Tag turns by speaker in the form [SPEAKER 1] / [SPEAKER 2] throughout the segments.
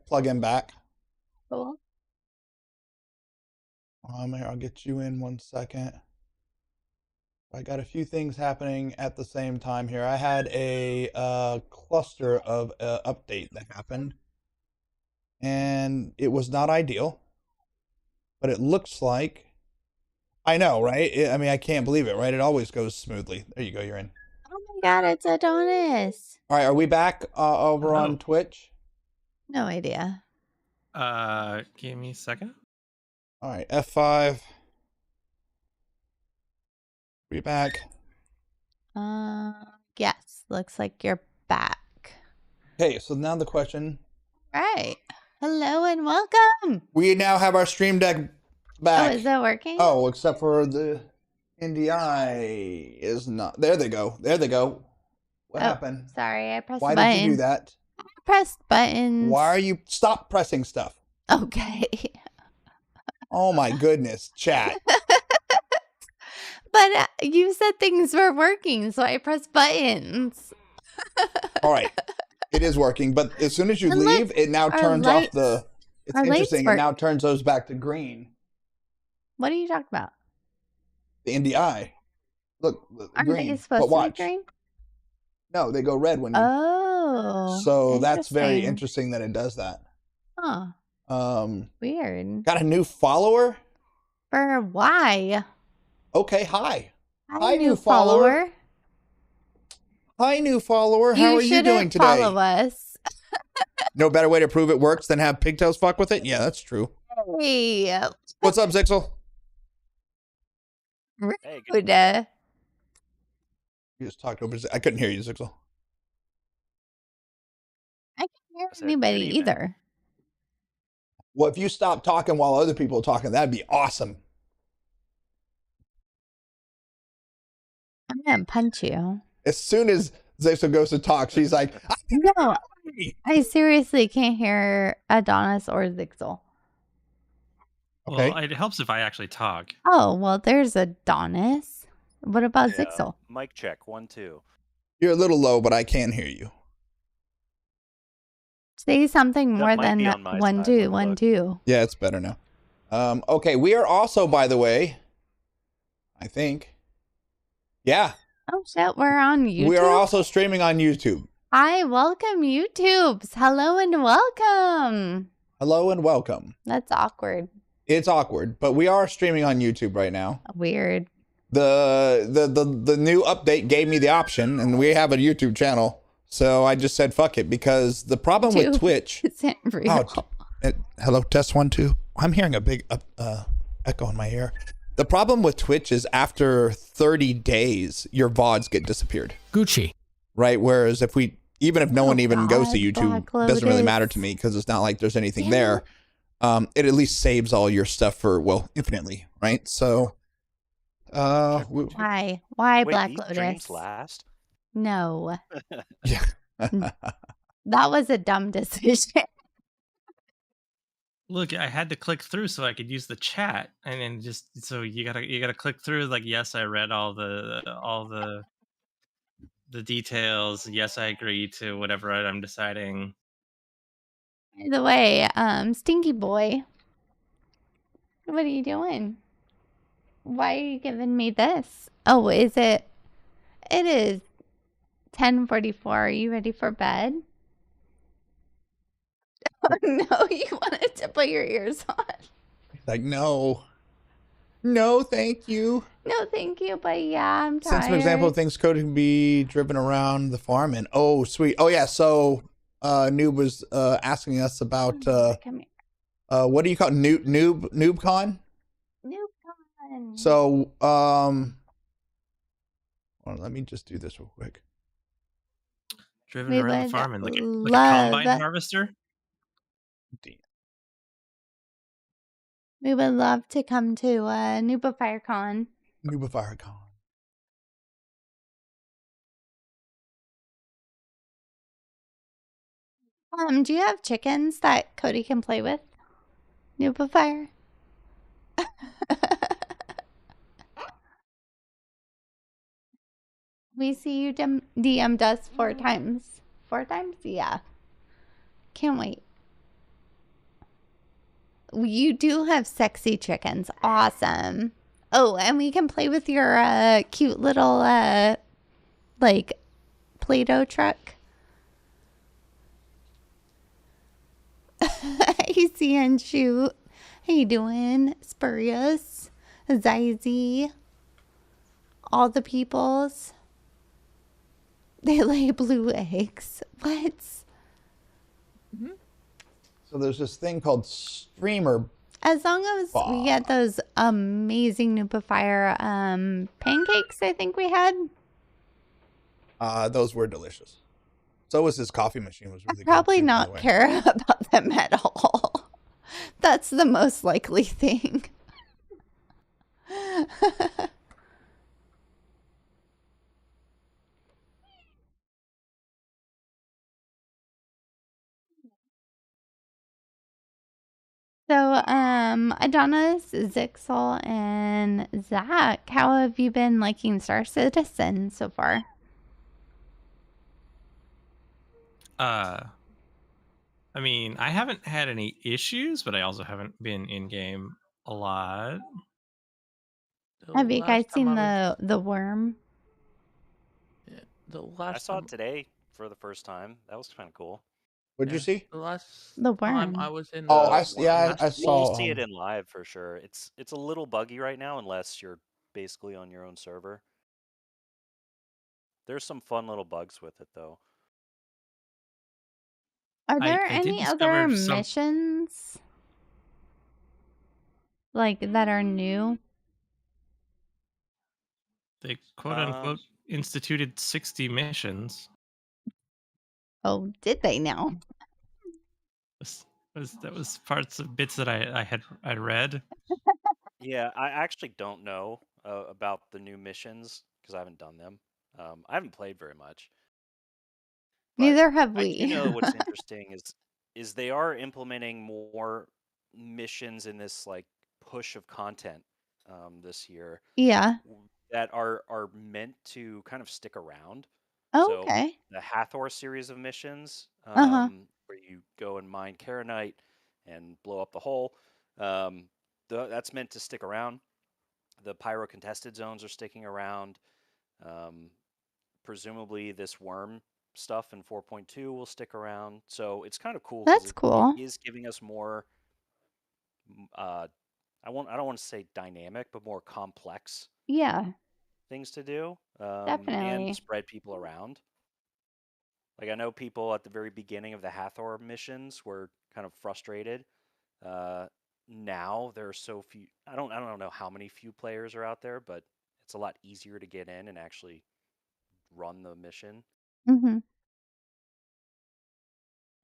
[SPEAKER 1] plug in back.
[SPEAKER 2] Cool.
[SPEAKER 1] Here, I'll get you in 1 second. I got a few things happening at the same time here. I had a cluster of update that happened, and it was not ideal, but it looks like, I know, right? I mean, I can't believe it, right? It always goes smoothly. There you go, you're in.
[SPEAKER 2] Oh my God, it's Adonis.
[SPEAKER 1] All right, are we back over
[SPEAKER 3] Hello.
[SPEAKER 1] on Twitch?
[SPEAKER 2] No idea.
[SPEAKER 3] Give me a second.
[SPEAKER 1] All right, F5. We back.
[SPEAKER 2] Yes, looks like you're back.
[SPEAKER 1] Okay, so now the question.
[SPEAKER 2] Right. Hello and welcome.
[SPEAKER 1] We now have our stream deck back.
[SPEAKER 2] Oh, is that working?
[SPEAKER 1] Oh, except for the NDI is not. There they go. There they go. What happened?
[SPEAKER 2] Sorry, I pressed
[SPEAKER 1] Why
[SPEAKER 2] the button.
[SPEAKER 1] did you do that?
[SPEAKER 2] I pressed buttons.
[SPEAKER 1] Why are you... Stop pressing stuff.
[SPEAKER 2] Okay.
[SPEAKER 1] Oh my goodness, chat.
[SPEAKER 2] But you said things were working, so I pressed buttons.
[SPEAKER 1] All right. It is working, but as soon as you
[SPEAKER 2] And
[SPEAKER 1] leave,
[SPEAKER 2] look,
[SPEAKER 1] it now
[SPEAKER 2] our
[SPEAKER 1] turns
[SPEAKER 2] lights-
[SPEAKER 1] off the... It's
[SPEAKER 2] our lights
[SPEAKER 1] interesting. It
[SPEAKER 2] work.
[SPEAKER 1] now turns those back to green.
[SPEAKER 2] What are you talking about?
[SPEAKER 1] The NDI. Look,
[SPEAKER 2] Aren't
[SPEAKER 1] green.
[SPEAKER 2] they supposed
[SPEAKER 1] But
[SPEAKER 2] to
[SPEAKER 1] watch.
[SPEAKER 2] be green?
[SPEAKER 1] No, they go red when you...
[SPEAKER 2] Oh.
[SPEAKER 1] So that's very interesting that it does that.
[SPEAKER 2] Huh. Weird.
[SPEAKER 1] Got a new follower?
[SPEAKER 2] For why?
[SPEAKER 1] Okay, hi.
[SPEAKER 2] Hi,
[SPEAKER 1] new follower. Hi, new follower. How are you doing today?
[SPEAKER 2] Follow us.
[SPEAKER 1] No better way to prove it works than have pigtails fuck with it? Yeah, that's true.
[SPEAKER 2] Hey.
[SPEAKER 1] What's up, Zixel?
[SPEAKER 2] Rude.
[SPEAKER 1] You just talked over. I couldn't hear you, Zixel.
[SPEAKER 2] I can't hear
[SPEAKER 3] said,
[SPEAKER 2] anybody
[SPEAKER 3] "Good evening."
[SPEAKER 2] either.
[SPEAKER 1] Well, if you stop talking while other people are talking, that'd be awesome.
[SPEAKER 2] I'm gonna punch you.
[SPEAKER 1] As soon as Zixel goes to talk, she's like,
[SPEAKER 2] No, I seriously can't hear Adonis or Zixel.
[SPEAKER 1] Okay.
[SPEAKER 3] Well, it helps if I actually talk.
[SPEAKER 2] Oh, well, there's Adonis. What about Zixel?
[SPEAKER 4] Mic check, 1, 2.
[SPEAKER 1] You're a little low, but I can hear you.
[SPEAKER 2] Say something
[SPEAKER 4] That
[SPEAKER 2] more
[SPEAKER 4] might
[SPEAKER 2] than
[SPEAKER 4] be on my
[SPEAKER 2] 1,
[SPEAKER 4] side.
[SPEAKER 2] 2,
[SPEAKER 4] Let me
[SPEAKER 2] 1,
[SPEAKER 4] look.
[SPEAKER 2] 2.
[SPEAKER 1] Yeah, it's better now. Okay, we are also, by the way, I think. Yeah.
[SPEAKER 2] Oh shit, we're on YouTube.
[SPEAKER 1] We are also streaming on YouTube.
[SPEAKER 2] Hi, welcome YouTubes. Hello and welcome.
[SPEAKER 1] Hello and welcome.
[SPEAKER 2] That's awkward.
[SPEAKER 1] It's awkward, but we are streaming on YouTube right now.
[SPEAKER 2] Weird.
[SPEAKER 1] The new update gave me the option, and we have a YouTube channel. So I just said fuck it, because the problem with Twitch.
[SPEAKER 2] Isn't real.
[SPEAKER 1] Hello, test 1 2. I'm hearing a big echo in my ear. The problem with Twitch is after 30 days, your VODs get disappeared.
[SPEAKER 5] Gucci.
[SPEAKER 1] Right? Whereas even if no one even goes to YouTube,
[SPEAKER 2] Black
[SPEAKER 1] it doesn't really
[SPEAKER 2] Lotus.
[SPEAKER 1] matter to me, because it's not like there's anything
[SPEAKER 2] Yeah.
[SPEAKER 1] there. It at least saves all your stuff for, well, infinitely, right? So,
[SPEAKER 2] Why? Why
[SPEAKER 4] Wait,
[SPEAKER 2] Black
[SPEAKER 4] these
[SPEAKER 2] Lotus?
[SPEAKER 4] streams last?
[SPEAKER 2] No.
[SPEAKER 1] yeah.
[SPEAKER 2] That was a dumb decision.
[SPEAKER 3] Look, I had to click through so I could use the chat, and then just so you gotta click through. Like, yes, I read all the details. Yes, I agree to whatever I'm deciding.
[SPEAKER 2] By the way, Stinky Boy, what are you doing? Why are you giving me this? Oh, is it? It is 10:44. Are you ready for bed? Oh, no, you wanted to put your ears on.
[SPEAKER 1] Like, no, thank you.
[SPEAKER 2] No, thank you, but yeah, I'm tired.
[SPEAKER 1] Since, for example, things could be driven around the farm, and oh, sweet. Oh, yeah. So, Noob was asking us about
[SPEAKER 2] Come here.
[SPEAKER 1] what do you call it? NoobCon?
[SPEAKER 2] NoobCon.
[SPEAKER 1] So, well, let me just do this real quick.
[SPEAKER 3] Driven
[SPEAKER 2] We
[SPEAKER 3] around the
[SPEAKER 2] would
[SPEAKER 3] farm and like a
[SPEAKER 2] love-
[SPEAKER 3] combine harvester.
[SPEAKER 2] We would love to come to NoobifireCon.
[SPEAKER 1] NoobifireCon.
[SPEAKER 2] Do you have chickens that Cody can play with? Noobifier? We see you DM'd us 4 times. 4 times? Yeah. Can't wait. you do have sexy chickens. Awesome. Oh, and we can play with your cute little like Play-Doh truck. Hey, Cian Shoot. How you doing? Spurious. Zizy. All the peoples. They lay blue eggs. What?
[SPEAKER 1] So there's this thing called streamer.
[SPEAKER 2] As long as we get those amazing Nupifier pancakes I think we had.
[SPEAKER 1] Those were delicious. So was his coffee machine. Was really
[SPEAKER 2] Probably
[SPEAKER 1] good too, by the
[SPEAKER 2] not
[SPEAKER 1] way.
[SPEAKER 2] care about them at all. That's the most likely thing. So, Adonis, Zixel, and Zach, how have you been liking Star Citizen so far?
[SPEAKER 3] I mean, I haven't had any issues, but I also haven't been in game a lot.
[SPEAKER 2] Have you guys seen the worm?
[SPEAKER 5] Yeah, the
[SPEAKER 4] I
[SPEAKER 5] last
[SPEAKER 4] saw
[SPEAKER 5] time,
[SPEAKER 4] it today for the first time. That was kind of cool.
[SPEAKER 1] What'd you see?
[SPEAKER 5] the last
[SPEAKER 2] The
[SPEAKER 5] time
[SPEAKER 2] worm.
[SPEAKER 5] I was in
[SPEAKER 1] Oh,
[SPEAKER 5] the
[SPEAKER 1] I
[SPEAKER 5] last
[SPEAKER 1] saw.
[SPEAKER 4] You'll see it in live for sure. It's a little buggy right now unless you're basically on your own server. There's some fun little bugs with it though.
[SPEAKER 2] Are there
[SPEAKER 3] I did
[SPEAKER 2] any other
[SPEAKER 3] discover some.
[SPEAKER 2] missions like that are new?
[SPEAKER 3] They quote unquote instituted 60 missions.
[SPEAKER 2] Oh, did they now?
[SPEAKER 3] That was parts of bits that I'd read.
[SPEAKER 4] Yeah, I actually don't know about the new missions because I haven't done them. I haven't played very much. But
[SPEAKER 2] Neither have
[SPEAKER 4] I do
[SPEAKER 2] we.
[SPEAKER 4] know what's interesting is they are implementing more missions in this like push of content this year
[SPEAKER 2] Yeah.
[SPEAKER 4] that are meant to kind of stick around.
[SPEAKER 2] Oh,
[SPEAKER 4] So
[SPEAKER 2] okay.
[SPEAKER 4] the Hathor series of missions,
[SPEAKER 2] Uh-huh.
[SPEAKER 4] where you go and mine Karenite and blow up the hole, that's meant to stick around. The Pyro contested zones are sticking around. Presumably, this worm stuff in 4.2 will stick around. So it's kind of cool because
[SPEAKER 2] That's
[SPEAKER 4] it
[SPEAKER 2] cool.
[SPEAKER 4] is giving us more. I don't want to say dynamic, but more complex
[SPEAKER 2] Yeah,
[SPEAKER 4] things to do, and
[SPEAKER 2] definitely.
[SPEAKER 4] spread people around. Like I know people at the very beginning of the Hathor missions were kind of frustrated. Now there are so few. I don't know how many few players are out there, but it's a lot easier to get in and actually run the mission.
[SPEAKER 2] Mm-hmm.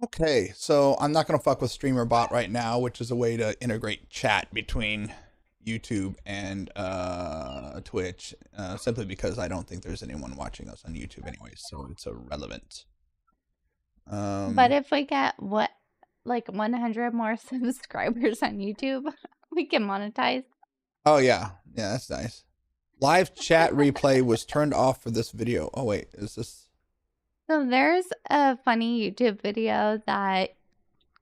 [SPEAKER 1] Okay, so I'm not gonna fuck with Streamer Bot right now, which is a way to integrate chat between YouTube and Twitch, simply because I don't think there's anyone watching us on YouTube anyways, so it's irrelevant.
[SPEAKER 2] But if we get like 100 more subscribers on YouTube, we can monetize.
[SPEAKER 1] Oh yeah, that's nice. Live chat replay was turned off for this video. Oh wait, is this?
[SPEAKER 2] So there's a funny YouTube video that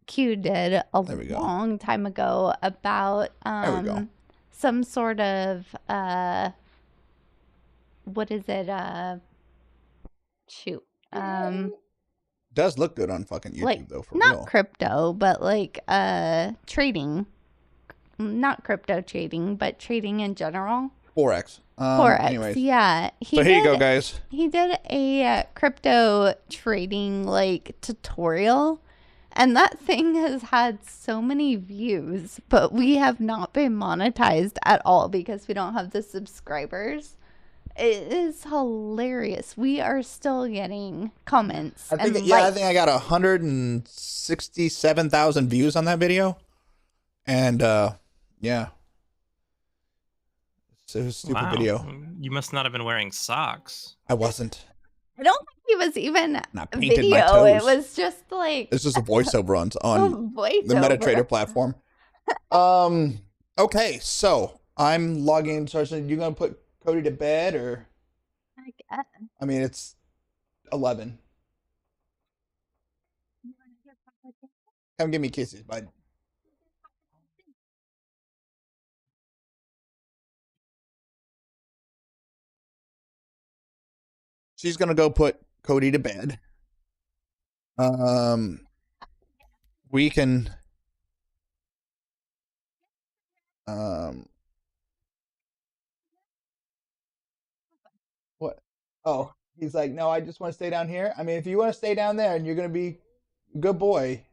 [SPEAKER 2] Q did a
[SPEAKER 1] There we go.
[SPEAKER 2] long time ago about
[SPEAKER 1] There we go.
[SPEAKER 2] some sort of what is it? Shoot.
[SPEAKER 1] Does look good on fucking YouTube
[SPEAKER 2] Like
[SPEAKER 1] though, for
[SPEAKER 2] not
[SPEAKER 1] real.
[SPEAKER 2] crypto, but like trading. Not crypto trading, but trading in general.
[SPEAKER 1] Forex.
[SPEAKER 2] Forex,
[SPEAKER 1] Anyways.
[SPEAKER 2] yeah.
[SPEAKER 1] So here you go, guys.
[SPEAKER 2] He did a crypto trading like tutorial, and that thing has had so many views, but we have not been monetized at all because we don't have the subscribers. It is hilarious. We are still getting comments.
[SPEAKER 1] I think
[SPEAKER 2] and
[SPEAKER 1] I think I got 167,000 views on that video, and yeah, it's a stupid video.
[SPEAKER 3] You must not have been wearing socks.
[SPEAKER 1] I wasn't.
[SPEAKER 2] I don't think it was even
[SPEAKER 1] And I
[SPEAKER 2] a
[SPEAKER 1] painted
[SPEAKER 2] video.
[SPEAKER 1] my toes.
[SPEAKER 2] It was just like
[SPEAKER 1] It's just a voiceover on
[SPEAKER 2] voiceover.
[SPEAKER 1] the MetaTrader platform. Okay, so I'm logging. So you gonna put Cody to bed, or?
[SPEAKER 2] I guess.
[SPEAKER 1] I mean, it's 11. Come give me kisses, bud. she's gonna go put Cody to bed. We can um what? Oh, he's like, no, I just want to stay down here. I mean, if you want to stay down there and you're gonna be a good boy,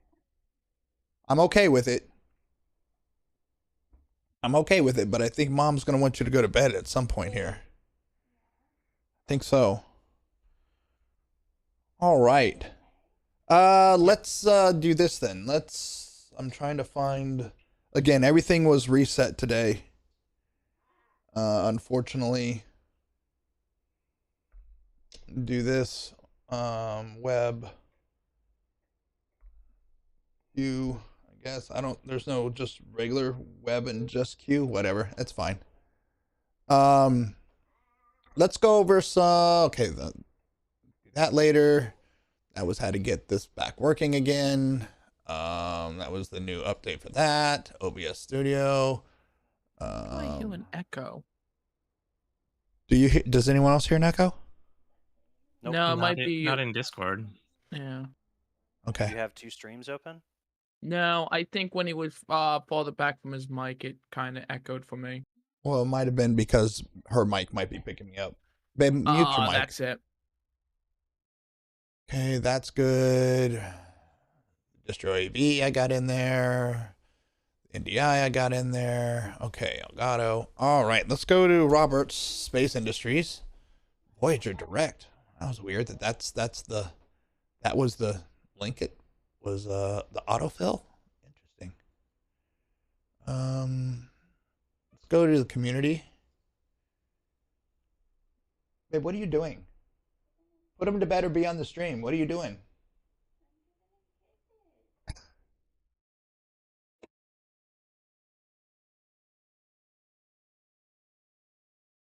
[SPEAKER 1] I'm okay with it. I'm okay with it, but I think mom's gonna want you to go to bed at some point here. I think so. All right. Let's do this then. I'm trying to find again, everything was reset today. Unfortunately. Do this web queue, I guess. There's no just regular web and just queue, whatever. That's fine. Let's go over some okay, that later. That was how to get this back working again. That was the new update for that. OBS Studio.
[SPEAKER 5] I hear an echo.
[SPEAKER 1] Does anyone else hear an echo?
[SPEAKER 4] Nope.
[SPEAKER 5] No, it
[SPEAKER 3] Not
[SPEAKER 5] might
[SPEAKER 3] in,
[SPEAKER 5] be.
[SPEAKER 3] not in Discord.
[SPEAKER 5] Yeah.
[SPEAKER 4] Do
[SPEAKER 1] Okay.
[SPEAKER 4] you have 2 streams open?
[SPEAKER 5] No, I think when he was farther back from his mic, it kind of echoed for me.
[SPEAKER 1] Well, it might have been because her mic might be picking me up. Babe, mute your mic.
[SPEAKER 5] That's it.
[SPEAKER 1] Okay, that's good. Destroy AV, I got in there. NDI, I got in there. Okay, Elgato. All right, let's go to Robert's Space Industries. Voyager Direct. That was weird. That was the link. It was the autofill. Interesting. Let's go to the community. Babe, what are you doing? Put him to bed or be on the stream. What are you doing?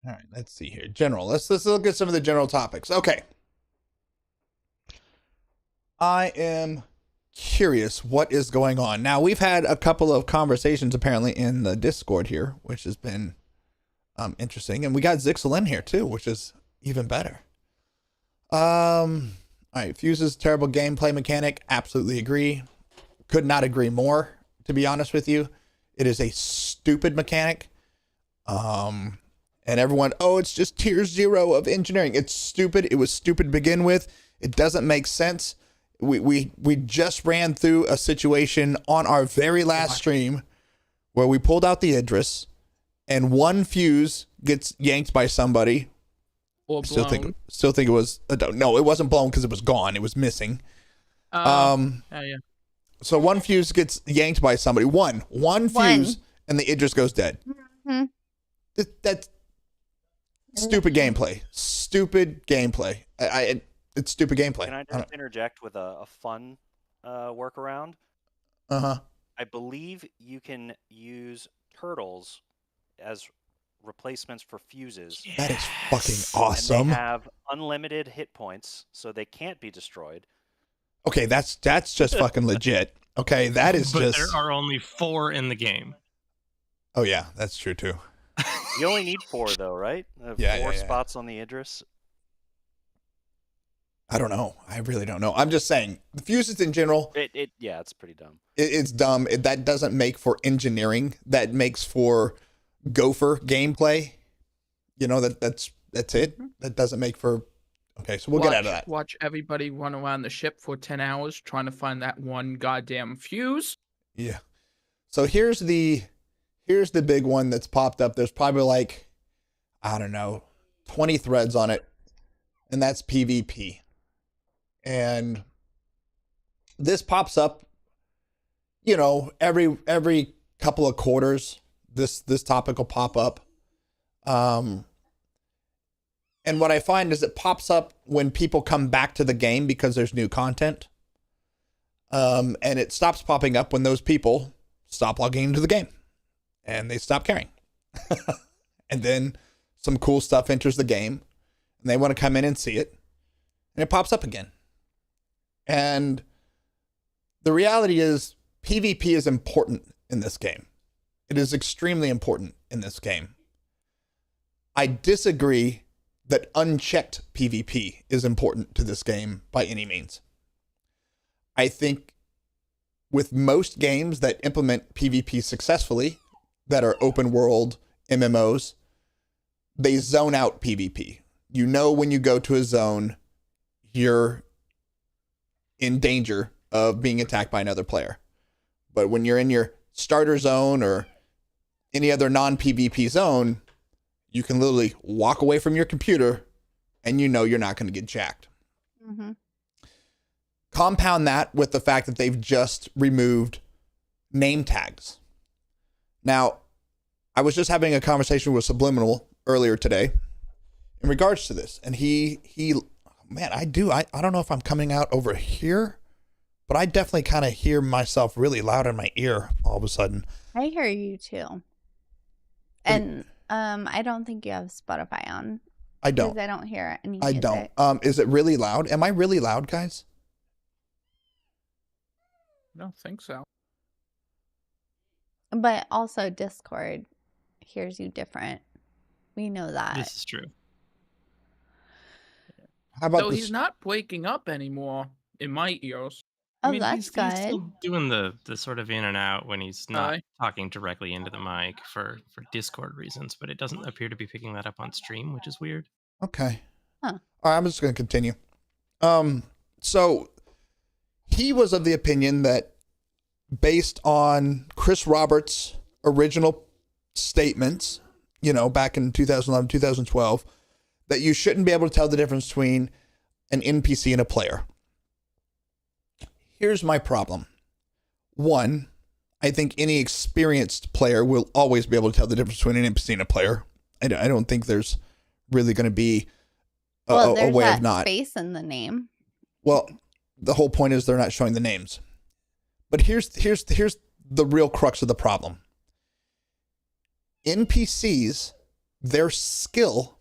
[SPEAKER 1] All right, let's see here. General. Let's look at some of the general topics. Okay. I am curious what is going on. Now, we've had a couple of conversations apparently in the Discord here, which has been interesting. And we got Zixel in here too, which is even better. All right, Fuse's terrible gameplay mechanic. Absolutely agree. Could not agree more, to be honest with you. It is a stupid mechanic. And everyone, oh, it's just tier 0 of engineering. It's stupid. It was stupid to begin with. It doesn't make sense. We just ran through a situation on our very last stream where we pulled out the Idris and one fuse gets yanked by somebody.
[SPEAKER 5] Or blown.
[SPEAKER 1] Still think it was no, it wasn't blown because it was gone. It was missing.
[SPEAKER 5] Yeah.
[SPEAKER 1] So one fuse gets yanked by somebody. One fuse and the Idris goes dead.
[SPEAKER 2] Mm-hmm.
[SPEAKER 1] That's stupid gameplay. Stupid gameplay. It's stupid gameplay.
[SPEAKER 4] Can I just interject with a fun workaround?
[SPEAKER 1] Uh-huh.
[SPEAKER 4] I believe you can use turtles as replacements for fuses.
[SPEAKER 1] That is fucking
[SPEAKER 4] And
[SPEAKER 1] awesome.
[SPEAKER 4] they have unlimited hit points, so they can't be destroyed.
[SPEAKER 1] Okay, that's just fucking legit. Okay, that is
[SPEAKER 3] But
[SPEAKER 1] just.
[SPEAKER 3] there are only 4 in the game.
[SPEAKER 1] Oh yeah, that's true too.
[SPEAKER 4] You only need 4 though, right?
[SPEAKER 1] Yeah,
[SPEAKER 4] 4
[SPEAKER 1] yeah.
[SPEAKER 4] spots on the Idris.
[SPEAKER 1] I don't know. I really don't know. I'm just saying the fuses in general.
[SPEAKER 4] Yeah, it's pretty dumb.
[SPEAKER 1] It's dumb. That doesn't make for engineering. That makes for gopher gameplay. You know that's it. That doesn't make for. Okay, so we'll get out of that.
[SPEAKER 5] Watch everybody run around the ship for 10 hours trying to find that one goddamn fuse.
[SPEAKER 1] Yeah. So here's the big one that's popped up. There's probably like, I don't know, 20 threads on it, and that's PvP. And this pops up, you know, every couple of quarters. This topic will pop up. And what I find is it pops up when people come back to the game because there's new content. And it stops popping up when those people stop logging into the game and they stop caring. And then some cool stuff enters the game and they want to come in and see it. And it pops up again. And the reality is PvP is important in this game. It is extremely important in this game. I disagree that unchecked PvP is important to this game by any means. I think with most games that implement PvP successfully, that are open world MMOs, they zone out PvP. You know, when you go to a zone, you're in danger of being attacked by another player. But when you're in your starter zone or any other non-PvP zone, you can literally walk away from your computer and you know you're not going to get jacked.
[SPEAKER 2] Mm-hmm.
[SPEAKER 1] Compound that with the fact that they've just removed name tags. Now, I was just having a conversation with Subliminal earlier today in regards to this, and he man, I don't know if I'm coming out over here, but I definitely kind of hear myself really loud in my ear all of a sudden.
[SPEAKER 2] I hear you too. And I don't think you have Spotify on.
[SPEAKER 1] I don't.
[SPEAKER 2] Because I don't hear any
[SPEAKER 1] I
[SPEAKER 2] music.
[SPEAKER 1] don't. Is it really loud? Am I really loud, guys?
[SPEAKER 5] I don't think so.
[SPEAKER 2] But also Discord hears you different. We know that.
[SPEAKER 3] This is true.
[SPEAKER 1] How about
[SPEAKER 5] So
[SPEAKER 1] this?
[SPEAKER 5] he's not breaking up anymore in my ears.
[SPEAKER 2] Oh,
[SPEAKER 3] I mean,
[SPEAKER 2] that's
[SPEAKER 3] he's
[SPEAKER 2] good.
[SPEAKER 3] still doing the sort of in and out when he's not
[SPEAKER 5] Aye.
[SPEAKER 3] talking directly into the mic for Discord reasons, but it doesn't appear to be picking that up on stream, which is weird.
[SPEAKER 1] Okay.
[SPEAKER 2] Huh.
[SPEAKER 1] All right, I'm just going to continue. So he was of the opinion that based on Chris Roberts' original statements, you know, back in 2011, 2012, that you shouldn't be able to tell the difference between an NPC and a player. Here's my problem. One, I think any experienced player will always be able to tell the difference between an NPC and a player. I don't think there's really going to be a
[SPEAKER 2] there's
[SPEAKER 1] way
[SPEAKER 2] that
[SPEAKER 1] of not.
[SPEAKER 2] space in the name.
[SPEAKER 1] Well, the whole point is they're not showing the names. But here's the real crux of the problem. NPCs, their skill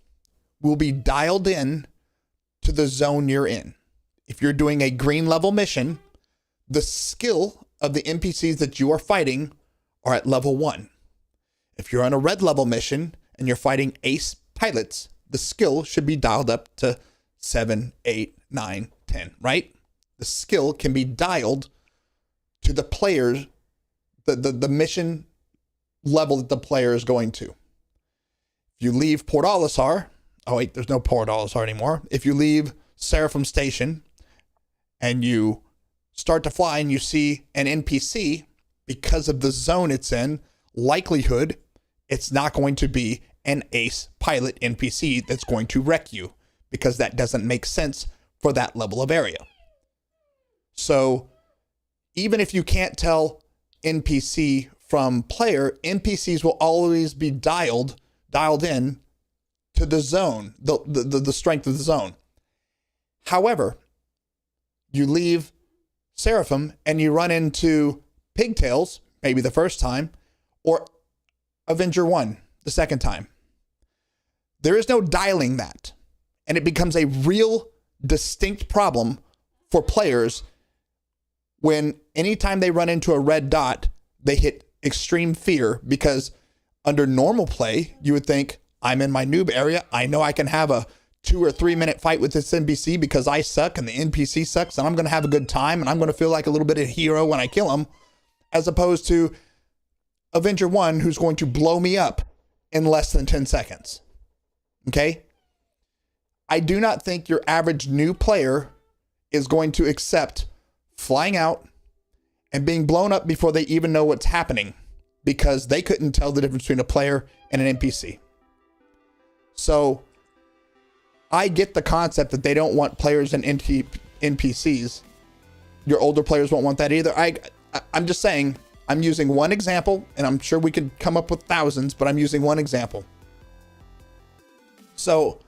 [SPEAKER 1] will be dialed in to the zone you're in. If you're doing a green level mission, the skill of the NPCs that you are fighting are at level 1. If you're on a red level mission and you're fighting ace pilots, the skill should be dialed up to 7, 8, 9, 10, right? The skill can be dialed to the players, the mission level that the player is going to. If you leave Port Olisar, oh wait, there's no Port Olisar anymore. If you leave Seraphim Station and you start to fly and you see an NPC, because of the zone it's in, likelihood it's not going to be an ace pilot NPC that's going to wreck you, because that doesn't make sense for that level of area. So even if you can't tell NPC from player, NPCs will always be dialed in to the zone, the strength of the zone. However, you leave Seraphim and you run into Pigtails, maybe the first time, or Avenger 1 the second time. There is no dialing that. And it becomes a real distinct problem for players when anytime they run into a red dot, they hit extreme fear, because under normal play, you would think, I'm in my noob area. I know I can have a 2 or 3 minute fight with this NPC because I suck and the NPC sucks, and I'm going to have a good time and I'm going to feel like a little bit of a hero when I kill him, as opposed to Avenger 1 who's going to blow me up in less than 10 seconds. Okay? I do not think your average new player is going to accept flying out and being blown up before they even know what's happening, because they couldn't tell the difference between a player and an NPC. So I get the concept that they don't want players and NPCs. Your older players won't want that either. I'm just saying, I'm using one example, and I'm sure we could come up with thousands, but I'm using one example. So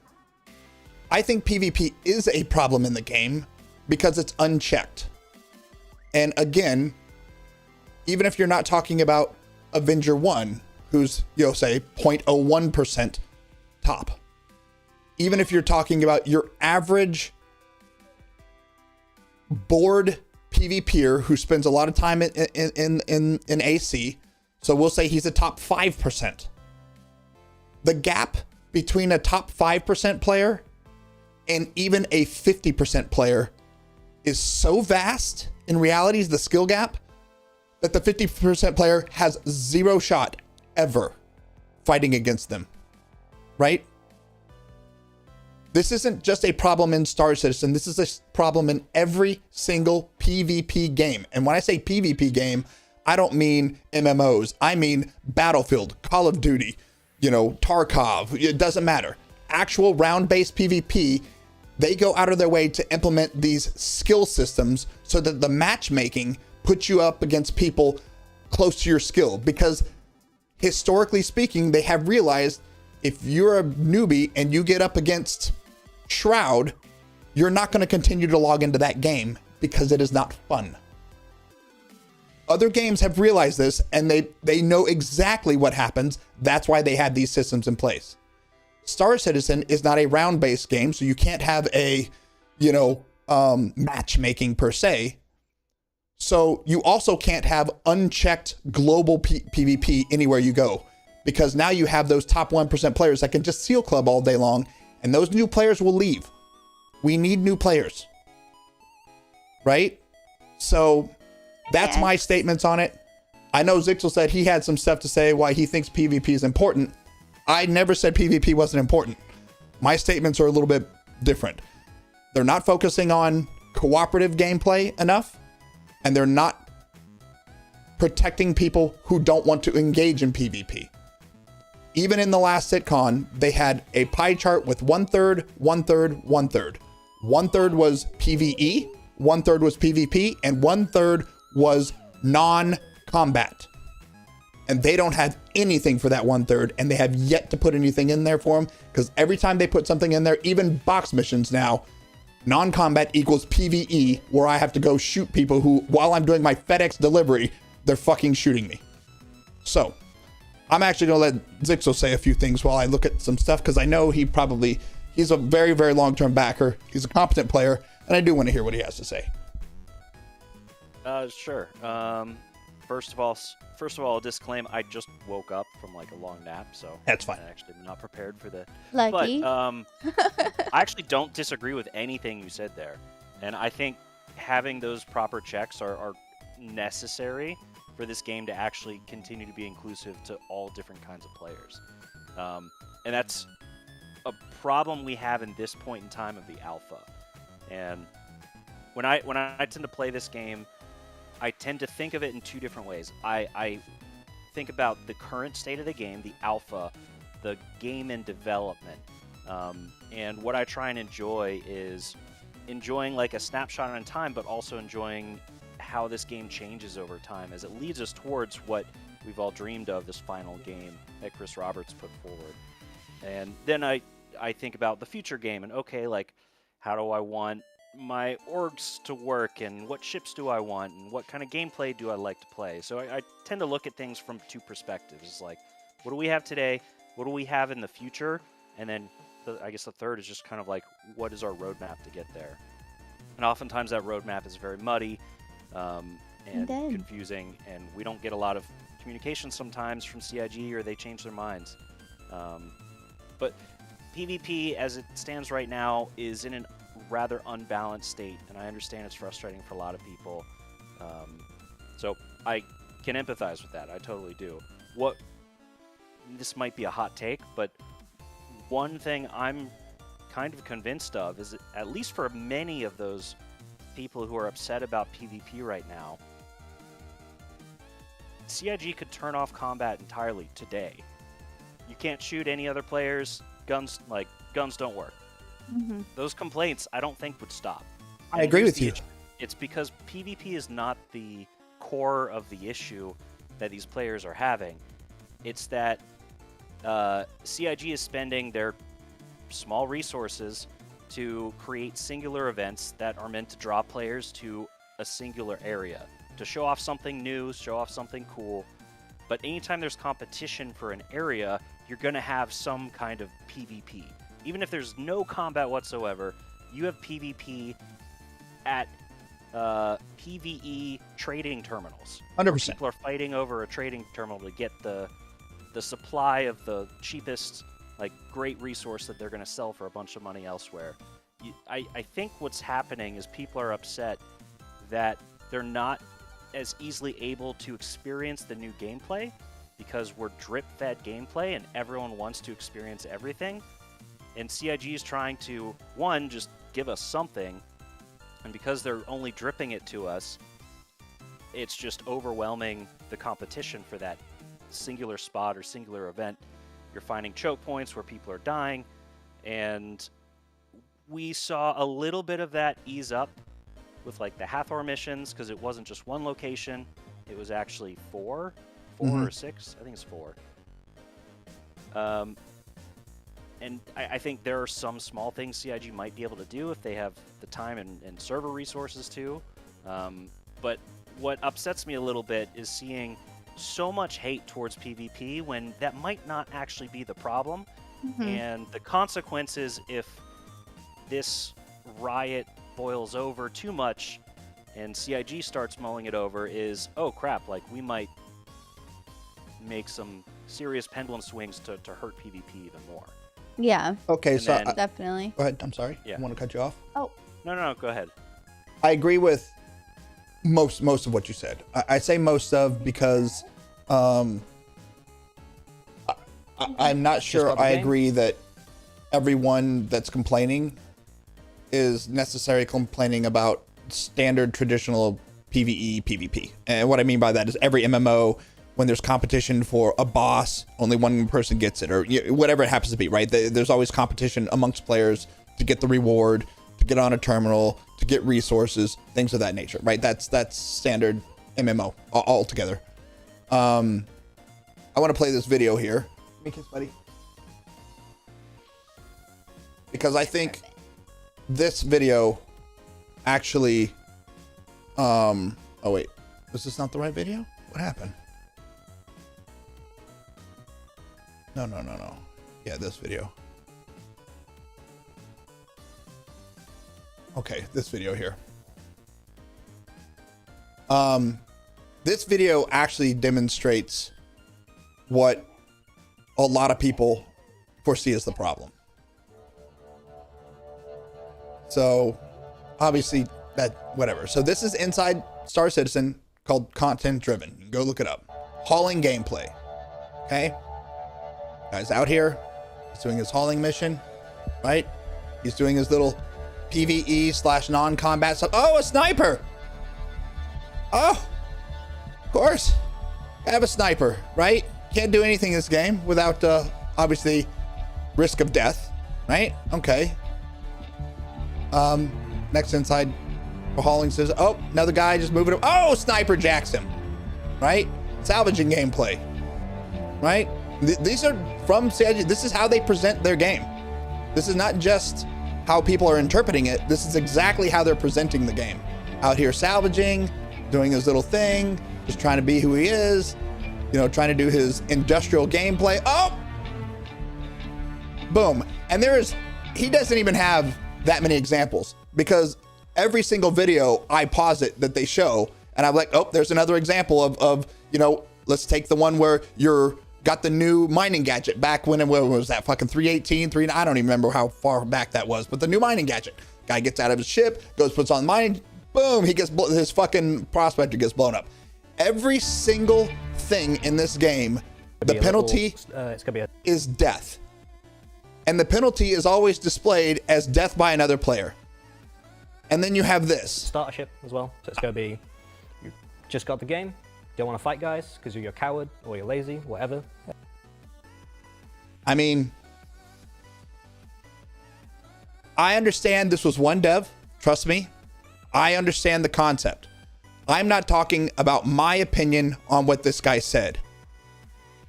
[SPEAKER 1] I think PvP is a problem in the game because it's unchecked. And again, even if you're not talking about Avenger 1, who's, say 0.01% top, even if you're talking about your average bored PvPer who spends a lot of time in AC, so we'll say he's a top 5%. The gap between a top 5% player and even a 50% player is so vast. In reality, is the skill gap that the 50% player has zero shot ever fighting against them, right? This isn't just a problem in Star Citizen. This is a problem in every single PvP game. And when I say PvP game, I don't mean MMOs. I mean Battlefield, Call of Duty, Tarkov. It doesn't matter. Actual round-based PvP, they go out of their way to implement these skill systems so that the matchmaking puts you up against people close to your skill. Because historically speaking, they have realized if you're a newbie and you get up against Shroud, you're not going to continue to log into that game because it is not fun. Other games have realized this and they know exactly what happens. That's why they have these systems in place. Star Citizen is not a round-based game, so you can't have a, matchmaking per se. So you also can't have unchecked global PvP anywhere you go, because now you have those top 1% players that can just seal club all day long, and those new players will leave. We need new players, right? So that's my statements on it. I know Zixel said he had some stuff to say why he thinks PvP is important. I never said PvP wasn't important. My statements are a little bit different. They're not focusing on cooperative gameplay enough, and they're not protecting people who don't want to engage in PvP. Even in the last sitcon, they had a pie chart with 1/3, 1/3, 1/3. 1/3 was PvE, 1/3 was PvP, and 1/3 was non-combat. And they don't have anything for that 1/3, and they have yet to put anything in there for them, because every time they put something in there, even box missions now, non-combat equals PvE, where I have to go shoot people who, while I'm doing my FedEx delivery, they're fucking shooting me. So I'm actually gonna let Zixel say a few things while I look at some stuff, because I know he's a very, very long-term backer. He's a competent player, and I do want to hear what he has to say.
[SPEAKER 4] Sure. First of all, a disclaim. I just woke up from like a long nap, so
[SPEAKER 1] That's fine.
[SPEAKER 4] I actually am not prepared for that.
[SPEAKER 2] Lucky.
[SPEAKER 4] But I actually don't disagree with anything you said there, and I think having those proper checks are necessary for this game to actually continue to be inclusive to all different kinds of players. And that's a problem we have in this point in time of the alpha. And when I tend to play this game, I tend to think of it in two different ways. I think about the current state of the game, the alpha, the game in development. And what I try and enjoy is enjoying like a snapshot in time, but also enjoying how this game changes over time as it leads us towards what we've all dreamed of, this final game that Chris Roberts put forward. And then I think about the future game and, okay, like, how do I want my orgs to work, and what ships do I want, and what kind of gameplay do I like to play? So I tend to look at things from two perspectives. It's like, what do we have today? What do we have in the future? And then I guess the third is just kind of like, what is our roadmap to get there? And oftentimes that roadmap is very muddy and confusing, and we don't get a lot of communication sometimes from CIG, or they change their minds. But PvP, as it stands right now, is in a rather unbalanced state, and I understand it's frustrating for a lot of people. So I can empathize with that. I totally do. This might be a hot take, but one thing I'm kind of convinced of is that, at least for many of those people who are upset about PvP right now, CIG could turn off combat entirely today. You can't shoot any other players. Guns don't work.
[SPEAKER 2] Mm-hmm.
[SPEAKER 4] Those complaints, I don't think, would stop.
[SPEAKER 1] I agree with you.
[SPEAKER 4] It's because PvP is not the core of the issue that these players are having. It's that CIG is spending their small resources to create singular events that are meant to draw players to a singular area, to show off something new, show off something cool. But anytime there's competition for an area, you're going to have some kind of PvP. Even if there's no combat whatsoever, you have PvP at PvE trading terminals.
[SPEAKER 1] 100%.
[SPEAKER 4] People are fighting over a trading terminal to get the supply of the cheapest like great resource that they're going to sell for a bunch of money elsewhere. I think what's happening is people are upset that they're not as easily able to experience the new gameplay because we're drip-fed gameplay and everyone wants to experience everything. And CIG is trying to, one, just give us something, and because they're only dripping it to us, it's just overwhelming the competition for that singular spot or singular event. You're finding choke points where people are dying, and we saw a little bit of that ease up with like the Hathor missions, because it wasn't just one location, it was actually four or six. I think it's four. And I think there are some small things CIG might be able to do if they have the time and server resources too. But what upsets me a little bit is seeing so much hate towards PvP when that might not actually be the problem. And the consequences if this riot boils over too much and CIG starts mulling it over is, oh crap, like we might make some serious pendulum swings to hurt PvP even more.
[SPEAKER 2] Yeah,
[SPEAKER 1] Okay,
[SPEAKER 4] And
[SPEAKER 1] so
[SPEAKER 4] then-
[SPEAKER 2] definitely.
[SPEAKER 1] go ahead. I'm sorry.
[SPEAKER 4] Yeah.
[SPEAKER 1] I want to cut you off.
[SPEAKER 4] No, go ahead.
[SPEAKER 1] I agree with most of what you said. I say most of because I'm not sure
[SPEAKER 6] about the
[SPEAKER 1] I
[SPEAKER 6] game?
[SPEAKER 1] agree that everyone that's complaining is necessarily complaining about standard traditional PvE PvP. And what I mean by that is every MMO, when there's competition for a boss, only one person gets it, or whatever it happens to be, right? There's always competition amongst players to get the reward, to get on a terminal, to get resources, things of that nature, right? That's standard MMO altogether. I want to play this video here. Give me a kiss, buddy. Because I think this video actually, oh wait, was this not the right video? What happened? No. Yeah, this video. Okay, this video here. This video actually demonstrates what a lot of people foresee as the problem. So, obviously, that, whatever. So this is inside Star Citizen called Content Driven. You can go look it up. Hauling gameplay. Okay? Guy's out here. He's doing his hauling mission, right? He's doing his little PvE / non-combat stuff. Oh, a sniper! Oh, of course. I have a sniper, right? Can't do anything in this game without, obviously, risk of death, right? Okay. Next inside hauling says, oh, another guy just moving up. Oh, sniper jacks him, right? Salvaging gameplay, right? These are from CIG. This is how they present their game. This is not just how people are interpreting it. This is exactly how they're presenting the game. Out here salvaging, doing his little thing, just trying to be who he is, you know, trying to do his industrial gameplay. Oh, boom. And he doesn't even have that many examples, because every single video I posit that they show, and I'm like, oh, there's another example of you know, let's take the one where you're got the new mining gadget back when it was that fucking 318, I don't even remember how far back that was, but the new mining gadget. Guy gets out of his ship, goes, puts on mining, boom, he gets his fucking prospector gets blown up. Every single thing in this game, the penalty is death. And the penalty is always displayed as death by another player. And then you have this.
[SPEAKER 6] Starter ship as well. So it's going to be, you just got the game, don't want to fight guys because you're a coward or you're lazy, whatever.
[SPEAKER 1] I mean, I understand this was one dev. Trust me. I understand the concept. I'm not talking about my opinion on what this guy said.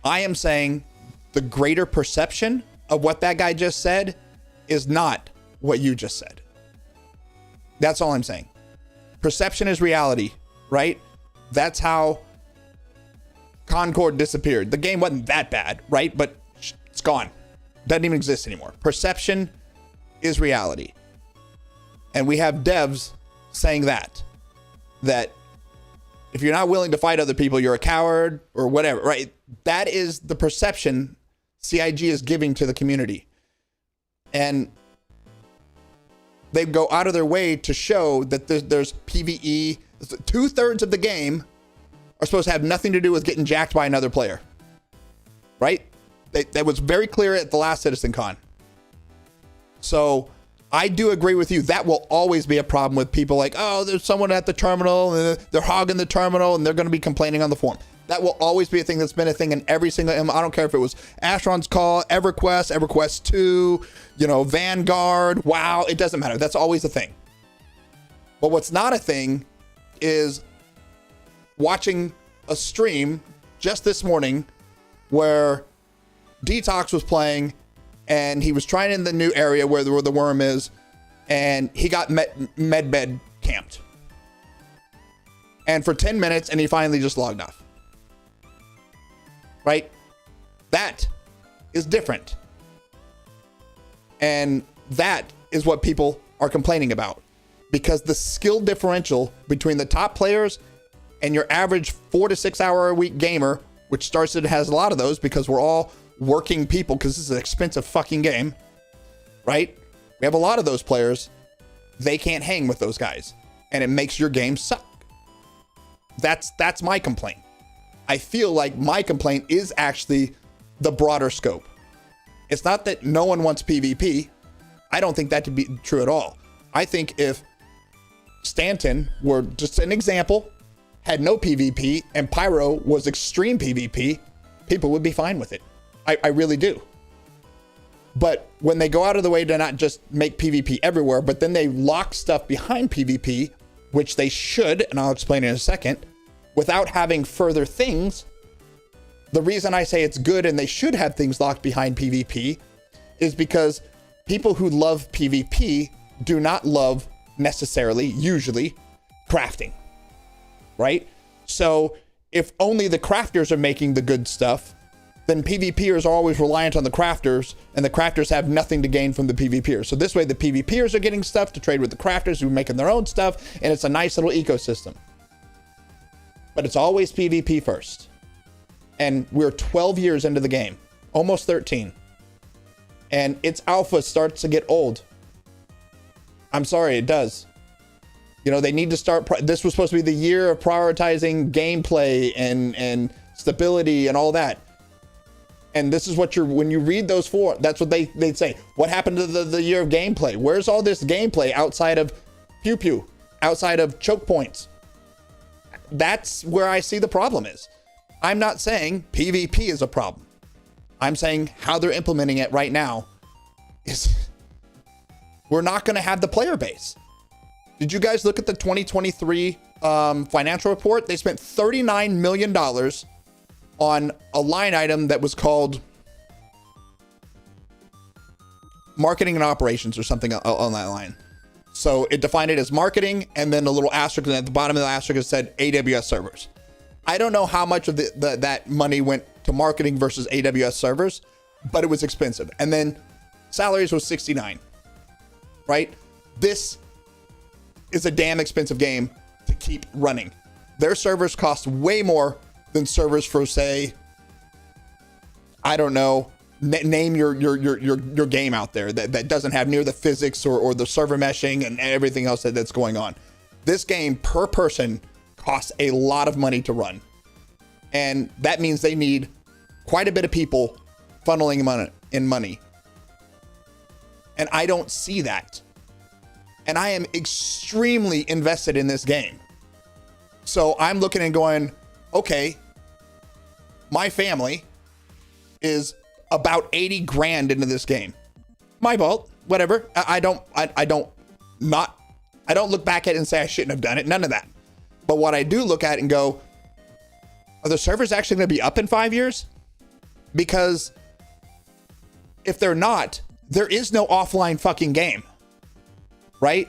[SPEAKER 1] I am saying the greater perception of what that guy just said is not what you just said. That's all I'm saying. Perception is reality, right? That's how Concord disappeared. The game wasn't that bad, right? But it's gone. Doesn't even exist anymore. Perception is reality. And we have devs saying that if you're not willing to fight other people, you're a coward or whatever, right? That is the perception CIG is giving to the community. And they go out of their way to show that there's PvE. 2/3 of the game are supposed to have nothing to do with getting jacked by another player. Right? That was very clear at the last CitizenCon. So I do agree with you. That will always be a problem with people like, oh, there's someone at the terminal and they're hogging the terminal and they're going to be complaining on the forum. That will always be a thing that's been a thing in every single, I don't care if it was Asheron's Call, EverQuest 2, Vanguard, WoW, it doesn't matter. That's always a thing. But what's not a thing is watching a stream just this morning where Detox was playing and he was trying in the new area where the worm is, and he got medbed camped. And for 10 minutes, and he finally just logged off. Right? That is different. And that is what people are complaining about. Because the skill differential between the top players and your average 4 to 6 hour a week gamer, which Starcid has a lot of those because we're all working people because this is an expensive fucking game, right? We have a lot of those players. They can't hang with those guys, and it makes your game suck. That's my complaint. I feel like my complaint is actually the broader scope. It's not that no one wants PvP. I don't think that to be true at all. I think if Stanton were just an example, had no PvP, and Pyro was extreme PvP, people would be fine with it. I really do. But when they go out of the way to not just make PvP everywhere, but then they lock stuff behind PvP, which they should, and I'll explain in a second, without having further things, the reason I say it's good and they should have things locked behind PvP is because people who love PvP do not love necessarily, usually, crafting, right? So if only the crafters are making the good stuff, then PvPers are always reliant on the crafters, and the crafters have nothing to gain from the PvPers. So this way the PvPers are getting stuff to trade with the crafters who are making their own stuff, and it's a nice little ecosystem. But it's always PvP first. And we're 12 years into the game, almost 13. And its alpha starts to get old. I'm sorry, it does. They need to start, this was supposed to be the year of prioritizing gameplay and stability and all that. And this is what when you read those four, that's what they'd say. What happened to the year of gameplay? Where's all this gameplay outside of pew pew, outside of choke points? That's where I see the problem is. I'm not saying PvP is a problem. I'm saying how they're implementing it right now is we're not going to have the player base. Did you guys look at the 2023 financial report? They spent $39 million on a line item that was called marketing and operations or something on that line. So it defined it as marketing, and then a little asterisk, and at the bottom of the asterisk it said AWS servers. I don't know how much of that money went to marketing versus AWS servers, but it was expensive. And then salaries was 69, right? This is a damn expensive game to keep running. Their servers cost way more than servers for, say, I don't know, name your game out there that doesn't have near the physics or the server meshing and everything else that's going on. This game per person costs a lot of money to run. And that means they need quite a bit of people funneling money. And I don't see that. And I am extremely invested in this game. So I'm looking and going, okay, my family is about 80 grand into this game. My fault, whatever. I don't look back at it and say I shouldn't have done it. None of that. But what I do look at and go, are the servers actually going to be up in 5 years? Because if they're not, there is no offline fucking game, right?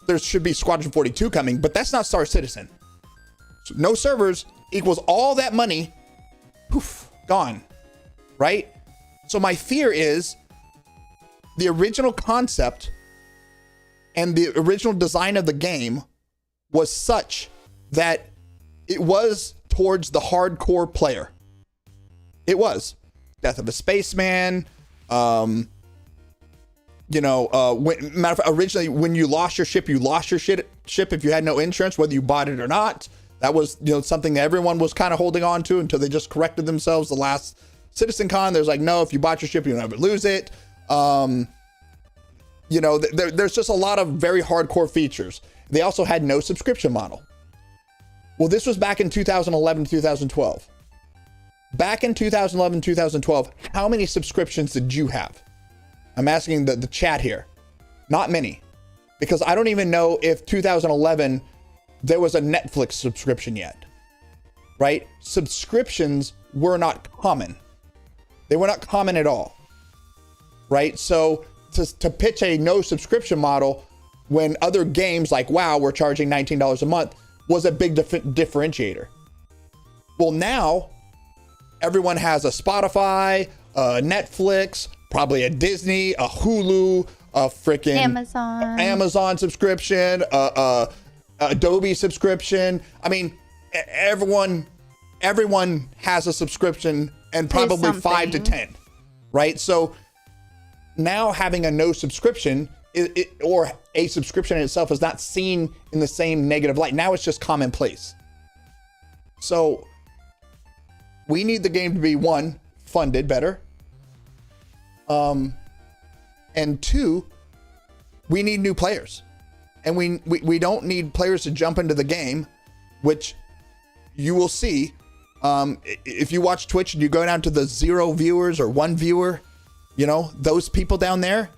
[SPEAKER 1] There should be Squadron 42 coming, but that's not Star Citizen. So no servers equals all that money, poof, gone, right? So my fear is the original concept and the original design of the game was such that it was towards the hardcore player. It was. Death of a Spaceman. You know, matter of fact, originally when you lost your ship, ship if you had no insurance, whether you bought it or not. That was, you know, something that everyone was kind of holding on to until they just corrected themselves. The last CitizenCon, there's like, no, if you bought your ship, you'll never lose it. You know, there's just a lot of very hardcore features. They also had no subscription model. Well, this was back in 2011, 2012. Back in 2011, 2012, how many subscriptions did you have? I'm asking the chat here. Not many. Because I don't even know if 2011 there was a Netflix subscription yet. Right? Subscriptions were not common. They were not common at all. Right? So to pitch a no subscription model when other games like WoW were charging $19 a month was a big differentiator. Well, now everyone has a Spotify, a Netflix, probably a Disney, a Hulu, a freaking Amazon subscription, Adobe subscription. I mean, everyone has a subscription, and probably 5 to 10, right? So now having a no subscription or a subscription in itself is not seen in the same negative light. Now it's just commonplace. So we need the game to be, one, funded better. And two, we need new players. And we don't need players to jump into the game, which you will see. If you watch Twitch and you go down to the 0 viewers or 1 viewer, you know, those people down there,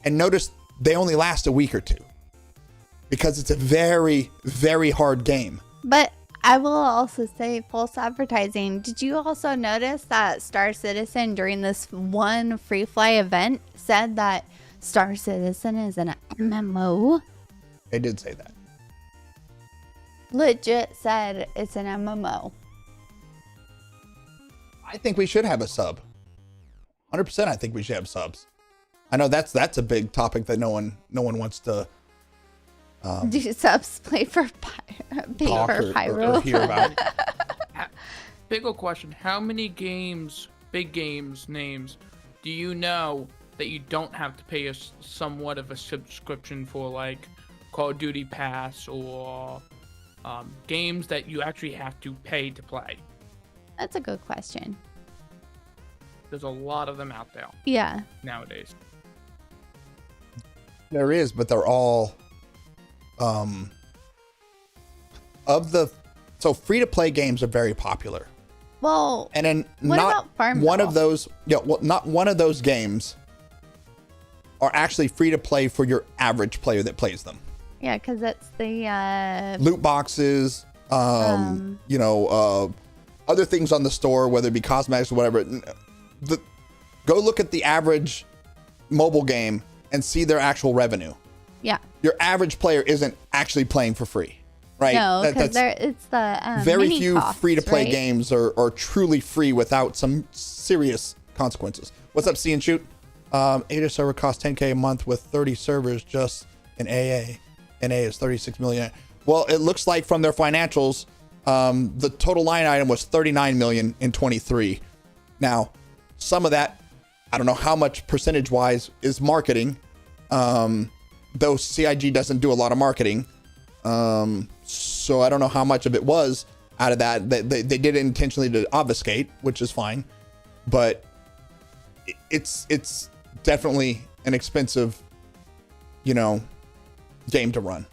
[SPEAKER 1] and notice they only last a week or two because it's a very, very hard game.
[SPEAKER 2] But I will also say, false advertising. Did you also notice that Star Citizen during this one free fly event said that Star Citizen is an MMO?
[SPEAKER 1] They did say that.
[SPEAKER 2] Legit said it's an MMO.
[SPEAKER 1] I think we should have a sub. 100%. I think we should have subs. I know that's a big topic that no one wants to
[SPEAKER 2] Do subs play for Pyro?
[SPEAKER 1] Or hear about.
[SPEAKER 5] Big ol' question. How many games, big games names, do you know that you don't have to pay somewhat of a subscription for, like Call of Duty Pass or games that you actually have to pay to play?
[SPEAKER 2] That's a good question.
[SPEAKER 5] There's a lot of them out there
[SPEAKER 2] Yeah.
[SPEAKER 5] nowadays.
[SPEAKER 1] There is, but they're all so free to play games are very popular.
[SPEAKER 2] Well,
[SPEAKER 1] And then
[SPEAKER 2] what
[SPEAKER 1] not
[SPEAKER 2] about Farmville?
[SPEAKER 1] one of those, not one of those games are actually free to play for your average player that plays them.
[SPEAKER 2] Yeah, because that's the
[SPEAKER 1] Loot boxes, other things on the store, whether it be cosmetics or whatever. Go look at the average mobile game and see their actual revenue.
[SPEAKER 2] yeah.
[SPEAKER 1] Your average player isn't actually playing for free, right?
[SPEAKER 2] No, because it's the
[SPEAKER 1] very
[SPEAKER 2] mini
[SPEAKER 1] few
[SPEAKER 2] costs,
[SPEAKER 1] free-to-play
[SPEAKER 2] right?
[SPEAKER 1] games are truly free without some serious consequences. What's up, See and Shoot? ADA server costs $10K a month with 30 servers just in AA. NA is 36 million. Well, it looks like from their financials, the total line item was 39 million in 23. Now, some of that, I don't know how much percentage-wise is marketing, though CIG doesn't do a lot of marketing. So I don't know how much of it was out of that. They did it intentionally to obfuscate, which is fine. But it's definitely an expensive, game to run.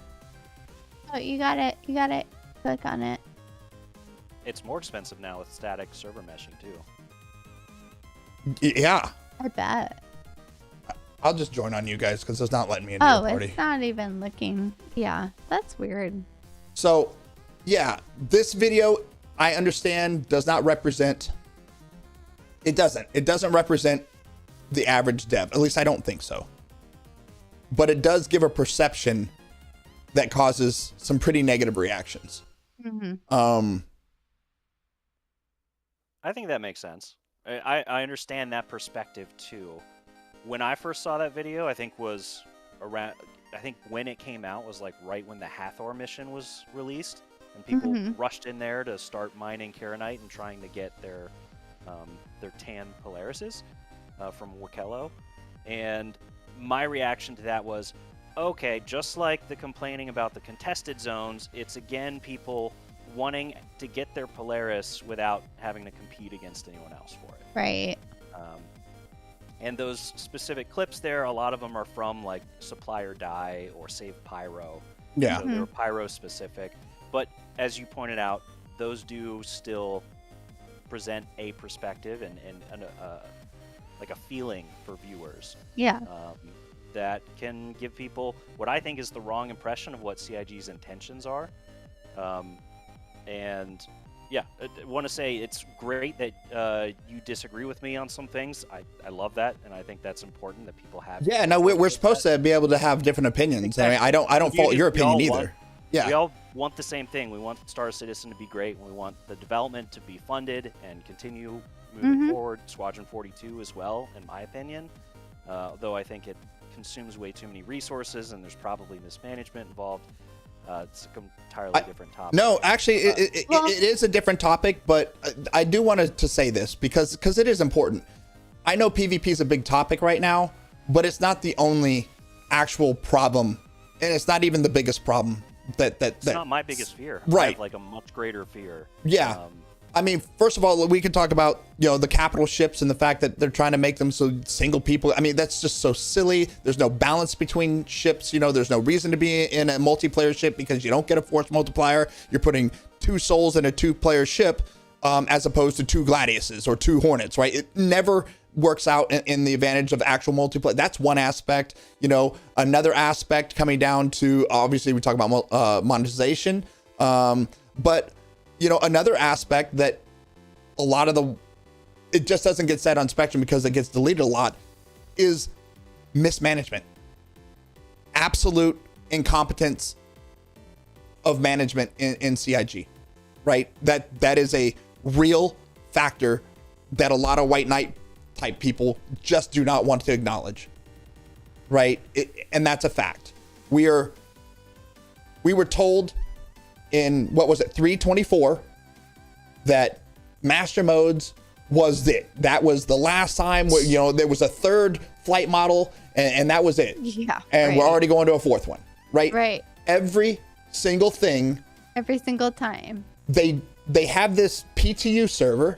[SPEAKER 2] Oh, you got it. Click on it.
[SPEAKER 4] It's more expensive now with static server meshing too.
[SPEAKER 1] Yeah.
[SPEAKER 2] I bet.
[SPEAKER 1] I'll just join on you guys because it's not letting me into the party.
[SPEAKER 2] It's not even looking. Yeah, that's weird.
[SPEAKER 1] So, yeah, this video, I understand, does not represent. It doesn't represent the average dev. At least I don't think so. But it does give a perception that causes some pretty negative reactions.
[SPEAKER 2] Mm-hmm.
[SPEAKER 4] I think that makes sense. I understand that perspective too. When I first saw that video, I think when it came out was like right when the Hathor mission was released, and people rushed in there to start mining Karenite and trying to get their their tan Polarises from Wakello. And my reaction to that was, okay, just like the complaining about the contested zones, it's again people wanting to get their Polaris without having to compete against anyone else for it.
[SPEAKER 2] Right.
[SPEAKER 4] And those specific clips there, a lot of them are from like Supply or Die or Save Pyro.
[SPEAKER 1] Yeah.
[SPEAKER 4] So they're Pyro specific. But as you pointed out, those do still present a perspective and like a feeling for viewers.
[SPEAKER 2] Yeah.
[SPEAKER 4] That can give people what I think is the wrong impression of what CIG's intentions are. And yeah, I want to say it's great that you disagree with me on some things. I love that, and I think that's important that people have.
[SPEAKER 1] Yeah, no, we're supposed to be able to have different opinions.
[SPEAKER 4] Exactly.
[SPEAKER 1] I mean, I don't fault your opinion either. Yeah.
[SPEAKER 4] We all want the same thing. We want Star Citizen to be great, and we want the development to be funded and continue moving forward. Squadron 42 as well, in my opinion. Though I think it consumes way too many resources, and there's probably mismanagement involved. It's an entirely different topic.
[SPEAKER 1] No, actually, it is a different topic, but I do want to say this because it is important. I know PvP is a big topic right now, but it's not the only actual problem, and it's not even the biggest problem. It's
[SPEAKER 4] not my biggest fear.
[SPEAKER 1] Right.
[SPEAKER 4] I have like a much greater fear.
[SPEAKER 1] Yeah. I mean, first of all, we can talk about, the capital ships and the fact that they're trying to make them so single people. I mean, that's just so silly. There's no balance between ships. There's no reason to be in a multiplayer ship because you don't get a force multiplier. You're putting 2 souls in a 2-player ship as opposed to 2 Gladiuses or 2 Hornets, right? It never works out in the advantage of actual multiplayer. That's one aspect. Another aspect coming down to, obviously, we talk about monetization, but another aspect that a lot of it just doesn't get said on Spectrum because it gets deleted a lot is mismanagement. Absolute incompetence of management in CIG, right? That is a real factor that a lot of White Knight type people just do not want to acknowledge, right? And that's a fact. We were told in, what was it, 324, that master modes was it. That was the last time where, there was a 3rd flight model and that was it.
[SPEAKER 2] Yeah.
[SPEAKER 1] And we're already going to a 4th one, right?
[SPEAKER 2] Right.
[SPEAKER 1] Every single thing.
[SPEAKER 2] Every single time.
[SPEAKER 1] They have this PTU server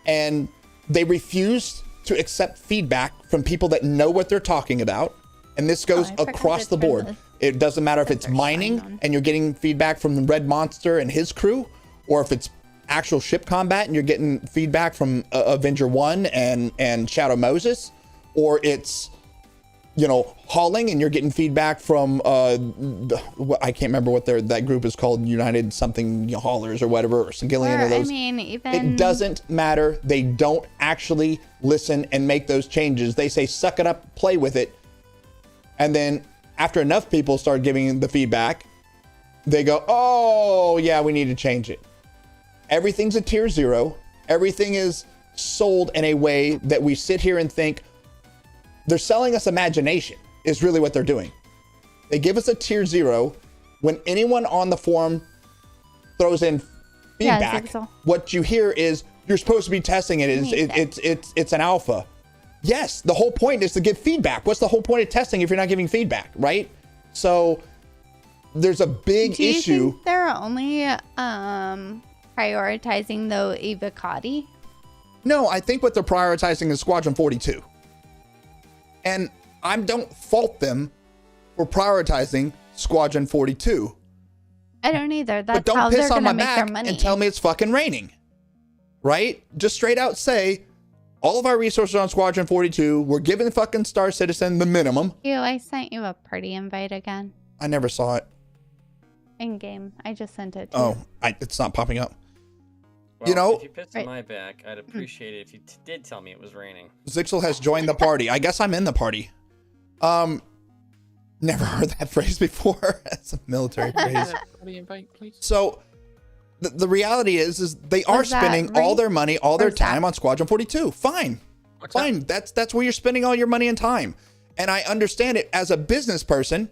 [SPEAKER 1] and they refuse to accept feedback from people that know what they're talking about. And this goes across the board. It doesn't matter if it's mining and you're getting feedback from the Red Monster and his crew, or if it's actual ship combat and you're getting feedback from Avenger 1 and Shadow Moses, or it's, hauling and you're getting feedback from, I can't remember what that group is called, United something haulers or whatever, or Sigillion or those.
[SPEAKER 2] I mean, even...
[SPEAKER 1] It doesn't matter. They don't actually listen and make those changes. They say, suck it up, play with it. And then after enough people start giving the feedback, they go, oh, yeah, we need to change it. Everything's a tier 0. Everything is sold in a way that we sit here and think they're selling us imagination is really what they're doing. They give us a tier 0. When anyone on the forum throws in feedback, what you hear is you're supposed to be testing it. It's an alpha. Yes, the whole point is to give feedback. What's the whole point of testing if you're not giving feedback, right? So there's a big issue.
[SPEAKER 2] Do you think they're only prioritizing the Evocati?
[SPEAKER 1] No, I think what they're prioritizing is Squadron 42. And I don't fault them for prioritizing Squadron 42.
[SPEAKER 2] I don't either.
[SPEAKER 1] But
[SPEAKER 2] That's how
[SPEAKER 1] don't
[SPEAKER 2] they're
[SPEAKER 1] piss on
[SPEAKER 2] going to
[SPEAKER 1] my
[SPEAKER 2] make their
[SPEAKER 1] back
[SPEAKER 2] money.
[SPEAKER 1] and tell me it's fucking raining, right? Just straight out say, all of our resources are on Squadron 42. We're giving fucking Star Citizen the minimum.
[SPEAKER 2] I sent you a party invite again.
[SPEAKER 1] I never saw it.
[SPEAKER 2] In game. I just sent it to you.
[SPEAKER 1] It's not popping up.
[SPEAKER 6] Well, if you pissed on my back, I'd appreciate it if you did tell me it was raining.
[SPEAKER 1] Zixel has joined the party. I guess I'm in the party. Never heard that phrase before. That's a military phrase.
[SPEAKER 5] Party invite, please.
[SPEAKER 1] So the reality is they are spending all their money, all their time on Squadron 42. Fine. Fine. That's where you're spending all your money and time. And I understand it as a business person.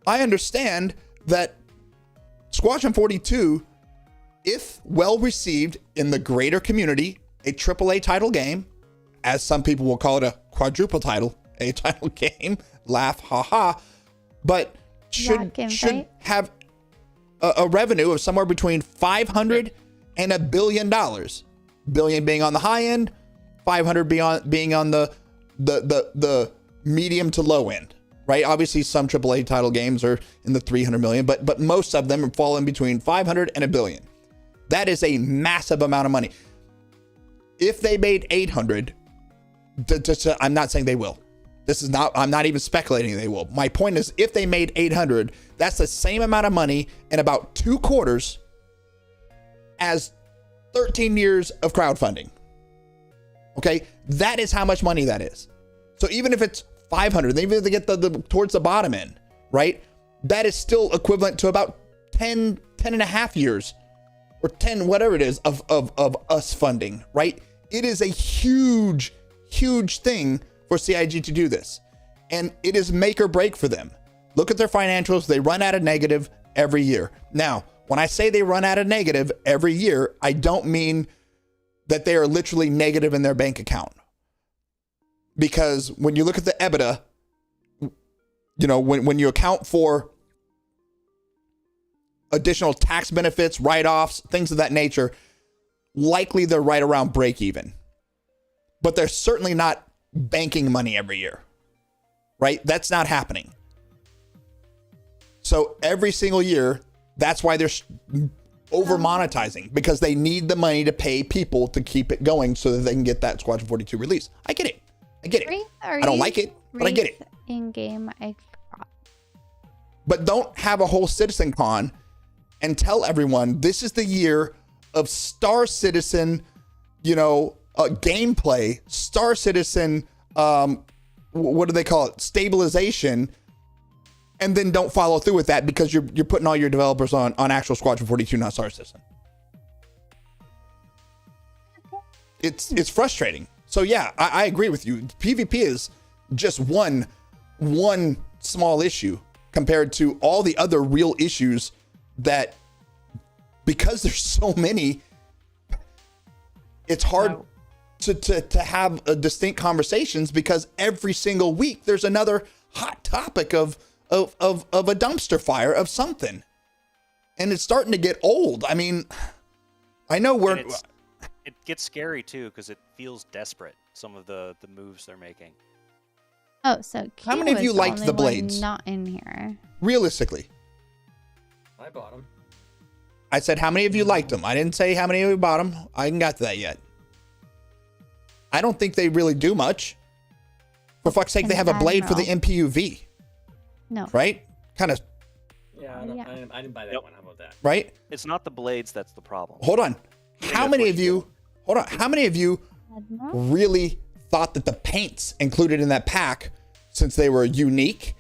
[SPEAKER 1] I understand that Squadron 42, if well received in the greater community, a AAA title game, as some people will call it a quadruple title, a title game, laugh, haha, but should have a revenue of somewhere between 500 and $1 billion. Billion being on the high end, 500 being on the medium to low end, right? Obviously, some AAA title games are in the 300 million, but most of them fall in between 500 and $1 billion. That is a massive amount of money. If they made 800, I'm not saying they will. I'm not even speculating they will. My point is, if they made 800, that's the same amount of money in about 2 quarters as 13 years of crowdfunding. Okay, that is how much money that is. So even if it's 500, even if they get the towards the bottom end, right? That is still equivalent to about 10 and a half years or 10, whatever it is, of us funding, right? It is a huge, huge thing for CIG to do this. And it is make or break for them. Look at their financials. They run out of negative every year. Now, when I say they run out of negative every year, I don't mean that they are literally negative in their bank account. Because when you look at the EBITDA, you know, when you account for additional tax benefits, write-offs, things of that nature, likely they're right around break even. But they're certainly not banking money every year, right? That's not happening. So every single year, that's why they're over monetizing, because they need the money to pay people to keep it going so that they can get that Squadron 42 release. I get it. I don't like it, but I get it.
[SPEAKER 2] In game, I forgot.
[SPEAKER 1] But don't have a whole Citizen Con and tell everyone this is the year of Star Citizen, gameplay, Star Citizen, what do they call it? Stabilization. And then don't follow through with that because you're putting all your developers on actual Squadron 42, not Star Citizen. It's frustrating. So yeah, I agree with you. PvP is just one small issue compared to all the other real issues that, because there's so many, it's hard to have distinct conversations, because every single week there's another hot topic of a dumpster fire of something, and it's starting to get old. I mean, I know
[SPEAKER 4] it gets scary too, because it feels desperate, some of the moves they're making.
[SPEAKER 2] Oh, so
[SPEAKER 1] how many of you liked the blades?
[SPEAKER 2] Not in here.
[SPEAKER 1] Realistically,
[SPEAKER 6] I bought them.
[SPEAKER 1] I said how many of you liked them. I didn't say how many of you bought them. I haven't got to that yet. I don't think they really do much. For fuck's sake, they have a blade for the MPUV.
[SPEAKER 2] No.
[SPEAKER 1] Right? Kind of.
[SPEAKER 6] Yeah, I didn't buy that one. How about that?
[SPEAKER 1] Right?
[SPEAKER 4] It's not the blades that's the problem.
[SPEAKER 1] Hold on. How many of you really thought that the paints included in that pack, since they were unique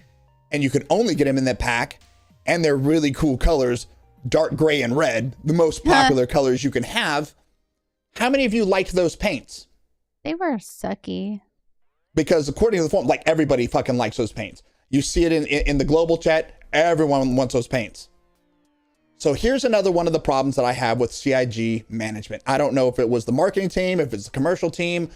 [SPEAKER 1] and you could only get them in that pack, and they're really cool colors, dark gray and red, the most popular colors you can have, how many of you liked those paints?
[SPEAKER 2] They were sucky.
[SPEAKER 1] Because according to the form, like, everybody fucking likes those paints. You see it in the global chat. Everyone wants those paints. So here's another one of the problems that I have with CIG management. I don't know if it was the marketing team, if it's the commercial team.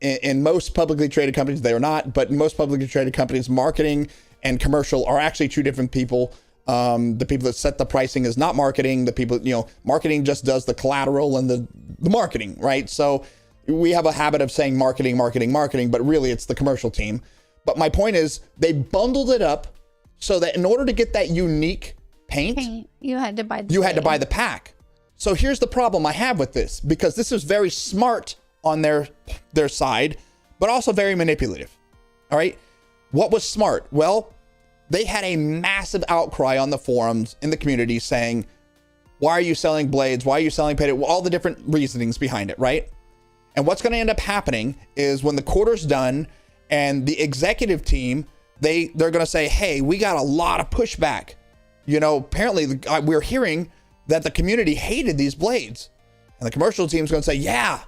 [SPEAKER 1] In most publicly traded companies, they are not. But in most publicly traded companies, marketing and commercial are actually two different people. The people that set the pricing is not marketing. The people, marketing just does the collateral and the marketing, right? So we have a habit of saying marketing, but really it's the commercial team. But my point is, they bundled it up so that in order to get that unique paint,
[SPEAKER 2] you had to buy the
[SPEAKER 1] pack. So here's the problem I have with this, because this is very smart on their side, but also very manipulative. All right. What was smart? Well, they had a massive outcry on the forums in the community saying, why are you selling blades? Why are you selling paint? All the different reasonings behind it, right? And what's going to end up happening is when the quarter's done and the executive team, they're going to say, hey, we got a lot of pushback. Apparently we're hearing that the community hated these blades. And the commercial team's going to say, yeah,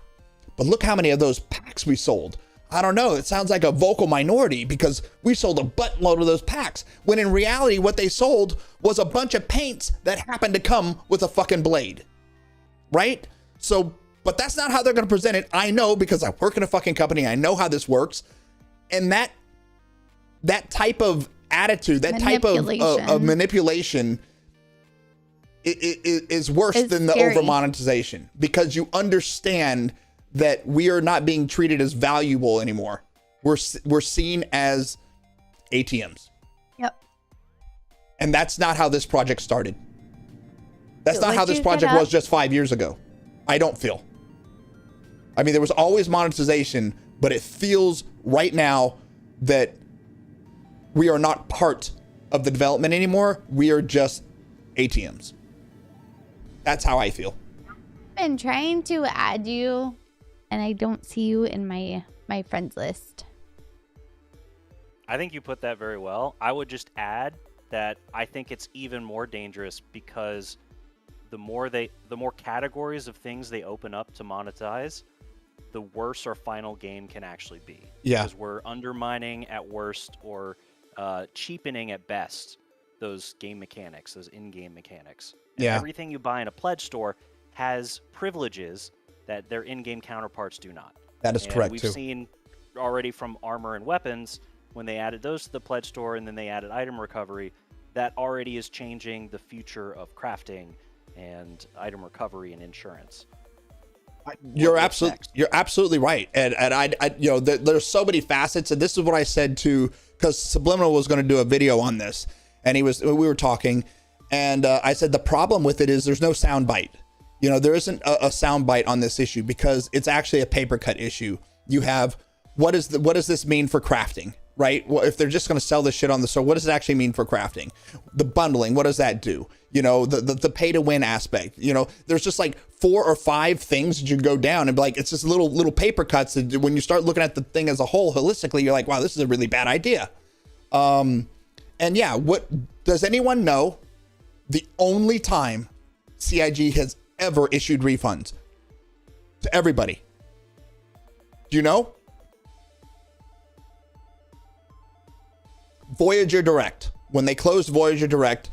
[SPEAKER 1] but look how many of those packs we sold. I don't know. It sounds like a vocal minority because we sold a buttload of those packs. When in reality, what they sold was a bunch of paints that happened to come with a fucking blade. Right? So But that's not how they're going to present it. I know, because I work in a fucking company. I know how this works. And that type of attitude, that type of manipulation is worse than the over monetization, because you understand that we are not being treated as valuable anymore. We're seen as ATMs.
[SPEAKER 2] Yep.
[SPEAKER 1] And that's not how this project started. That's not how this project was just 5 years ago. I don't feel. I mean, there was always monetization, but it feels right now that we are not part of the development anymore. We are just ATMs. That's how I feel.
[SPEAKER 2] I've been trying to add you, and I don't see you in my friends list.
[SPEAKER 4] I think you put that very well. I would just add that I think it's even more dangerous because the more categories of things they open up to monetize, the worse our final game can actually be.
[SPEAKER 1] Yeah.
[SPEAKER 4] Because we're undermining at worst or cheapening at best those game mechanics, those in-game mechanics. And
[SPEAKER 1] Yeah.
[SPEAKER 4] everything you buy in a pledge store has privileges that their in-game counterparts do not.
[SPEAKER 1] That is correct,
[SPEAKER 4] we've
[SPEAKER 1] too.
[SPEAKER 4] seen already from armor and weapons, when they added those to the pledge store and then they added item recovery, that already is changing the future of crafting and item recovery and insurance.
[SPEAKER 1] You're absolutely right. And I you know, there's so many facets, and this is what I said to, because Subliminal was going to do a video on this, and we were talking, and I said the problem with it is there's no sound bite. You know, there isn't a sound bite on this issue because it's actually a paper cut issue. You have what does this mean for crafting, right? Well, if they're just going to sell this shit on the store, what does it actually mean for crafting? The bundling, what does that do? You know, the pay to win aspect. You know, there's just like 4 or 5 things that you go down and be like, it's just little paper cuts. And when you start looking at the thing as a whole holistically, you're like, wow, this is a really bad idea. And yeah, what does anyone know? The only time CIG has ever issued refunds to everybody. Do you know? Voyager Direct. When they closed Voyager Direct,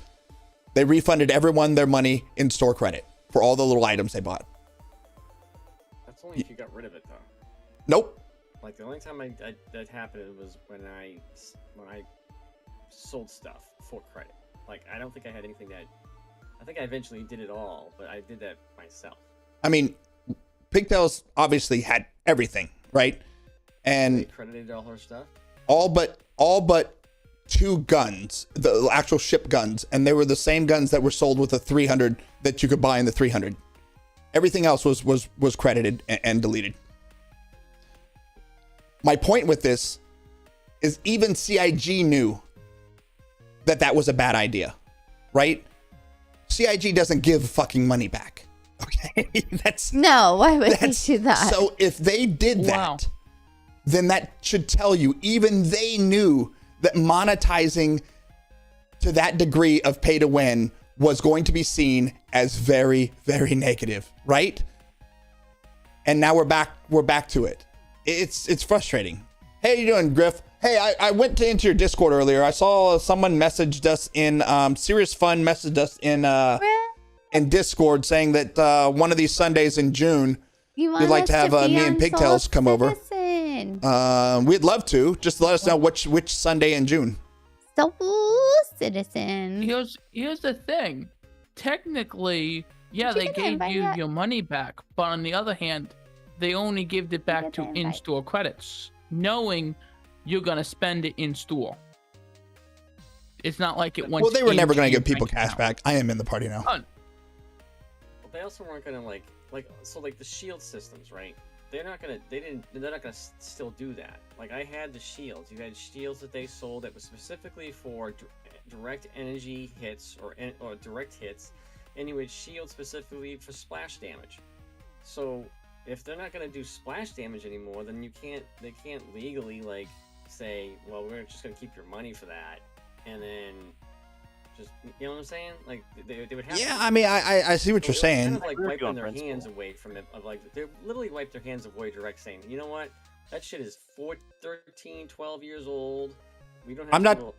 [SPEAKER 1] they refunded everyone their money in store credit for all the little items they bought.
[SPEAKER 7] That's only if you got rid of it, though.
[SPEAKER 1] Nope.
[SPEAKER 7] Like the only time that happened was when I sold stuff for credit. Like I don't think I had anything that. I think I eventually did it all, but I did that myself.
[SPEAKER 1] I mean, Pigtails obviously had everything, right? And
[SPEAKER 7] they credited all her stuff.
[SPEAKER 1] All but 2 guns, the actual ship guns, and they were the same guns that were sold with the 300 that you could buy in the 300. Everything else was credited and deleted. My point with this is even CIG knew that was a bad idea, right? CIG doesn't give fucking money back. Okay,
[SPEAKER 2] no. Why would they do that?
[SPEAKER 1] So if they did that, then that should tell you even they knew that monetizing to that degree of pay to win was going to be seen as very, very negative, right? And now we're back to it. It's frustrating. Hey, how you doing, Griff? Hey, I went into your Discord earlier. I saw someone messaged us in Serious Fun messaged us in Discord saying that one of these Sundays in June you'd like to have me and Pigtails come over. We'd love to. Just let us know which Sunday in June.
[SPEAKER 2] Soul Citizen.
[SPEAKER 5] Here's the thing. Technically, yeah, they gave you your money back, but on the other hand, they only gave it back to in-store credits, knowing you're gonna spend it in store. It's not like it went.
[SPEAKER 1] Well, they were never gonna give people cash back. I am in the party now.
[SPEAKER 7] Well, they also weren't gonna like the shield systems, right? They're not gonna still do that. Like I had the shields. You had shields that they sold that was specifically for direct energy hits or direct hits, and you had shields specifically for splash damage. So if they're not gonna do splash damage anymore, then they can't legally like say, well, we're just gonna keep your money for that, and then just, you know what I'm saying? Like they would have.
[SPEAKER 1] Yeah, I mean, I see what you're saying.
[SPEAKER 7] Kind of like wiping their hands away from it. They literally wiped their hands away direct, saying, you know what? That shit is 13, 12 years old. We don't have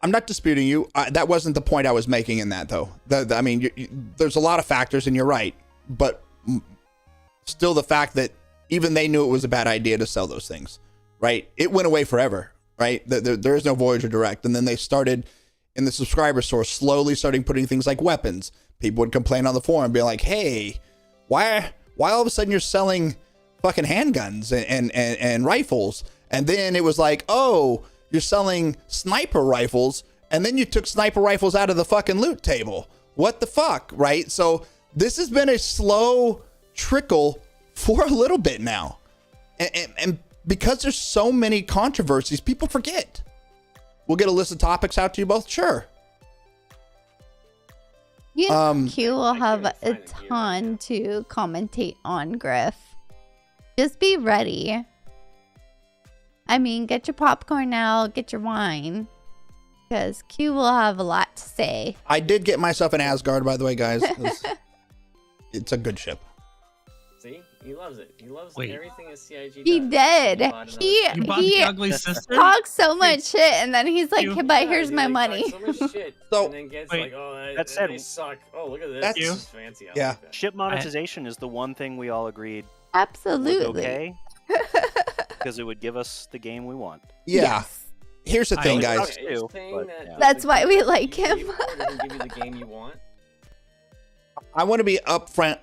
[SPEAKER 1] I'm not disputing you. That wasn't the point I was making in that, though. I mean, there's a lot of factors, and you're right. But still the fact that even they knew it was a bad idea to sell those things, right? It went away forever, right? There is no Voyager Direct. And then they started in the subscriber store slowly starting putting things like weapons. People would complain on the forum, being like, hey, why all of a sudden you're selling fucking handguns and rifles? And then it was like, oh, you're selling sniper rifles, and then you took sniper rifles out of the fucking loot table. What the fuck, right? So this has been a slow trickle for a little bit now. And because there's so many controversies, people forget. We'll get a list of topics out to you both, sure.
[SPEAKER 2] You know, Q will
[SPEAKER 7] I
[SPEAKER 2] have
[SPEAKER 7] can't
[SPEAKER 2] a
[SPEAKER 7] find it here.
[SPEAKER 2] ton to commentate on, Griff. Just be ready. I mean, get your popcorn now, get your wine, because Q will have a lot to say.
[SPEAKER 1] I did get myself an Asgard, by the way, guys. It's a good ship.
[SPEAKER 7] See, he loves it. He loves
[SPEAKER 3] Wait.
[SPEAKER 7] everything a CIG
[SPEAKER 2] He
[SPEAKER 7] does.
[SPEAKER 2] did.
[SPEAKER 7] bought another
[SPEAKER 2] He
[SPEAKER 3] You bought
[SPEAKER 2] he
[SPEAKER 3] the ugly sister?
[SPEAKER 2] talks so much shit, and then he's like,
[SPEAKER 3] You-
[SPEAKER 2] "Hey, but
[SPEAKER 7] Yeah,
[SPEAKER 2] here's
[SPEAKER 7] he,
[SPEAKER 2] my
[SPEAKER 7] like,
[SPEAKER 2] money."
[SPEAKER 7] talks so much shit,
[SPEAKER 1] So-
[SPEAKER 7] and then gets
[SPEAKER 3] Wait,
[SPEAKER 7] like, oh,
[SPEAKER 4] that said-
[SPEAKER 7] they suck. Oh, look at this.
[SPEAKER 1] That's-
[SPEAKER 7] This is fancy. I
[SPEAKER 1] Yeah.
[SPEAKER 7] like that.
[SPEAKER 4] Ship monetization is the one thing we all agreed was
[SPEAKER 2] Absolutely.
[SPEAKER 4] okay because it would give us the game we want.
[SPEAKER 1] Yeah.
[SPEAKER 2] Yes.
[SPEAKER 1] Here's the
[SPEAKER 3] I
[SPEAKER 1] thing,
[SPEAKER 3] always
[SPEAKER 1] guys.
[SPEAKER 3] thought-
[SPEAKER 7] Okay, it's
[SPEAKER 4] too,
[SPEAKER 7] saying
[SPEAKER 4] but,
[SPEAKER 7] that
[SPEAKER 4] yeah.
[SPEAKER 2] That's
[SPEAKER 7] the
[SPEAKER 2] why
[SPEAKER 7] game
[SPEAKER 2] we
[SPEAKER 7] that
[SPEAKER 2] like
[SPEAKER 7] you
[SPEAKER 2] him.
[SPEAKER 7] paid for doesn't give you the game you want.
[SPEAKER 1] I want to be upfront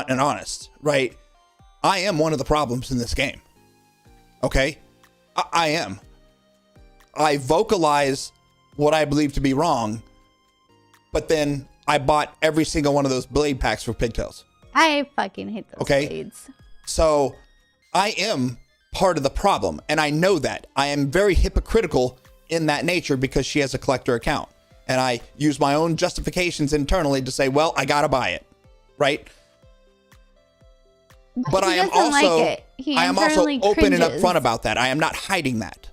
[SPEAKER 1] and honest, right? I am one of the problems in this game. Okay? I am. I vocalize what I believe to be wrong, but then I bought every single one of those blade packs for pigtails.
[SPEAKER 2] I fucking hate those
[SPEAKER 1] Okay.
[SPEAKER 2] blades.
[SPEAKER 1] So I am part of the problem, and I know that. I am very hypocritical in that nature because she has a collector account, and I use my own justifications internally to say, well, I gotta buy it, right? But
[SPEAKER 2] he
[SPEAKER 1] I am
[SPEAKER 2] doesn't like
[SPEAKER 1] also
[SPEAKER 2] it. He
[SPEAKER 1] I am also
[SPEAKER 2] internally
[SPEAKER 1] open and
[SPEAKER 2] cringes.
[SPEAKER 1] upfront about that. I am not hiding that.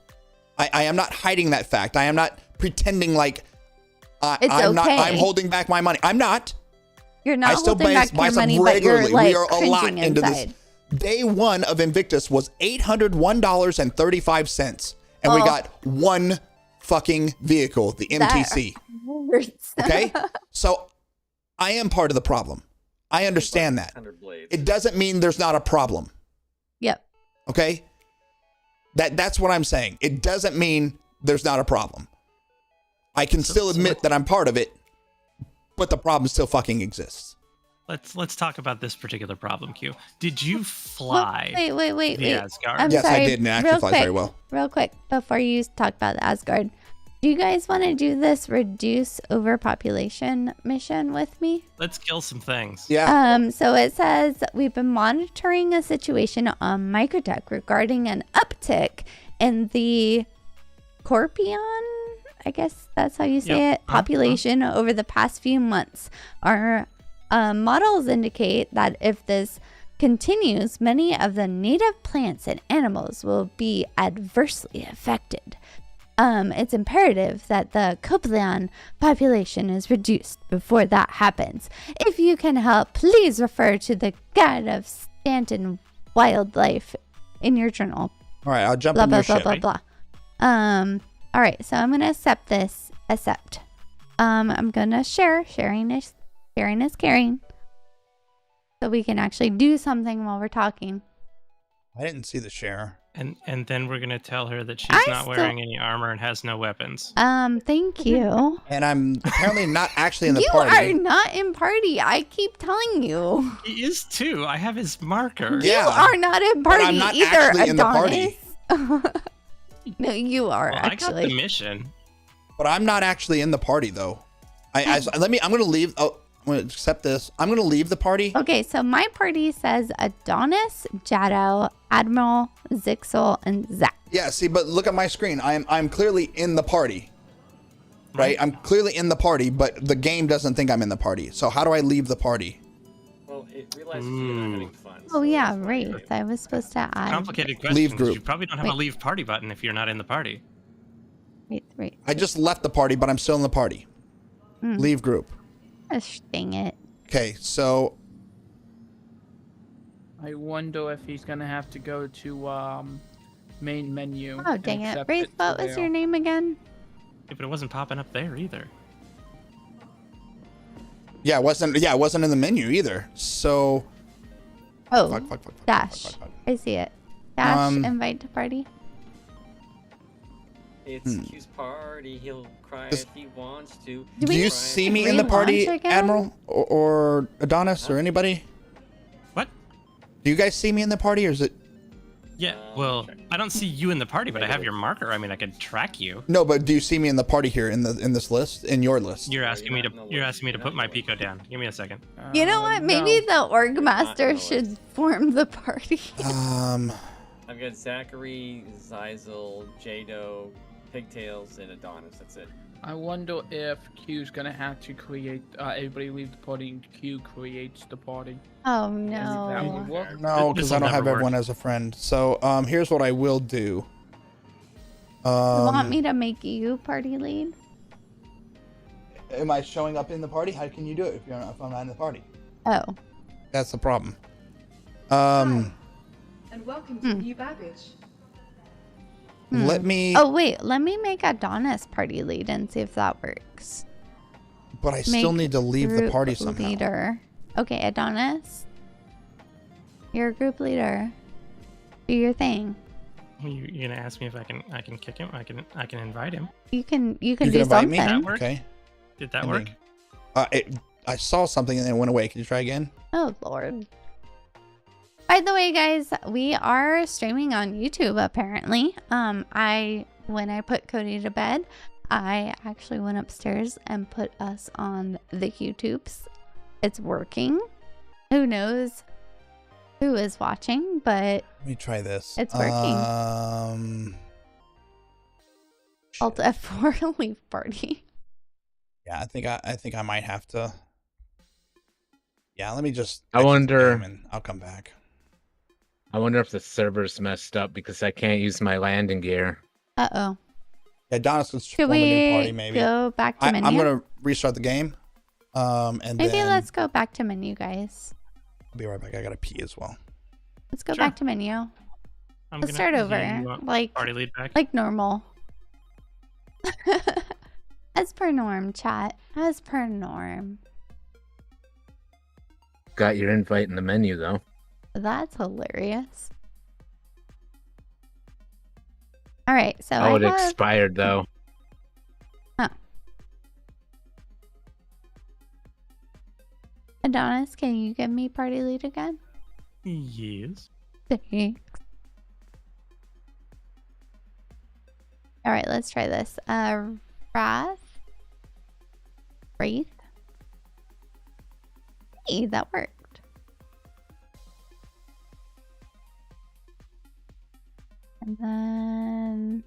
[SPEAKER 1] I am not hiding that fact. I am not pretending like
[SPEAKER 2] It's
[SPEAKER 1] I'm
[SPEAKER 2] okay.
[SPEAKER 1] I'm holding back my money. I'm not.
[SPEAKER 2] You're not
[SPEAKER 1] I still
[SPEAKER 2] holding back
[SPEAKER 1] buy
[SPEAKER 2] your
[SPEAKER 1] some
[SPEAKER 2] money, but you're
[SPEAKER 1] regularly.
[SPEAKER 2] like
[SPEAKER 1] We are a lot
[SPEAKER 2] cringing
[SPEAKER 1] into
[SPEAKER 2] inside.
[SPEAKER 1] this. Day one of Invictus was $801.35, and we
[SPEAKER 2] Oh.
[SPEAKER 1] got one fucking vehicle, the MTC.
[SPEAKER 2] Hurts.
[SPEAKER 1] Okay, so I am part of the problem. I understand that.
[SPEAKER 7] 100 blades.
[SPEAKER 1] It doesn't mean there's not a problem.
[SPEAKER 2] Yep.
[SPEAKER 1] Okay, that's what I'm saying. It doesn't mean there's not a problem. I can still admit that I'm part of it, but the problem still fucking exists.
[SPEAKER 3] Let's talk about this particular problem, Q. Did you fly
[SPEAKER 2] Wait.
[SPEAKER 3] the Asgard?
[SPEAKER 2] I'm
[SPEAKER 1] Yes, I
[SPEAKER 2] sorry.
[SPEAKER 1] did, and it actually
[SPEAKER 2] Real
[SPEAKER 1] flies
[SPEAKER 2] quick,
[SPEAKER 1] very well.
[SPEAKER 2] Real quick, before you talk about the Asgard, do you guys want to do this reduce overpopulation mission with me?
[SPEAKER 3] Let's kill some things.
[SPEAKER 1] Yeah.
[SPEAKER 2] So it says we've been monitoring a situation on Microtech regarding an uptick in the Corpion, I guess that's how you say
[SPEAKER 3] Yep.
[SPEAKER 2] it, population over the past few months. Our models indicate that if this continues, many of the native plants and animals will be adversely affected. It's imperative that the Coplion population is reduced before that happens. If you can help, please refer to the Guide of Stanton Wildlife in your journal.
[SPEAKER 1] All right, I'll jump
[SPEAKER 2] Blah
[SPEAKER 1] on
[SPEAKER 2] blah
[SPEAKER 1] your
[SPEAKER 2] blah
[SPEAKER 1] ship.
[SPEAKER 2] blah blah. All right, so I'm gonna accept this. Accept. I'm gonna share. Sharing is caring. So we can actually do something while we're talking.
[SPEAKER 1] I didn't see the share.
[SPEAKER 3] And then we're gonna tell her that she's
[SPEAKER 2] I
[SPEAKER 3] not
[SPEAKER 2] still-
[SPEAKER 3] wearing any armor and has no weapons.
[SPEAKER 2] Thank you.
[SPEAKER 1] And I'm apparently not actually in the
[SPEAKER 2] You
[SPEAKER 1] party.
[SPEAKER 2] are not in party. I keep telling you.
[SPEAKER 3] He is too. I have his marker.
[SPEAKER 1] Yeah.
[SPEAKER 2] You are not in
[SPEAKER 1] But
[SPEAKER 2] party
[SPEAKER 1] I'm not
[SPEAKER 2] either,
[SPEAKER 1] actually in the party.
[SPEAKER 2] Adonis. No, you are
[SPEAKER 3] Well, I got the
[SPEAKER 2] actually.
[SPEAKER 3] mission.
[SPEAKER 1] But I'm not actually in the party though. I'm gonna leave. Oh, I'm gonna accept this. I'm gonna leave the party.
[SPEAKER 2] Okay, so my party says Adonis, Jado, Admiral, Zixel, and Zach.
[SPEAKER 1] Yeah. See, but look at my screen. I'm clearly in the party. Right. I'm clearly in the party, but the game doesn't think I'm in the party. So how do I leave the party?
[SPEAKER 7] Well, it realizes you're not having fun.
[SPEAKER 2] Oh
[SPEAKER 7] so
[SPEAKER 2] yeah,
[SPEAKER 7] that's why
[SPEAKER 2] right.
[SPEAKER 7] you're-
[SPEAKER 2] I was supposed to add.
[SPEAKER 3] Complicated question.
[SPEAKER 1] Leave group.
[SPEAKER 3] You probably don't have a
[SPEAKER 2] Wait.
[SPEAKER 3] leave party button if you're not in the party.
[SPEAKER 2] Wait.
[SPEAKER 1] I just left the party, but I'm still in the party. Leave group.
[SPEAKER 2] Gosh, dang it.
[SPEAKER 1] Okay. So
[SPEAKER 5] I wonder if he's gonna have to go to main menu.
[SPEAKER 2] Oh
[SPEAKER 5] and
[SPEAKER 2] dang it.
[SPEAKER 5] accept
[SPEAKER 2] Wraith, what
[SPEAKER 5] for
[SPEAKER 2] was
[SPEAKER 5] there.
[SPEAKER 2] your name again?
[SPEAKER 3] Yeah, but it wasn't popping up there either.
[SPEAKER 1] yeah, it wasn't in the menu either. So
[SPEAKER 2] Oh,
[SPEAKER 1] fuck.
[SPEAKER 2] Dash. I see it. Dash,
[SPEAKER 1] Um,
[SPEAKER 2] invite to party.
[SPEAKER 7] It's Q's party. He'll cry if he wants to.
[SPEAKER 2] Do
[SPEAKER 1] Do
[SPEAKER 2] we
[SPEAKER 1] you
[SPEAKER 7] Cry
[SPEAKER 1] see
[SPEAKER 7] if
[SPEAKER 1] me
[SPEAKER 7] he
[SPEAKER 1] in the
[SPEAKER 2] relaunch
[SPEAKER 1] party,
[SPEAKER 2] again?
[SPEAKER 1] Admiral or Adonis or anybody?
[SPEAKER 3] What?
[SPEAKER 1] Do you guys see me in the party, or is it?
[SPEAKER 3] Yeah. Well, I don't see you in the party, but I have your marker. I mean, I can track you.
[SPEAKER 1] No, but do you see me in the party here in this list, in your list?
[SPEAKER 3] You're
[SPEAKER 7] No,
[SPEAKER 3] asking
[SPEAKER 7] you're
[SPEAKER 3] me
[SPEAKER 7] not
[SPEAKER 3] to
[SPEAKER 7] in the
[SPEAKER 3] you're
[SPEAKER 7] list.
[SPEAKER 3] asking me to
[SPEAKER 7] You're
[SPEAKER 3] put
[SPEAKER 7] not
[SPEAKER 3] my
[SPEAKER 7] in the
[SPEAKER 3] Pico down. Give me a second.
[SPEAKER 2] You know what? Maybe the org master
[SPEAKER 7] list.
[SPEAKER 2] should form the party.
[SPEAKER 7] I've got Zachary, Zyzel, Jado, Pigtails, and Adonis. That's it.
[SPEAKER 5] I wonder if Q's gonna have to create. Everybody leave the party and Q creates the party.
[SPEAKER 2] Oh
[SPEAKER 5] That
[SPEAKER 2] no.
[SPEAKER 5] would work.
[SPEAKER 1] No, because I
[SPEAKER 3] This'll
[SPEAKER 1] don't have
[SPEAKER 3] never work.
[SPEAKER 1] everyone as a friend. So here's what I will do.
[SPEAKER 2] You want me to make you party lead?
[SPEAKER 1] Am I showing up in the party? How can you do it if I'm not in the party?
[SPEAKER 2] Oh.
[SPEAKER 1] That's the problem.
[SPEAKER 8] And welcome to New Babbage.
[SPEAKER 1] Let me.
[SPEAKER 2] Oh wait, let me make Adonis party lead and see if that works.
[SPEAKER 1] But I still
[SPEAKER 2] Make
[SPEAKER 1] need to leave the
[SPEAKER 2] group
[SPEAKER 1] party somehow.
[SPEAKER 2] Leader. Okay, Adonis. You're a group leader. Do your thing.
[SPEAKER 3] You're gonna ask me if I can kick him? I can invite him.
[SPEAKER 2] You can
[SPEAKER 1] You
[SPEAKER 2] do
[SPEAKER 1] can invite me?
[SPEAKER 2] something.
[SPEAKER 3] That work?
[SPEAKER 1] Okay.
[SPEAKER 3] Did that
[SPEAKER 1] And
[SPEAKER 3] work?
[SPEAKER 1] I saw something and then it went away. Can you try again?
[SPEAKER 2] Oh lord. By the way, guys, we are streaming on YouTube apparently. When I put Cody to bed, I actually went upstairs and put us on the YouTubes. It's working. Who knows who is watching, but
[SPEAKER 1] Let me try this.
[SPEAKER 2] It's working. Alt F4 leave party.
[SPEAKER 1] Yeah, I think I might have to. Yeah, let me just.
[SPEAKER 9] I
[SPEAKER 1] exit the
[SPEAKER 9] wonder-
[SPEAKER 1] game and I'll come back.
[SPEAKER 9] I wonder if the server's messed up because I can't use my landing gear.
[SPEAKER 2] Uh-oh.
[SPEAKER 1] Yeah, Donis can
[SPEAKER 2] Should
[SPEAKER 1] form a new party
[SPEAKER 2] we
[SPEAKER 1] maybe.
[SPEAKER 2] go back to menu?
[SPEAKER 1] I'm gonna restart the game. And
[SPEAKER 2] Maybe
[SPEAKER 1] then
[SPEAKER 2] let's go back to menu, guys.
[SPEAKER 1] I'll be right back. I gotta pee as well.
[SPEAKER 2] Let's go
[SPEAKER 3] Sure.
[SPEAKER 2] back to menu.
[SPEAKER 3] I'm
[SPEAKER 2] Let's
[SPEAKER 3] gonna
[SPEAKER 2] start
[SPEAKER 3] do
[SPEAKER 2] over.
[SPEAKER 3] you want
[SPEAKER 2] Like
[SPEAKER 3] party lead back.
[SPEAKER 2] normal. As per norm, chat. As per norm.
[SPEAKER 9] Got your invite in the menu though.
[SPEAKER 2] That's hilarious. All right, so
[SPEAKER 9] Oh, it
[SPEAKER 2] I have...
[SPEAKER 9] expired though.
[SPEAKER 2] Adonis, can you give me party lead again?
[SPEAKER 3] Yes.
[SPEAKER 2] Thanks. All right, let's try this. Wraith. Hey, that worked. And then...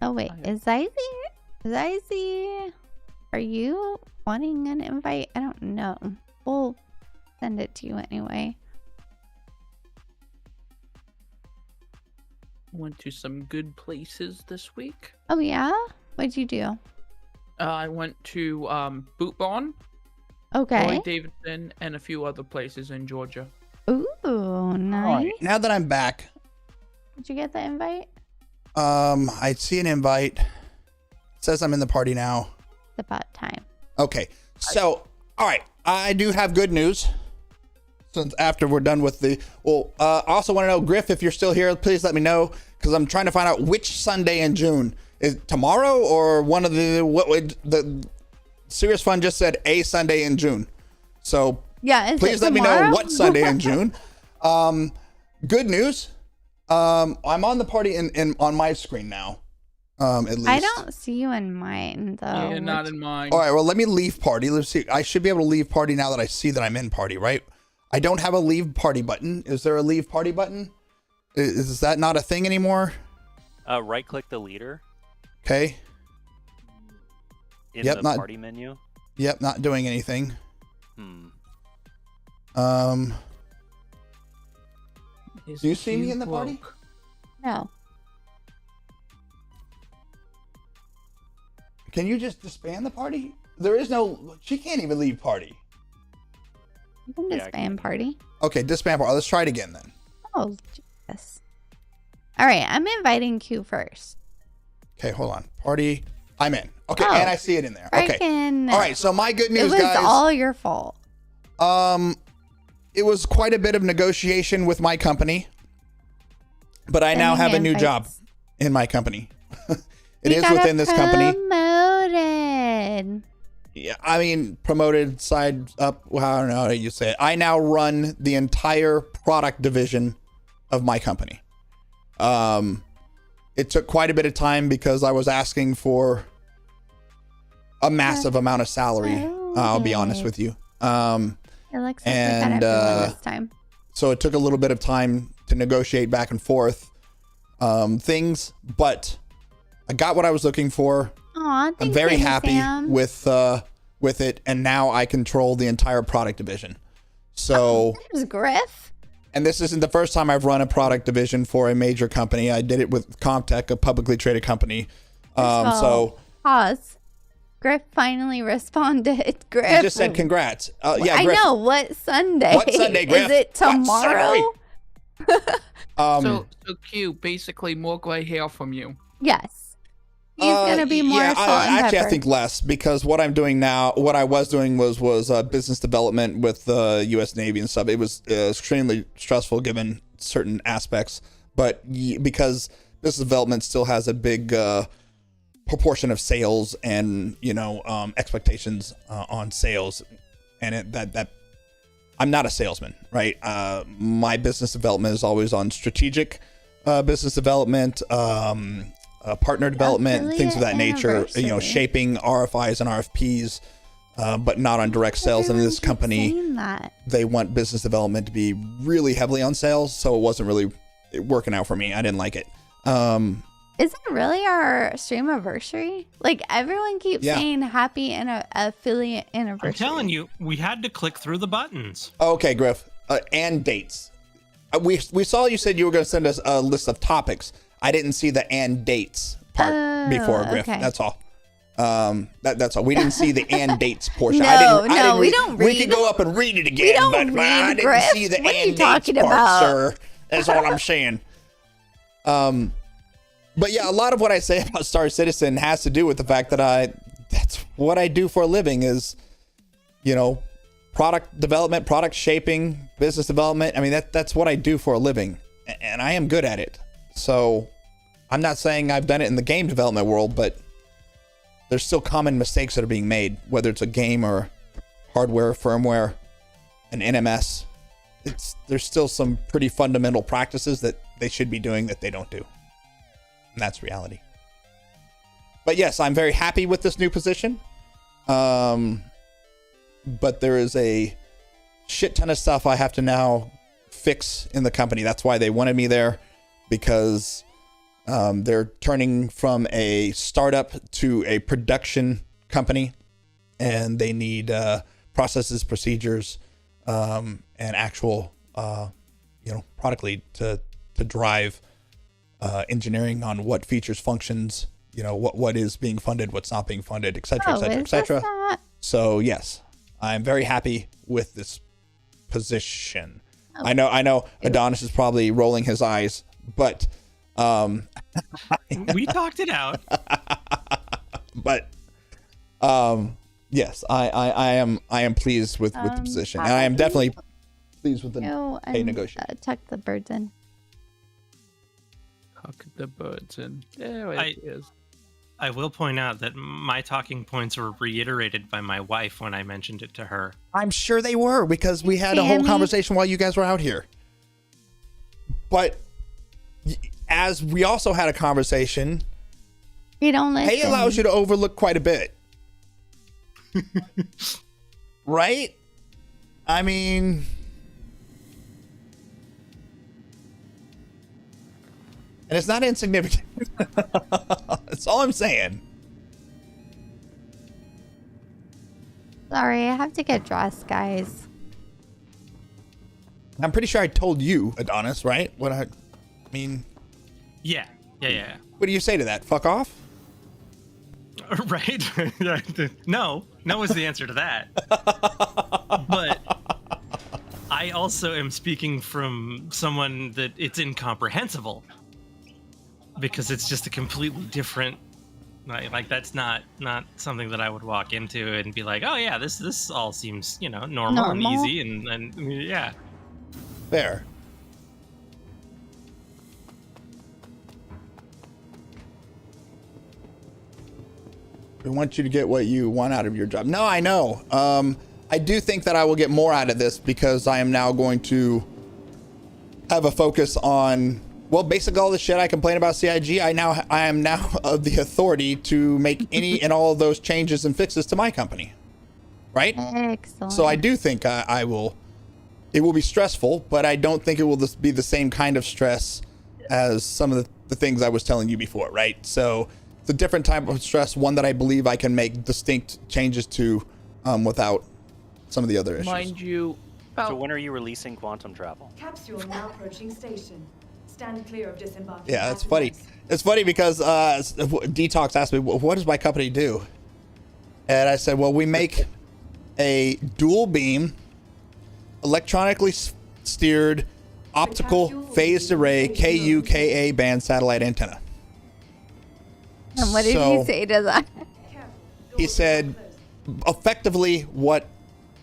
[SPEAKER 2] Oh, wait. Is Zizi... Are you wanting an invite? I don't know. We'll send it to you anyway.
[SPEAKER 5] Went to some good places this week.
[SPEAKER 2] Oh, yeah? What'd you do?
[SPEAKER 5] I went to Boot Barn,
[SPEAKER 2] Okay.
[SPEAKER 5] Roy Davidson, and a few other places in Georgia.
[SPEAKER 2] Ooh, nice.
[SPEAKER 1] All right, now that I'm back,
[SPEAKER 2] Did you get the invite?
[SPEAKER 1] I see an invite. It says I'm in the party now.
[SPEAKER 2] It's about time.
[SPEAKER 1] Okay, so all right, I do have good news. Since after we're done with the, I also want to know, Griff, if you're still here, please let me know because I'm trying to find out which Sunday in June is it, tomorrow or one of the what would the Serious Fun just said a Sunday in June. So
[SPEAKER 2] Yeah, is
[SPEAKER 1] please
[SPEAKER 2] it
[SPEAKER 1] let me know
[SPEAKER 2] tomorrow?
[SPEAKER 1] what Sunday in June. Good news. I'm on the party on my screen now. At least.
[SPEAKER 2] I don't see you in mine, though.
[SPEAKER 5] yeah, not
[SPEAKER 2] which-
[SPEAKER 5] in mine.
[SPEAKER 1] All right, well, let me leave party. Let's see. I should be able to leave party now that I see that I'm in party, right? I don't have a leave party button. Is there a leave party button? Is that not a thing anymore?
[SPEAKER 4] Right-click the leader
[SPEAKER 1] Okay.
[SPEAKER 4] in
[SPEAKER 1] Yep,
[SPEAKER 4] the
[SPEAKER 1] not-
[SPEAKER 4] party menu.
[SPEAKER 1] Yep, not doing anything.
[SPEAKER 4] Hmm.
[SPEAKER 5] Is
[SPEAKER 1] Do you see me
[SPEAKER 5] Q
[SPEAKER 1] in the party?
[SPEAKER 5] broke?
[SPEAKER 2] No.
[SPEAKER 1] Can you just disband the party? There is no. She can't even leave party.
[SPEAKER 2] You can
[SPEAKER 4] Yeah, I
[SPEAKER 2] disband party.
[SPEAKER 1] Okay, disband party. Let's try it again then.
[SPEAKER 2] Oh, Jesus. All right, I'm inviting Q first.
[SPEAKER 1] Okay, hold on. Party. I'm in. Okay,
[SPEAKER 2] Oh.
[SPEAKER 1] and I see it in there. Okay.
[SPEAKER 2] Frickin'
[SPEAKER 1] All right. So my good
[SPEAKER 2] It
[SPEAKER 1] news,
[SPEAKER 2] was
[SPEAKER 1] guys.
[SPEAKER 2] all your fault.
[SPEAKER 1] it was quite a bit of negotiation with my company, but I now have a new job in my company. It is within this company.
[SPEAKER 2] Promoted.
[SPEAKER 1] Yeah, I mean, promoted side up. Well, I don't know how you say it. I now run the entire product division of my company. It took quite a bit of time because I was asking for a massive amount of salary. I'll be honest with you.
[SPEAKER 2] It looks like we got everyone this time.
[SPEAKER 1] So it took a little bit of time to negotiate back and forth things, but I got what I was looking for.
[SPEAKER 2] Aw,
[SPEAKER 1] I'm very happy with it, and now I control the entire product division. So
[SPEAKER 2] there's Griff.
[SPEAKER 1] And this isn't the first time I've run a product division for a major company. I did it with Comtech, a publicly traded company. So
[SPEAKER 2] pause. Griff finally responded. Griff,
[SPEAKER 1] you just said congrats. Yeah,
[SPEAKER 2] I
[SPEAKER 1] Griff.
[SPEAKER 2] know. What Sunday?
[SPEAKER 1] What Sunday, Griff?
[SPEAKER 2] Is it tomorrow?
[SPEAKER 5] So Q, basically more gray hair from you.
[SPEAKER 2] Yes. He's gonna be more salt and
[SPEAKER 1] actually, I
[SPEAKER 2] pepper.
[SPEAKER 1] think less, because what I'm doing now, what I was doing was business development with the U.S. Navy and stuff. It was extremely stressful given certain aspects, but because business development still has a big proportion of sales and expectations on sales, and that I'm not a salesman, right? My business development is always on strategic business development. Partner development, things of that nature, shaping RFIs and RFPs, but not on direct sales. And in this company, they want business development to be really heavily on sales, so it wasn't really working out for me. I didn't like it.
[SPEAKER 2] Isn't it really our stream anniversary? Like, everyone keeps saying happy affiliate anniversary.
[SPEAKER 3] I'm telling you, we had to click through the buttons.
[SPEAKER 1] Okay, Griff, and dates. We saw you said you were going to send us a list of topics. I didn't see the and dates part before, Griff. Okay. That's all. That's all. We didn't see the and dates portion.
[SPEAKER 2] We don't read.
[SPEAKER 1] We could go up and read it again, but I didn't
[SPEAKER 2] Griff.
[SPEAKER 1] see the
[SPEAKER 2] what
[SPEAKER 1] and
[SPEAKER 2] dates
[SPEAKER 1] part,
[SPEAKER 2] about?
[SPEAKER 1] sir. That's all I'm saying. But yeah, a lot of what I say about Star Citizen has to do with the fact that that's what I do for a living is, product development, product shaping, business development. I mean, that's what I do for a living, and I am good at it. So I'm not saying I've done it in the game development world, but there's still common mistakes that are being made, whether it's a game or hardware, firmware, an NMS. There's still some pretty fundamental practices that they should be doing that they don't do. And that's reality. But yes, I'm very happy with this new position. But there is a shit ton of stuff I have to now fix in the company. That's why they wanted me there. Because they're turning from a startup to a production company, and they need processes, procedures, and actual, product lead to drive engineering on what features, functions, what is being funded, what's not being funded, et cetera, et cetera, et cetera. So yes, I'm very happy with this position. Oh. I know Adonis is probably rolling his eyes. But
[SPEAKER 3] we talked it out.
[SPEAKER 1] But yes, I am pleased with the position, and I am definitely pleased with the pay negotiation.
[SPEAKER 2] Tuck the birds in.
[SPEAKER 5] Tuck the birds in. There it is.
[SPEAKER 3] I will point out that my talking points were reiterated by my wife when I mentioned it to her.
[SPEAKER 1] I'm sure they were, because we had a whole conversation while you guys were out here. But as we also had a conversation,
[SPEAKER 2] you don't listen.
[SPEAKER 1] Pay allows you to overlook quite a bit. Right? I mean, and it's not insignificant. That's all I'm saying.
[SPEAKER 2] Sorry, I have to get dressed, guys.
[SPEAKER 1] I'm pretty sure I told you, Adonis, right? I mean...
[SPEAKER 3] Yeah.
[SPEAKER 1] What do you say to that? Fuck off?
[SPEAKER 3] Right? No is the answer to that. But I also am speaking from someone that it's incomprehensible, because it's just a completely different, like that's not something that I would walk into and be like, oh yeah, this all seems normal and easy and yeah.
[SPEAKER 1] Fair. We want you to get what you want out of your job. No, I know. I do think that I will get more out of this because I am now going to have a focus on, well, basically all the shit I complain about CIG. I am now the authority to make any and all of those changes and fixes to my company. Right?
[SPEAKER 2] Excellent.
[SPEAKER 1] So I do think I will. It will be stressful, but I don't think it will just be the same kind of stress as some of the things I was telling you before, right? So it's a different type of stress, one that I believe I can make distinct changes to without some of the other issues.
[SPEAKER 5] Mind you,
[SPEAKER 4] So when are you releasing quantum travel?
[SPEAKER 8] Capsule now approaching station. Stand clear of disembarking.
[SPEAKER 1] Yeah, that's funny.
[SPEAKER 8] passengers.
[SPEAKER 1] It's funny because Detox asked me, what does my company do? And I said, well, we make a dual beam, electronically steered, optical phased array KUKA band satellite antenna.
[SPEAKER 2] And what did
[SPEAKER 1] So-
[SPEAKER 2] he say to that?
[SPEAKER 8] Careful.
[SPEAKER 1] He
[SPEAKER 8] Doors
[SPEAKER 1] said
[SPEAKER 8] are now closing.
[SPEAKER 1] effectively what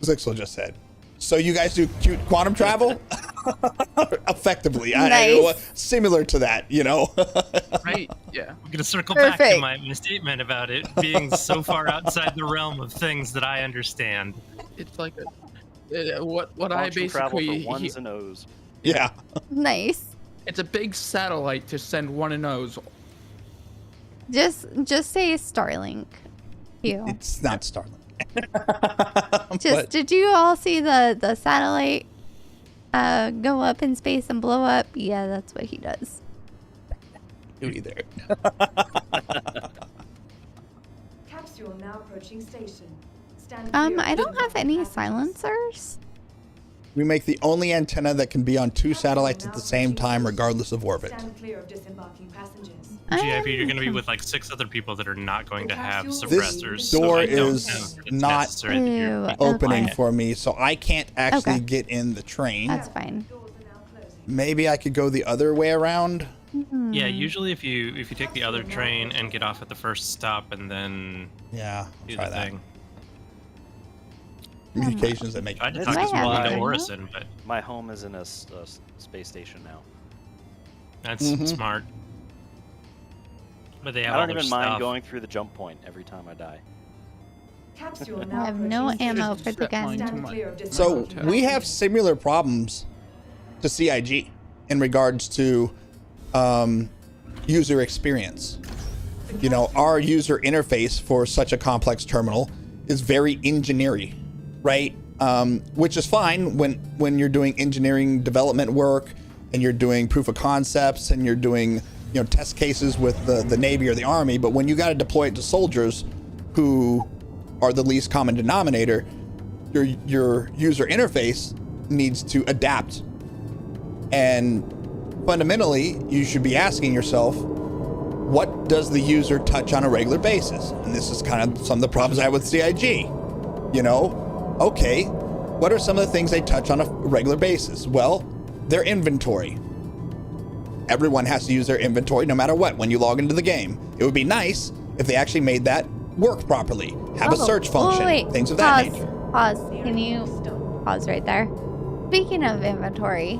[SPEAKER 1] Zixel just said. So you guys do cute quantum travel? Effectively.
[SPEAKER 2] Nice.
[SPEAKER 1] Similar to that, you know?
[SPEAKER 5] right? Yeah.
[SPEAKER 3] I'm gonna circle back to
[SPEAKER 2] Perfect.
[SPEAKER 3] my statement about it being so far outside the realm of things that I understand.
[SPEAKER 5] It's like what I
[SPEAKER 4] Quantum travel
[SPEAKER 5] basically
[SPEAKER 4] for ones and O's.
[SPEAKER 1] Yeah.
[SPEAKER 2] Nice.
[SPEAKER 5] it's a big satellite to send one and O's.
[SPEAKER 2] Just say Starlink. You.
[SPEAKER 1] It's not Starlink.
[SPEAKER 2] Just did you all see the satellite go up in space and blow up? Yeah, that's what he does.
[SPEAKER 1] Either.
[SPEAKER 8] Capsule now approaching station. Stand clear of
[SPEAKER 2] I don't have
[SPEAKER 8] disembarking
[SPEAKER 2] any
[SPEAKER 8] passengers.
[SPEAKER 2] silencers.
[SPEAKER 1] We make the only antenna that can be on two satellites at the same time, regardless of orbit.
[SPEAKER 8] Stand clear of disembarking passengers.
[SPEAKER 3] GIP, you're going to be with like 6 other people that are not going to have
[SPEAKER 8] This
[SPEAKER 3] suppressors. so
[SPEAKER 1] door
[SPEAKER 3] I don't
[SPEAKER 1] is
[SPEAKER 3] know if it's
[SPEAKER 1] not
[SPEAKER 3] necessary that you're
[SPEAKER 2] Ew,
[SPEAKER 3] being
[SPEAKER 1] Opening
[SPEAKER 3] quiet.
[SPEAKER 1] for me, so I can't actually
[SPEAKER 2] Okay.
[SPEAKER 1] get in the train.
[SPEAKER 2] That's fine.
[SPEAKER 8] Doors are now closing.
[SPEAKER 1] Maybe I could go the other way around.
[SPEAKER 3] Yeah, usually if you take the other train and get off at the first stop and then
[SPEAKER 1] Yeah, I'll
[SPEAKER 3] do
[SPEAKER 1] try
[SPEAKER 3] the
[SPEAKER 1] that.
[SPEAKER 3] thing.
[SPEAKER 1] Communications that make
[SPEAKER 3] I tried to
[SPEAKER 4] This
[SPEAKER 3] talk
[SPEAKER 2] might
[SPEAKER 3] this
[SPEAKER 2] have
[SPEAKER 3] morning
[SPEAKER 2] it.
[SPEAKER 3] to Orison, but
[SPEAKER 4] My home is in a space station now.
[SPEAKER 3] that's
[SPEAKER 1] Mhm.
[SPEAKER 3] smart. But they have
[SPEAKER 4] I
[SPEAKER 3] all
[SPEAKER 4] don't
[SPEAKER 3] their
[SPEAKER 4] even mind
[SPEAKER 3] stuff.
[SPEAKER 4] going through the jump point every time I die.
[SPEAKER 8] Capsule now
[SPEAKER 2] I have no
[SPEAKER 8] approaching
[SPEAKER 2] ammo
[SPEAKER 8] station.
[SPEAKER 2] for the gun.
[SPEAKER 8] Stand clear of
[SPEAKER 1] So
[SPEAKER 8] disembarking
[SPEAKER 1] we have
[SPEAKER 8] passengers.
[SPEAKER 1] similar problems to CIG in regards to user experience. You know, our user interface for such a complex terminal is very engineering, right? Which is fine when you're doing engineering development work and you're doing proof of concepts and you're doing, you know, test cases with the Navy or the Army. But when you got to deploy it to soldiers who are the least common denominator, your user interface needs to adapt. And fundamentally, you should be asking yourself, what does the user touch on a regular basis? And this is kind of some of the problems I have with CIG. You know, okay, what are some of the things they touch on a regular basis? Well, their inventory. Everyone has to use their inventory no matter what when you log into the game. It would be nice if they actually made that work properly. Have a
[SPEAKER 2] Oh,
[SPEAKER 1] search function,
[SPEAKER 2] wait.
[SPEAKER 1] things of that
[SPEAKER 2] Pause.
[SPEAKER 1] nature.
[SPEAKER 2] Pause. Can you pause right there? Speaking of inventory,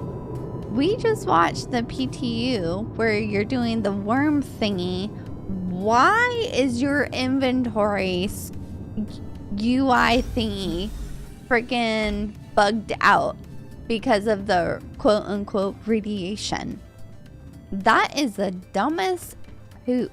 [SPEAKER 2] we just watched the PTU where you're doing the worm thingy. Why is your inventory UI thingy freaking bugged out because of the quote unquote radiation? That is the dumbest poop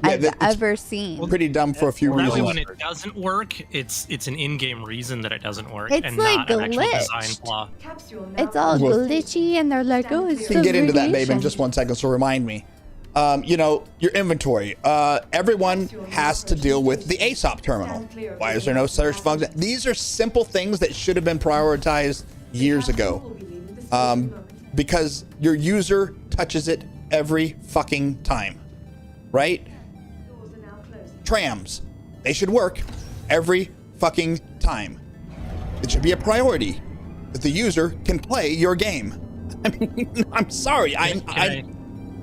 [SPEAKER 1] Yeah,
[SPEAKER 2] I've
[SPEAKER 1] it's
[SPEAKER 2] ever seen.
[SPEAKER 1] Pretty dumb for a few
[SPEAKER 3] That way,
[SPEAKER 1] reasons.
[SPEAKER 3] when it doesn't work, it's an in-game reason that it doesn't work,
[SPEAKER 2] It's
[SPEAKER 3] and
[SPEAKER 2] like
[SPEAKER 3] not an actual
[SPEAKER 2] glitched.
[SPEAKER 3] design flaw.
[SPEAKER 8] Capsule now
[SPEAKER 2] It's all
[SPEAKER 8] approaching
[SPEAKER 2] glitchy
[SPEAKER 8] station.
[SPEAKER 2] and they're like, oh, it's
[SPEAKER 1] We can
[SPEAKER 2] the
[SPEAKER 1] get into that, babe, in
[SPEAKER 2] radiation.
[SPEAKER 1] just one second. So remind me. You know, your inventory. Everyone has to deal with the ASOP terminal. Why is there no search function? These are simple things that should have been prioritized years ago. Because your user touches it every fucking time, right?
[SPEAKER 8] Doors are now closing.
[SPEAKER 1] Trams, they should work every fucking time. It should be a priority that the user can play your game. I mean, I'm sorry.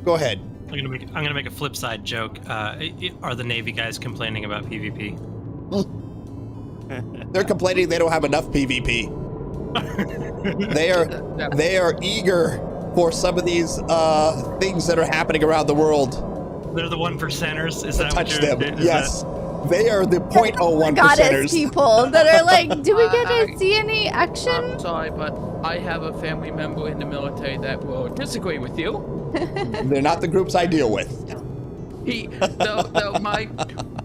[SPEAKER 1] Go ahead.
[SPEAKER 3] I'm gonna make a flip side joke. Are the Navy guys complaining about PvP?
[SPEAKER 1] They're complaining they don't have enough PvP. They are eager for some of these things that are happening around the world.
[SPEAKER 3] They're the 1%ers. Is
[SPEAKER 1] To
[SPEAKER 3] that
[SPEAKER 1] touch
[SPEAKER 3] what
[SPEAKER 1] them.
[SPEAKER 3] you're?
[SPEAKER 1] Yes. They are the 0.01
[SPEAKER 2] Goddess
[SPEAKER 1] percenters.
[SPEAKER 2] people that are like, do we get to see any action?
[SPEAKER 5] I'm sorry, but I have a family member in the military that will disagree with you.
[SPEAKER 1] They're not the groups I deal with.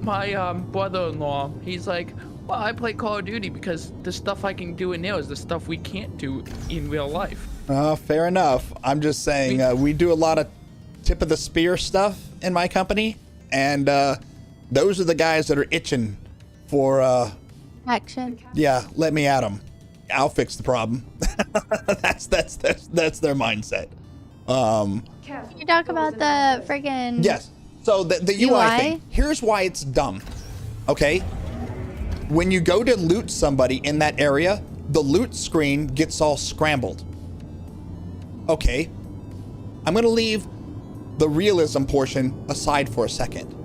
[SPEAKER 5] My brother-in-law, he's like, well, I play Call of Duty because the stuff I can do in there is the stuff we can't do in real life.
[SPEAKER 1] Fair enough. I'm just saying we do a lot of tip of the spear stuff in my company, and those are the guys that are itching for
[SPEAKER 2] Action.
[SPEAKER 1] yeah, let me at them. I'll fix the problem. that's their mindset.
[SPEAKER 2] You talk about the friggin'
[SPEAKER 1] Yes. So the UI
[SPEAKER 2] UI?
[SPEAKER 1] thing. Here's why it's dumb. Okay? When you go to loot somebody in that area, the loot screen gets all scrambled. Okay. I'm going to leave the realism portion aside for a second.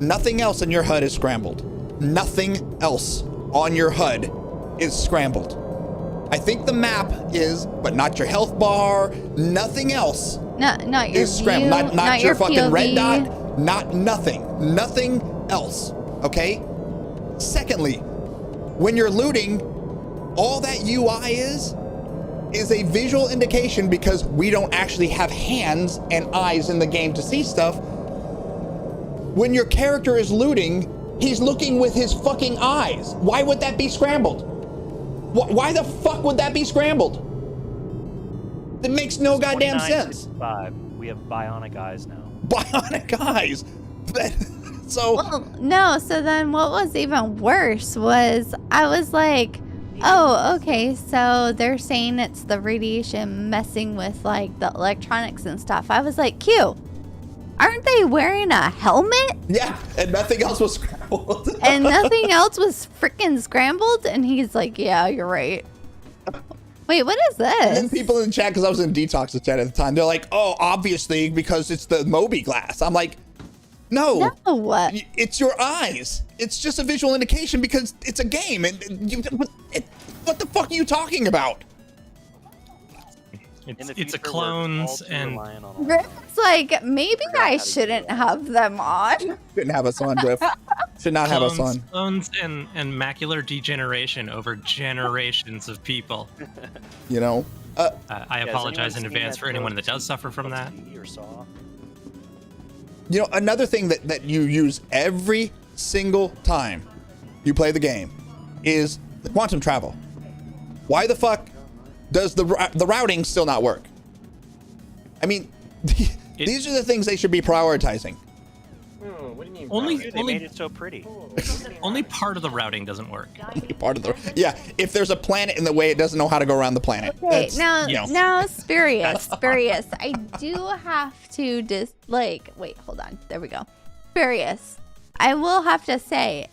[SPEAKER 1] Nothing else in your HUD is scrambled. Nothing else on your HUD is scrambled. I think the map is, but not your health bar. Nothing else
[SPEAKER 2] not your
[SPEAKER 1] is scrambled.
[SPEAKER 2] view,
[SPEAKER 1] Not your fucking
[SPEAKER 2] POV.
[SPEAKER 1] red dot. Not nothing. Nothing else. Okay? Secondly, when you're looting, all that UI is a visual indication, because we don't actually have hands and eyes in the game to see stuff. When your character is looting, he's looking with his fucking eyes. Why would that be scrambled? Why the fuck would that be scrambled? It makes no goddamn sense.
[SPEAKER 4] 29.65. We have bionic eyes now.
[SPEAKER 1] Bionic eyes. So
[SPEAKER 2] Well, no, so then what was even worse was I was like, oh, okay, so they're saying it's the radiation messing with like the electronics and stuff. I was like, Q, aren't they wearing a helmet?
[SPEAKER 1] yeah, and nothing else was scrambled.
[SPEAKER 2] And nothing else was freaking scrambled? And he's like, yeah, you're right. Wait, what is
[SPEAKER 1] And then
[SPEAKER 2] this?
[SPEAKER 1] people in the chat, because I was in Detox chat at the time, they're like, oh, obviously, because it's the Moby glass. I'm like, no,
[SPEAKER 2] No.
[SPEAKER 1] it's your eyes. It's just a visual indication because it's a game. And what the fuck are you talking about?
[SPEAKER 4] In the
[SPEAKER 3] It's a
[SPEAKER 4] future, we're all
[SPEAKER 3] clones
[SPEAKER 4] too
[SPEAKER 3] and
[SPEAKER 4] reliant on
[SPEAKER 2] Griff's like, maybe
[SPEAKER 4] Figure out
[SPEAKER 2] I
[SPEAKER 4] how to do
[SPEAKER 2] shouldn't
[SPEAKER 4] that.
[SPEAKER 2] have them on.
[SPEAKER 1] Shouldn't have us on, Griff. Should not have us on.
[SPEAKER 3] clones and macular degeneration over generations of people.
[SPEAKER 1] You know?
[SPEAKER 3] I
[SPEAKER 4] Yeah, has
[SPEAKER 3] apologize in
[SPEAKER 4] anyone seen
[SPEAKER 3] advance for anyone that
[SPEAKER 4] show
[SPEAKER 3] does suffer from that.
[SPEAKER 4] TV or saw?
[SPEAKER 1] You know, another thing that you use every single time you play the game is the quantum travel. Why the fuck does the routing still not work? I mean, these are the things they should be prioritizing.
[SPEAKER 7] Oh, what do you mean?
[SPEAKER 3] Only-
[SPEAKER 7] private?
[SPEAKER 4] They made it so pretty.
[SPEAKER 3] Only part of the routing doesn't work.
[SPEAKER 1] Part of the if there's a planet in the way, it doesn't know how to go around the planet.
[SPEAKER 2] Okay,
[SPEAKER 1] That's,
[SPEAKER 2] now,
[SPEAKER 1] you know.
[SPEAKER 2] now, Spurious, I do have to wait, hold on. There we go. Spurious, I will have to say,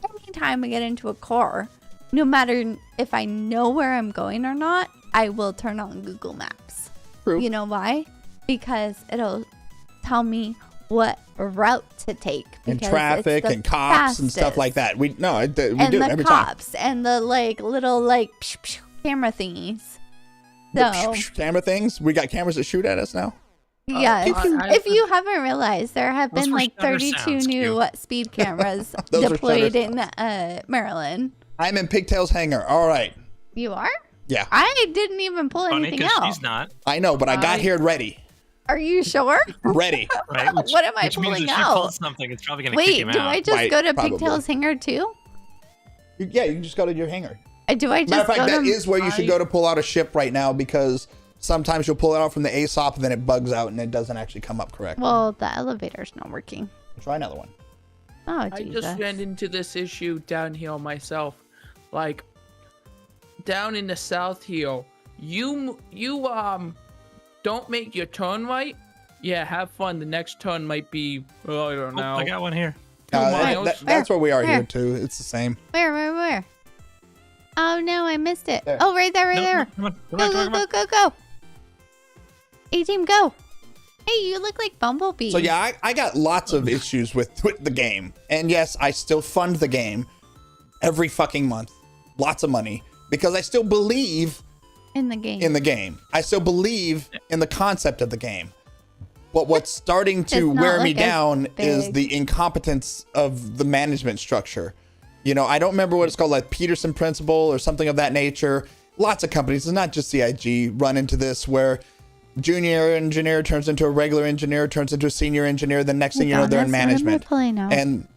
[SPEAKER 2] anytime I get into a car, no matter if I know where I'm going or not, I will turn on Google Maps.
[SPEAKER 1] True.
[SPEAKER 2] You know why? Because it'll tell me what route to take.
[SPEAKER 1] And
[SPEAKER 2] because
[SPEAKER 1] traffic
[SPEAKER 2] it's the
[SPEAKER 1] and cops and stuff
[SPEAKER 2] fastest.
[SPEAKER 1] like that. We
[SPEAKER 2] And
[SPEAKER 1] do it
[SPEAKER 2] the
[SPEAKER 1] every time.
[SPEAKER 2] cops and the little psh, psh, camera thingies. So
[SPEAKER 1] Camera things. We got cameras that shoot at us now.
[SPEAKER 2] yes,
[SPEAKER 5] I-
[SPEAKER 2] if you haven't realized, there have
[SPEAKER 3] Those
[SPEAKER 2] been
[SPEAKER 3] were
[SPEAKER 2] like
[SPEAKER 3] shutter
[SPEAKER 2] 32
[SPEAKER 3] sounds,
[SPEAKER 2] new
[SPEAKER 3] Q.
[SPEAKER 2] speed cameras
[SPEAKER 1] Those are
[SPEAKER 2] deployed
[SPEAKER 1] shutter
[SPEAKER 2] in Maryland.
[SPEAKER 1] I'm in Pigtail's hangar. All right.
[SPEAKER 2] You are?
[SPEAKER 1] Yeah,
[SPEAKER 2] I didn't even pull
[SPEAKER 3] Funny
[SPEAKER 2] anything
[SPEAKER 3] because
[SPEAKER 2] out.
[SPEAKER 3] she's not,
[SPEAKER 1] I know, but I got here ready.
[SPEAKER 2] Are you sure?
[SPEAKER 1] Ready.
[SPEAKER 3] right? Which,
[SPEAKER 2] What am I
[SPEAKER 3] which means
[SPEAKER 2] pulling
[SPEAKER 3] if she
[SPEAKER 2] out?
[SPEAKER 3] pulls something, it's probably gonna kick
[SPEAKER 2] Wait,
[SPEAKER 3] him
[SPEAKER 2] do
[SPEAKER 3] out.
[SPEAKER 2] I just
[SPEAKER 1] Right,
[SPEAKER 2] go to
[SPEAKER 1] probably.
[SPEAKER 2] Pigtail's hangar too?
[SPEAKER 1] Yeah, you can just go to your hangar.
[SPEAKER 2] Do I just
[SPEAKER 1] Matter of fact,
[SPEAKER 2] go
[SPEAKER 1] that
[SPEAKER 2] to
[SPEAKER 1] is where you should go to pull out a ship right now, because sometimes you'll pull it out from the ASOP and then it bugs out and it doesn't actually come up correctly.
[SPEAKER 2] Well, the elevator's not working.
[SPEAKER 1] Try another one.
[SPEAKER 2] Oh,
[SPEAKER 5] I
[SPEAKER 2] Jesus.
[SPEAKER 5] just ran into this issue down here myself. Like, down in the South here, you don't make your turn right. Yeah, have fun. The next turn might be, I don't
[SPEAKER 3] Oh,
[SPEAKER 5] know.
[SPEAKER 3] I got one here.
[SPEAKER 5] miles.
[SPEAKER 1] That's where we are
[SPEAKER 2] Where?
[SPEAKER 1] here too. It's the same.
[SPEAKER 2] Where? Oh, no, I missed it.
[SPEAKER 1] There.
[SPEAKER 2] Oh, right there, right
[SPEAKER 3] No,
[SPEAKER 2] there.
[SPEAKER 3] come on, come
[SPEAKER 2] Go,
[SPEAKER 3] on,
[SPEAKER 2] go,
[SPEAKER 3] come on, come
[SPEAKER 2] go,
[SPEAKER 3] on.
[SPEAKER 2] go, go. A-Team, go. Hey, you look like Bumblebee.
[SPEAKER 1] So yeah, I got lots of issues with the game, and yes, I still fund the game every fucking month, lots of money, because I still believe
[SPEAKER 2] In the game.
[SPEAKER 1] in the game. I still believe in the concept of the game. But what's starting to
[SPEAKER 2] Does not
[SPEAKER 1] wear me
[SPEAKER 2] look as
[SPEAKER 1] down is
[SPEAKER 2] big.
[SPEAKER 1] the incompetence of the management structure. You know, I don't remember what it's called, like Peterson principle or something of that nature. Lots of companies, it's not just CIG, run into this where junior engineer turns into a regular engineer, turns into a senior engineer. The next thing you know, they're in management. And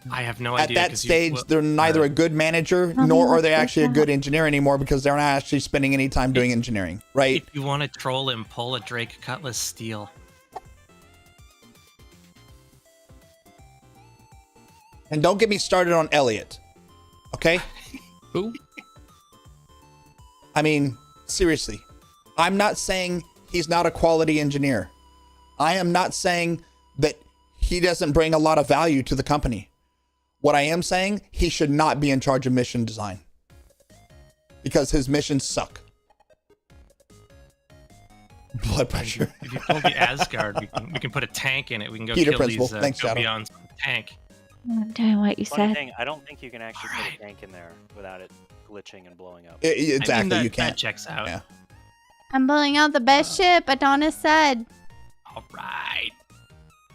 [SPEAKER 3] I have no
[SPEAKER 1] at
[SPEAKER 3] idea.
[SPEAKER 1] that
[SPEAKER 3] 'cause
[SPEAKER 1] stage,
[SPEAKER 3] well,
[SPEAKER 1] they're neither a good manager
[SPEAKER 2] Tell me
[SPEAKER 1] nor are
[SPEAKER 2] what
[SPEAKER 1] they
[SPEAKER 2] you
[SPEAKER 1] actually a
[SPEAKER 2] got.
[SPEAKER 1] good engineer anymore because they're not actually spending any time doing engineering, right?
[SPEAKER 3] If you want to troll him, pull a Drake Cutlass Steel.
[SPEAKER 1] And don't get me started on Elliot, okay?
[SPEAKER 5] Who?
[SPEAKER 1] I mean, seriously, I'm not saying he's not a quality engineer. I am not saying that he doesn't bring a lot of value to the company. What I am saying, he should not be in charge of mission design because his missions suck. Blood pressure.
[SPEAKER 3] If you pull the Asgard, we can put a tank in it. We can go
[SPEAKER 1] Peter
[SPEAKER 3] kill
[SPEAKER 1] principle.
[SPEAKER 3] these
[SPEAKER 1] Thanks,
[SPEAKER 3] go
[SPEAKER 1] Shadow.
[SPEAKER 3] beyond tank.
[SPEAKER 2] I'm doing what you
[SPEAKER 4] Funny
[SPEAKER 2] said.
[SPEAKER 4] thing, I don't think you can actually put a tank in there without it glitching and blowing up.
[SPEAKER 1] Exactly,
[SPEAKER 3] I mean, that,
[SPEAKER 1] you can't.
[SPEAKER 3] That checks out.
[SPEAKER 1] Yeah.
[SPEAKER 2] I'm pulling out the best ship, Adonis said.
[SPEAKER 3] All right.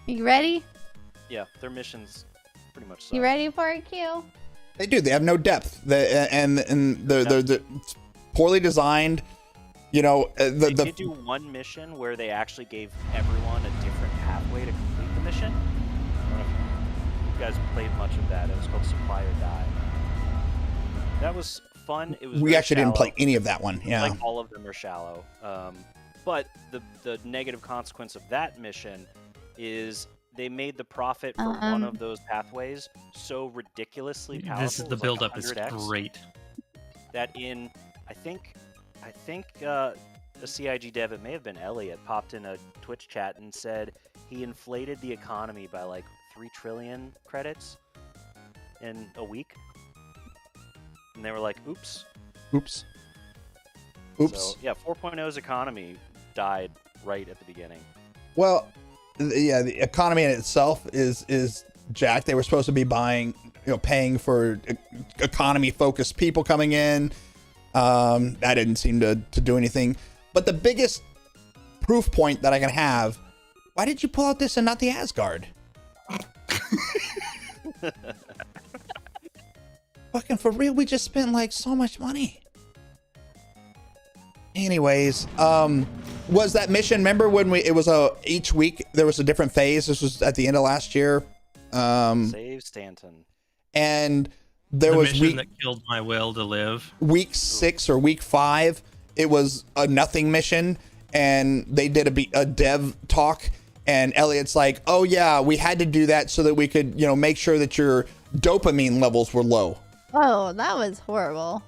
[SPEAKER 2] You ready?
[SPEAKER 4] Yeah, their missions pretty much suck.
[SPEAKER 2] You ready for it, Q?
[SPEAKER 1] They do. They have no depth. And they're poorly designed. You know,
[SPEAKER 4] They did do one mission where they actually gave everyone a different pathway to complete the mission. I don't know if you guys played much of that. It was called Supply or Die. That was fun. It was
[SPEAKER 1] we
[SPEAKER 4] very
[SPEAKER 1] actually didn't play
[SPEAKER 4] shallow.
[SPEAKER 1] any of that one. Yeah.
[SPEAKER 4] Like all of them are shallow. But the negative consequence of that mission is they made the profit for one of those pathways so ridiculously powerful.
[SPEAKER 3] This is the
[SPEAKER 4] it was
[SPEAKER 3] buildup
[SPEAKER 4] like
[SPEAKER 3] is
[SPEAKER 4] 100x,
[SPEAKER 3] great.
[SPEAKER 4] that in I think a CIG dev, it may have been Elliot, popped in a Twitch chat and said he inflated the economy by like 3 trillion credits in a week. And they were like, oops.
[SPEAKER 1] Oops.
[SPEAKER 4] So, yeah, 4.0's economy died right at the beginning.
[SPEAKER 1] Well, yeah, the economy in itself is jacked. They were supposed to be paying for economy-focused people coming in. That didn't seem to do anything. But the biggest proof point that I can have, why did you pull out this and not the Asgard? Fucking for real, we just spent like so much money. Anyways, was that mission, remember when it was each week there was a different phase? This was at the end of last year.
[SPEAKER 4] Save Stanton.
[SPEAKER 1] And there
[SPEAKER 3] the
[SPEAKER 1] was
[SPEAKER 3] mission that killed my will to live.
[SPEAKER 1] week 6 or week 5, it was a nothing mission, and they did a dev talk, and Elliot's like, oh yeah, we had to do that so that we could, make sure that your dopamine levels were low.
[SPEAKER 2] Oh, that was horrible.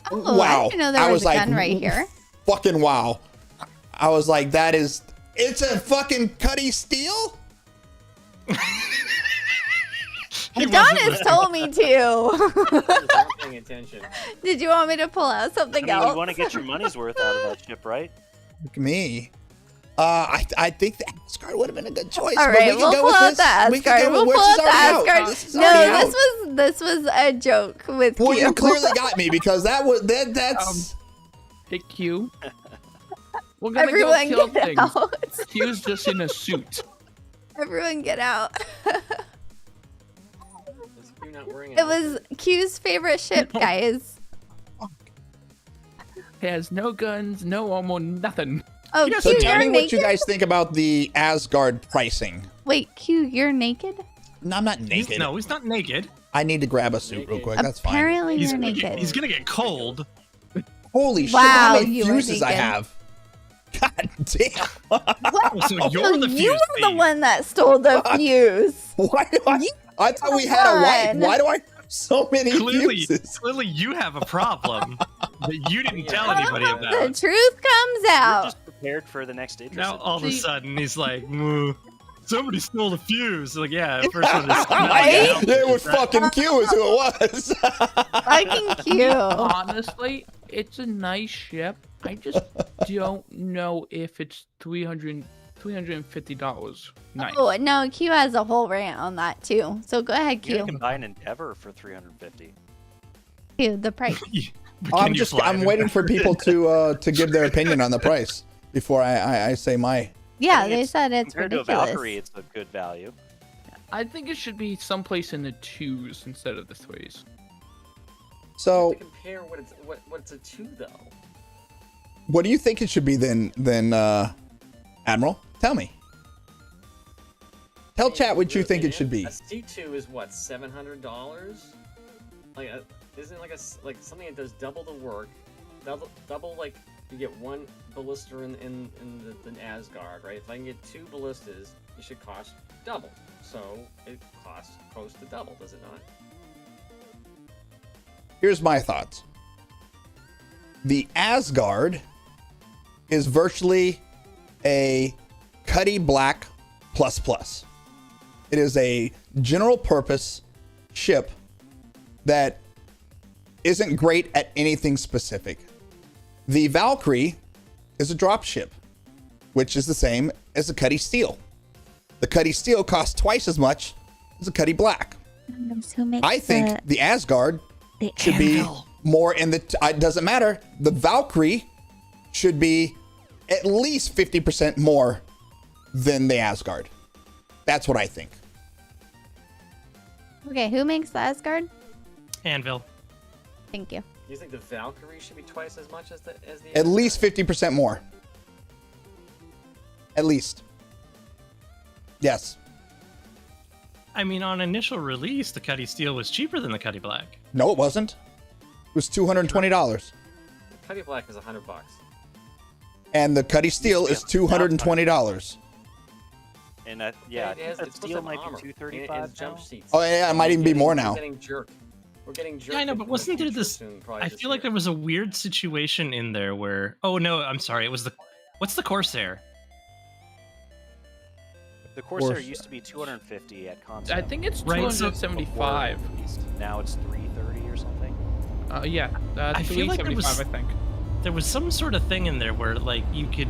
[SPEAKER 1] Oh, wow.
[SPEAKER 2] I didn't know there was a gun right here.
[SPEAKER 1] Fucking wow. I was like, it's a fucking Cuddy Steel?
[SPEAKER 2] Adonis told me to.
[SPEAKER 7] Not paying attention.
[SPEAKER 2] Did you want me to pull out something
[SPEAKER 4] I mean,
[SPEAKER 2] else?
[SPEAKER 4] you want to get your money's worth out of that ship, right?
[SPEAKER 1] Look at me. I think the Asgard would have been a good choice.
[SPEAKER 2] All
[SPEAKER 1] but
[SPEAKER 2] right,
[SPEAKER 1] we can
[SPEAKER 2] we'll
[SPEAKER 1] go
[SPEAKER 2] pull
[SPEAKER 1] with
[SPEAKER 2] out
[SPEAKER 1] this.
[SPEAKER 2] the Asgard.
[SPEAKER 1] We can go
[SPEAKER 2] We'll
[SPEAKER 1] with
[SPEAKER 2] pull
[SPEAKER 1] this
[SPEAKER 2] out
[SPEAKER 1] is
[SPEAKER 2] the
[SPEAKER 1] already out.
[SPEAKER 2] Asgard.
[SPEAKER 1] This is already out.
[SPEAKER 2] This was a joke with
[SPEAKER 1] Well,
[SPEAKER 2] Q.
[SPEAKER 1] you clearly got me because that's
[SPEAKER 5] Hey, Q. We're gonna
[SPEAKER 2] Everyone
[SPEAKER 5] go kill
[SPEAKER 2] get
[SPEAKER 5] things.
[SPEAKER 2] out.
[SPEAKER 5] Q's just in a suit.
[SPEAKER 2] Everyone get out.
[SPEAKER 7] Is Q not wearing
[SPEAKER 2] It was Q's favorite ship, guys.
[SPEAKER 5] He has no guns, no ammo, nothing.
[SPEAKER 2] Oh,
[SPEAKER 1] so
[SPEAKER 2] Q,
[SPEAKER 1] tell
[SPEAKER 2] you're
[SPEAKER 1] me what you
[SPEAKER 2] naked?
[SPEAKER 1] guys think about the Asgard pricing.
[SPEAKER 2] Wait, Q, you're naked?
[SPEAKER 1] No, I'm not naked.
[SPEAKER 3] No, he's not naked.
[SPEAKER 1] I need to grab a suit real quick. That's fine.
[SPEAKER 2] Apparently
[SPEAKER 3] He's
[SPEAKER 2] you're
[SPEAKER 3] gonna
[SPEAKER 2] naked.
[SPEAKER 3] he's gonna get cold.
[SPEAKER 1] Holy shit,
[SPEAKER 2] Wow,
[SPEAKER 1] how many
[SPEAKER 2] you are
[SPEAKER 1] fuses I
[SPEAKER 2] naked.
[SPEAKER 1] have. God damn.
[SPEAKER 2] What?
[SPEAKER 3] So you're the
[SPEAKER 2] you
[SPEAKER 3] fuse
[SPEAKER 2] were the
[SPEAKER 3] thief.
[SPEAKER 2] one that stole the fuse.
[SPEAKER 1] Why do I thought we had a wife.
[SPEAKER 2] on.
[SPEAKER 1] Why do I have so many fuses?
[SPEAKER 3] Clearly, you have a problem that you didn't tell anybody
[SPEAKER 2] The
[SPEAKER 3] about.
[SPEAKER 2] truth comes
[SPEAKER 4] You're
[SPEAKER 2] out.
[SPEAKER 4] just prepared for the next Idris.
[SPEAKER 3] Now all of a
[SPEAKER 5] See-
[SPEAKER 3] sudden he's like, somebody stole the fuse. Like, yeah, first one is
[SPEAKER 2] Right?
[SPEAKER 1] It was fucking Q is who it was.
[SPEAKER 2] Fucking Q.
[SPEAKER 5] Honestly, it's a nice ship. I just don't know if it's 300 $350. Nice.
[SPEAKER 2] Oh no, Q has a whole rant on that too. So go ahead,
[SPEAKER 4] You
[SPEAKER 2] Q.
[SPEAKER 4] can buy an Endeavor for 350.
[SPEAKER 2] Q, the price.
[SPEAKER 1] I'm waiting for people to give their opinion on the price before I say my.
[SPEAKER 2] Yeah,
[SPEAKER 4] I mean,
[SPEAKER 2] they said it's
[SPEAKER 4] compared to a
[SPEAKER 2] ridiculous.
[SPEAKER 4] Valkyrie, it's a good value.
[SPEAKER 5] I think it should be someplace in the 2s instead of the 3s.
[SPEAKER 1] So
[SPEAKER 7] To compare what's a 2 though.
[SPEAKER 1] what do you think it should be then Admiral? Tell me. Tell chat what you think it should be.
[SPEAKER 7] A C2 is what, $700? Like, isn't it like something that does double the work, double like you get one ballista in the Asgard, right? If I can get 2 ballistas, it should cost double. So it costs close to double, does it not?
[SPEAKER 1] Here's my thoughts. The Asgard is virtually a Cuddy Black plus. It is a general purpose ship that isn't great at anything specific. The Valkyrie is a drop ship, which is the same as the Cuddy Steel. The Cuddy Steel costs twice as much as the Cuddy Black. I think the Asgard should be more in the. It doesn't matter. The Valkyrie should be at least 50% more than the Asgard. That's what I think.
[SPEAKER 2] Okay, who makes the Asgard?
[SPEAKER 3] Anvil.
[SPEAKER 2] Thank you.
[SPEAKER 7] You think the Valkyrie should be twice as much as the
[SPEAKER 1] At least 50% more. At least. Yes.
[SPEAKER 3] I mean, on initial release, the Cuddy Steel was cheaper than the Cuddy Black.
[SPEAKER 1] No, it wasn't. It was $220.
[SPEAKER 7] Cuddy Black is $100.
[SPEAKER 1] And the Cuddy Steel is $220.
[SPEAKER 4] And yeah, I
[SPEAKER 7] it has,
[SPEAKER 4] think
[SPEAKER 7] it's
[SPEAKER 4] that steel
[SPEAKER 7] supposed to
[SPEAKER 4] might
[SPEAKER 7] have armor,
[SPEAKER 4] be
[SPEAKER 7] and it
[SPEAKER 4] 235
[SPEAKER 7] has jump
[SPEAKER 4] now.
[SPEAKER 7] seats.
[SPEAKER 1] Oh yeah, it might even be more now.
[SPEAKER 7] We're getting jerked.
[SPEAKER 3] Yeah, I know, but wasn't there this? I feel like there was a weird situation in there where. Oh no, I'm sorry. It was the. What's the Corsair?
[SPEAKER 4] The Corsair used to be 250 at concept.
[SPEAKER 5] I think it's
[SPEAKER 3] Right, so-
[SPEAKER 5] 275.
[SPEAKER 4] Now it's 330 or something.
[SPEAKER 5] Yeah,
[SPEAKER 3] I feel like there
[SPEAKER 5] 375,
[SPEAKER 3] was-
[SPEAKER 5] I think.
[SPEAKER 3] There was some sort of thing in there where like you could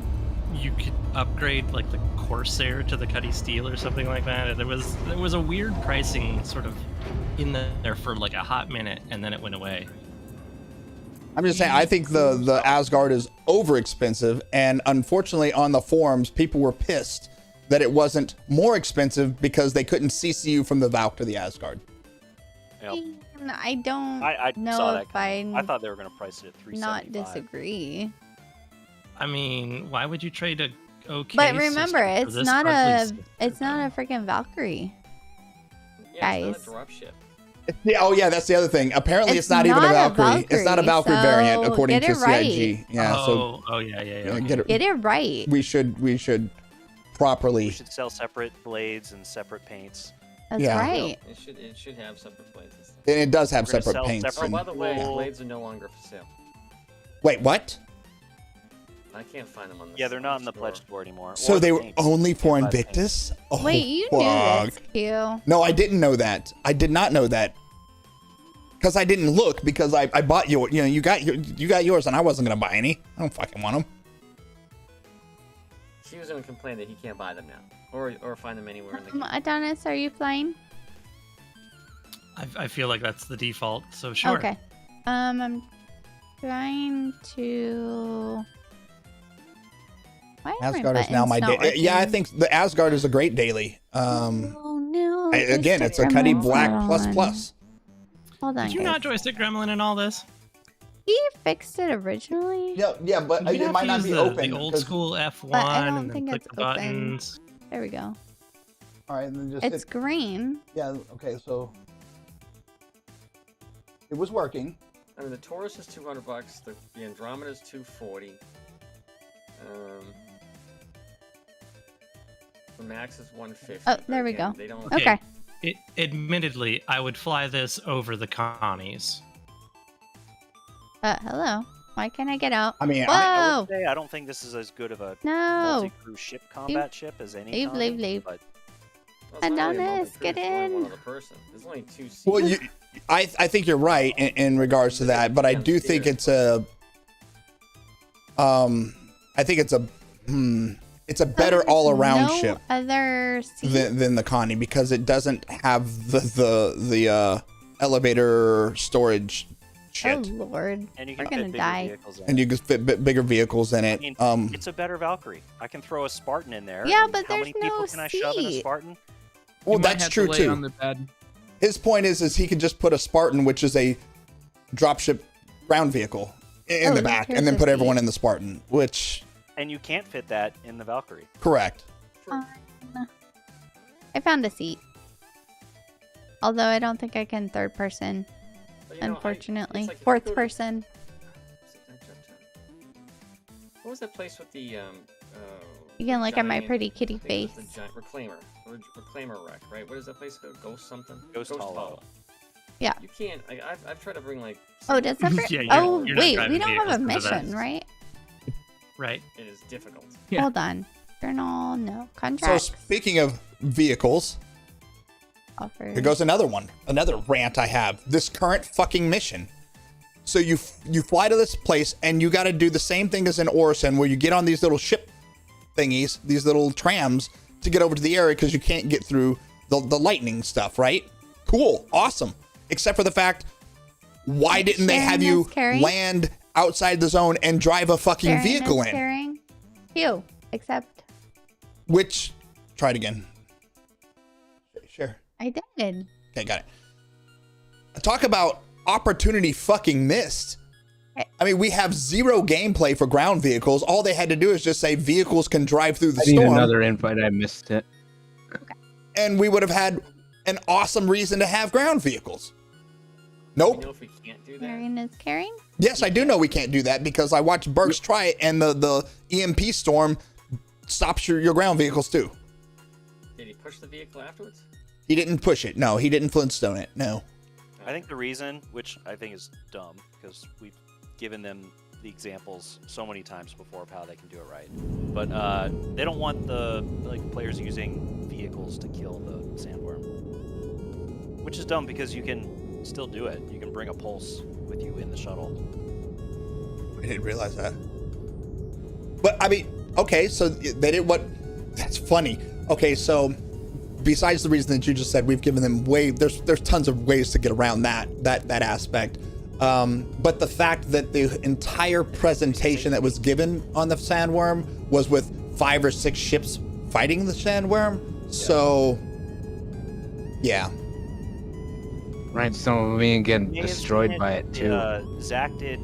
[SPEAKER 3] upgrade like the Corsair to the Cuddy Steel or something like that. And there was a weird pricing sort of in there for like a hot minute, and then it went away.
[SPEAKER 1] I'm just saying, I think the Asgard is over expensive, and unfortunately on the forums, people were pissed that it wasn't more expensive because they couldn't CC you from the Valk to the Asgard.
[SPEAKER 4] Yep.
[SPEAKER 2] I don't
[SPEAKER 4] I
[SPEAKER 2] know
[SPEAKER 4] saw that
[SPEAKER 2] if I
[SPEAKER 4] I thought they were going to price it at 375.
[SPEAKER 2] not disagree.
[SPEAKER 3] I mean, why would you trade a okay?
[SPEAKER 2] But remember,
[SPEAKER 3] system for
[SPEAKER 2] it's
[SPEAKER 3] this
[SPEAKER 2] not
[SPEAKER 3] ugly
[SPEAKER 2] it's not a freaking Valkyrie.
[SPEAKER 7] Yeah, it's not
[SPEAKER 2] guys.
[SPEAKER 7] a drop ship.
[SPEAKER 1] Yeah, oh yeah, that's the other thing. Apparently it's not even a
[SPEAKER 2] not
[SPEAKER 1] Valkyrie. It's not a Valkyrie
[SPEAKER 2] so
[SPEAKER 1] variant according
[SPEAKER 2] get
[SPEAKER 1] to
[SPEAKER 2] it right.
[SPEAKER 1] CIG. Yeah, so
[SPEAKER 3] yeah.
[SPEAKER 1] get
[SPEAKER 2] it right.
[SPEAKER 1] we should properly.
[SPEAKER 4] We should sell separate blades and separate paints.
[SPEAKER 2] That's
[SPEAKER 1] Yeah.
[SPEAKER 2] right.
[SPEAKER 7] It should have separate blades and stuff.
[SPEAKER 1] And it does have
[SPEAKER 4] We're gonna
[SPEAKER 1] separate
[SPEAKER 4] sell
[SPEAKER 1] paints.
[SPEAKER 4] separate-
[SPEAKER 7] Oh, by
[SPEAKER 1] and-
[SPEAKER 7] the way,
[SPEAKER 4] Yeah.
[SPEAKER 7] blades are no longer for sale.
[SPEAKER 1] Wait, what?
[SPEAKER 7] I can't find them on the
[SPEAKER 4] Yeah, they're not in the
[SPEAKER 7] store.
[SPEAKER 4] pledge store anymore.
[SPEAKER 1] So
[SPEAKER 4] Or
[SPEAKER 1] they
[SPEAKER 4] the
[SPEAKER 1] were
[SPEAKER 4] paints.
[SPEAKER 1] only for
[SPEAKER 4] Can't buy the paints.
[SPEAKER 1] Invictus? Oh,
[SPEAKER 2] Wait, you
[SPEAKER 1] fuck.
[SPEAKER 2] knew this, Q.
[SPEAKER 1] No, I didn't know that. I did not know that. Because I didn't look, because I bought you know, you got yours and I wasn't going to buy any. I don't fucking want them.
[SPEAKER 7] She was going to complain that he can't buy them now, or find them anywhere in the game.
[SPEAKER 2] Adonis, are you flying?
[SPEAKER 3] I feel like that's the default. So sure.
[SPEAKER 2] Okay. I'm trying to. Why are
[SPEAKER 1] Asgard is now my
[SPEAKER 2] buttons not
[SPEAKER 1] daily. Yeah, I
[SPEAKER 2] working?
[SPEAKER 1] think the Asgard is a great daily.
[SPEAKER 2] Oh no!
[SPEAKER 1] Again, it's a
[SPEAKER 2] Joystick
[SPEAKER 1] Cuddy
[SPEAKER 2] gremlin.
[SPEAKER 1] Black
[SPEAKER 2] Hold
[SPEAKER 1] plus
[SPEAKER 2] on.
[SPEAKER 1] plus.
[SPEAKER 2] Hold on,
[SPEAKER 3] Did you
[SPEAKER 2] guys.
[SPEAKER 3] not joystick gremlin in all this?
[SPEAKER 2] He fixed it originally.
[SPEAKER 1] Yeah, but
[SPEAKER 3] You'd
[SPEAKER 1] it
[SPEAKER 3] have
[SPEAKER 1] might
[SPEAKER 3] to
[SPEAKER 1] not
[SPEAKER 3] use
[SPEAKER 1] be
[SPEAKER 3] the,
[SPEAKER 1] open.
[SPEAKER 3] The old
[SPEAKER 1] 'cause-
[SPEAKER 3] school F1
[SPEAKER 2] But I don't
[SPEAKER 3] and then
[SPEAKER 2] think
[SPEAKER 3] click
[SPEAKER 2] it's
[SPEAKER 3] the
[SPEAKER 2] open.
[SPEAKER 3] buttons.
[SPEAKER 2] There we go.
[SPEAKER 1] All right, then just
[SPEAKER 2] It's
[SPEAKER 1] hit,
[SPEAKER 2] green.
[SPEAKER 1] yeah. Okay, so it was working.
[SPEAKER 7] I mean, the Taurus is $200. The Andromeda is $240. The Max is $150.
[SPEAKER 2] Oh,
[SPEAKER 7] but
[SPEAKER 2] there we
[SPEAKER 7] again,
[SPEAKER 2] go.
[SPEAKER 7] They don't.
[SPEAKER 2] Okay.
[SPEAKER 3] Admittedly, I would fly this over the Connies.
[SPEAKER 2] Hello. Why can't I get out?
[SPEAKER 1] I mean,
[SPEAKER 2] Whoa!
[SPEAKER 4] I would say I don't think this is as good of a
[SPEAKER 2] No.
[SPEAKER 4] multi-crew ship combat ship as any
[SPEAKER 2] Leave,
[SPEAKER 4] Connie,
[SPEAKER 2] leave.
[SPEAKER 4] but
[SPEAKER 7] Well, it's not really a
[SPEAKER 2] Adonis,
[SPEAKER 7] multi-crew,
[SPEAKER 2] get
[SPEAKER 7] it's only
[SPEAKER 2] in.
[SPEAKER 7] one other person. There's only 2 seats.
[SPEAKER 1] well, I think you're right in regards to that, but I do think it's a I think it's a It's a better all-around
[SPEAKER 2] no
[SPEAKER 1] ship
[SPEAKER 2] other seat?
[SPEAKER 1] than the Connie because it doesn't have the elevator storage shit.
[SPEAKER 2] Oh Lord,
[SPEAKER 4] And you
[SPEAKER 2] we're
[SPEAKER 4] can
[SPEAKER 2] gonna
[SPEAKER 4] fit bigger
[SPEAKER 2] die.
[SPEAKER 4] vehicles in
[SPEAKER 1] And
[SPEAKER 4] it.
[SPEAKER 1] you can fit bigger vehicles in
[SPEAKER 4] I
[SPEAKER 1] it.
[SPEAKER 4] mean, it's a better Valkyrie. I can throw a Spartan in there.
[SPEAKER 2] Yeah,
[SPEAKER 4] and
[SPEAKER 2] but
[SPEAKER 4] how
[SPEAKER 2] there's
[SPEAKER 4] many people
[SPEAKER 2] no
[SPEAKER 4] can I shove in a
[SPEAKER 2] seat.
[SPEAKER 4] Spartan?
[SPEAKER 1] well,
[SPEAKER 5] You might
[SPEAKER 1] that's
[SPEAKER 5] have
[SPEAKER 1] true
[SPEAKER 5] to lay
[SPEAKER 1] too.
[SPEAKER 5] on the bed.
[SPEAKER 1] His point is he could just put a Spartan, which is a dropship ground vehicle, in
[SPEAKER 2] Oh,
[SPEAKER 1] the back,
[SPEAKER 2] here's
[SPEAKER 1] and then
[SPEAKER 2] a
[SPEAKER 1] put everyone
[SPEAKER 2] seat.
[SPEAKER 1] in the Spartan. Which
[SPEAKER 4] And you can't fit that in the Valkyrie.
[SPEAKER 1] correct.
[SPEAKER 2] I found a seat. Although I don't think I can third person,
[SPEAKER 7] But, you know,
[SPEAKER 2] unfortunately.
[SPEAKER 7] it's like if you
[SPEAKER 2] Fourth
[SPEAKER 7] go to-
[SPEAKER 2] person.
[SPEAKER 7] What was that place with the
[SPEAKER 2] You can look at my
[SPEAKER 7] giant
[SPEAKER 2] pretty kitty
[SPEAKER 7] thing with
[SPEAKER 2] face.
[SPEAKER 7] the giant reclaimer wreck, right? What is that place called? Ghost something?
[SPEAKER 4] Ghost Hollow.
[SPEAKER 2] Yeah.
[SPEAKER 7] You can't. I've tried to bring like.
[SPEAKER 2] Oh, does that?
[SPEAKER 3] Yeah, you're-
[SPEAKER 2] oh,
[SPEAKER 3] you're not
[SPEAKER 2] wait,
[SPEAKER 3] driving
[SPEAKER 2] we don't have a
[SPEAKER 3] vehicles into that.
[SPEAKER 2] mission, right?
[SPEAKER 3] Right.
[SPEAKER 7] It is difficult.
[SPEAKER 5] Yeah.
[SPEAKER 2] Hold on. Journal, no.
[SPEAKER 1] So
[SPEAKER 2] Contract.
[SPEAKER 1] speaking of vehicles,
[SPEAKER 2] Offer.
[SPEAKER 1] here goes another one. Another rant I have. This current fucking mission. So you fly to this place and you got to do the same thing as in Orison, where you get on these little ship thingies, these little trams, to get over to the area because you can't get through the lightning stuff, right? Cool, awesome. Except for the fact, why didn't they
[SPEAKER 2] Sharing
[SPEAKER 1] have you
[SPEAKER 2] is caring.
[SPEAKER 1] land outside the zone and drive a fucking
[SPEAKER 2] Sharing
[SPEAKER 1] vehicle
[SPEAKER 2] is
[SPEAKER 1] in?
[SPEAKER 2] caring. Phew. Except
[SPEAKER 1] Which, try it again. Sure.
[SPEAKER 2] I did.
[SPEAKER 1] Okay, got it. Talk about opportunity fucking missed. I mean, we have zero gameplay for ground vehicles. All they had to do is just say vehicles can drive through the
[SPEAKER 9] I need
[SPEAKER 1] storm,
[SPEAKER 9] another invite. I missed it.
[SPEAKER 1] and we would have had an awesome reason to have ground vehicles.
[SPEAKER 7] You know
[SPEAKER 1] Nope.
[SPEAKER 7] if we can't do that.
[SPEAKER 2] Sharing is caring.
[SPEAKER 1] Yes, I do know we can't do that because I watched Burks try it, and the EMP storm stops your ground vehicles too.
[SPEAKER 7] Did he push the vehicle afterwards?
[SPEAKER 1] He didn't push it. No, he didn't Flintstone it. No.
[SPEAKER 4] I think the reason, which I think is dumb, because we've given them the examples so many times before of how they can do it right, but they don't want the players using vehicles to kill the sandworm, which is dumb because you can still do it. You can bring a pulse with you in the shuttle.
[SPEAKER 1] I didn't realize that. But I mean, okay, so they did what? That's funny. Okay, so besides the reason that you just said, we've given them there's tons of ways to get around that aspect. But the fact that the entire presentation that was given on the sandworm was with 5 or 6 ships fighting the sandworm. So yeah.
[SPEAKER 9] Right, some of me getting
[SPEAKER 4] May have
[SPEAKER 9] destroyed
[SPEAKER 4] seen
[SPEAKER 9] by it too.
[SPEAKER 4] Zach did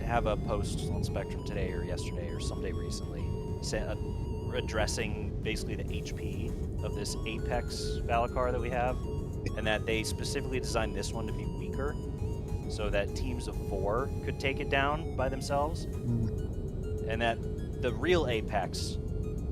[SPEAKER 4] have a post on Spectrum today or yesterday or someday recently addressing basically the HP of this Apex Valakar that we have, and that they specifically designed this one to be weaker so that teams of 4 could take it down by themselves, and that the real Apex,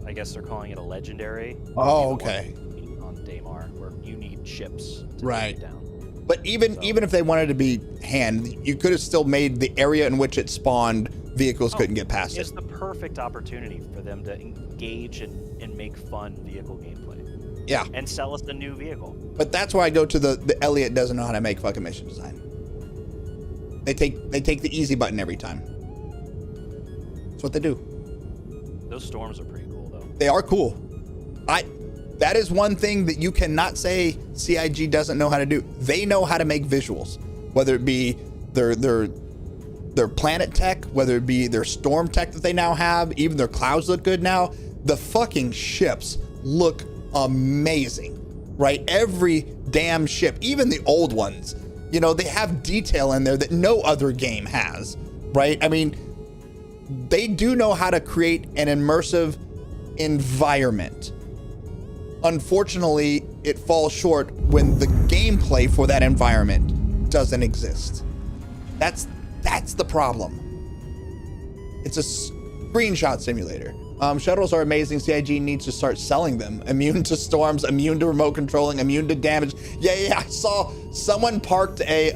[SPEAKER 4] I guess they're calling it a legendary.
[SPEAKER 1] Oh,
[SPEAKER 4] would be the
[SPEAKER 1] okay.
[SPEAKER 4] one on Daymar, where you need ships to
[SPEAKER 1] Right.
[SPEAKER 4] take it down.
[SPEAKER 1] But even if they wanted to be hand, you could have still made the area in which it spawned, vehicles couldn't get past
[SPEAKER 4] It's
[SPEAKER 1] it.
[SPEAKER 4] the perfect opportunity for them to engage and make fun vehicle gameplay
[SPEAKER 1] Yeah.
[SPEAKER 4] and sell us a new vehicle.
[SPEAKER 1] But that's why I go to the Elliot doesn't know how to make fucking mission design. They take the easy button every time. That's what they do.
[SPEAKER 4] Those storms are pretty cool though.
[SPEAKER 1] They are cool. That is one thing that you cannot say CIG doesn't know how to do. They know how to make visuals, whether it be their planet tech, whether it be their storm tech that they now have, even their clouds look good now. The fucking ships look amazing, right? Every damn ship, even the old ones, you know, they have detail in there that no other game has, right? I mean, they do know how to create an immersive environment. Unfortunately, it falls short when the gameplay for that environment doesn't exist. That's the problem. It's a screenshot simulator. Shuttles are amazing. CIG needs to start selling them. Immune to storms, immune to remote controlling, immune to damage. Yeah. I saw someone parked a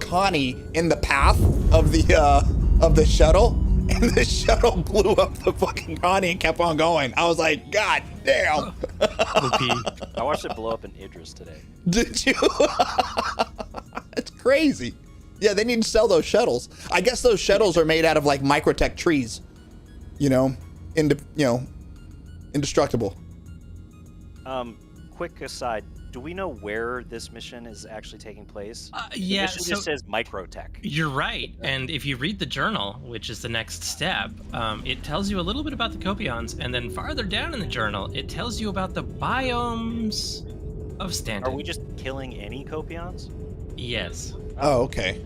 [SPEAKER 1] Connie in the path of the shuttle. And the shuttle blew up the fucking Connie and kept on going. I was like, God damn.
[SPEAKER 3] OP.
[SPEAKER 4] I watched it blow up in Idris today.
[SPEAKER 1] Did you? That's crazy. Yeah, they need to sell those shuttles. I guess those shuttles are made out of like Microtech trees, you know, indestructible.
[SPEAKER 4] Quick aside, do we know where this mission is actually taking place?
[SPEAKER 3] Yeah,
[SPEAKER 4] The mission just says microtech.
[SPEAKER 3] You're right. And if you read the journal, which is the next step, it tells you a little bit about the Copions. And then farther down in the journal, it tells you about the biomes of Stanton.
[SPEAKER 4] Are we just killing any Copions?
[SPEAKER 3] Yes.
[SPEAKER 1] Oh, okay.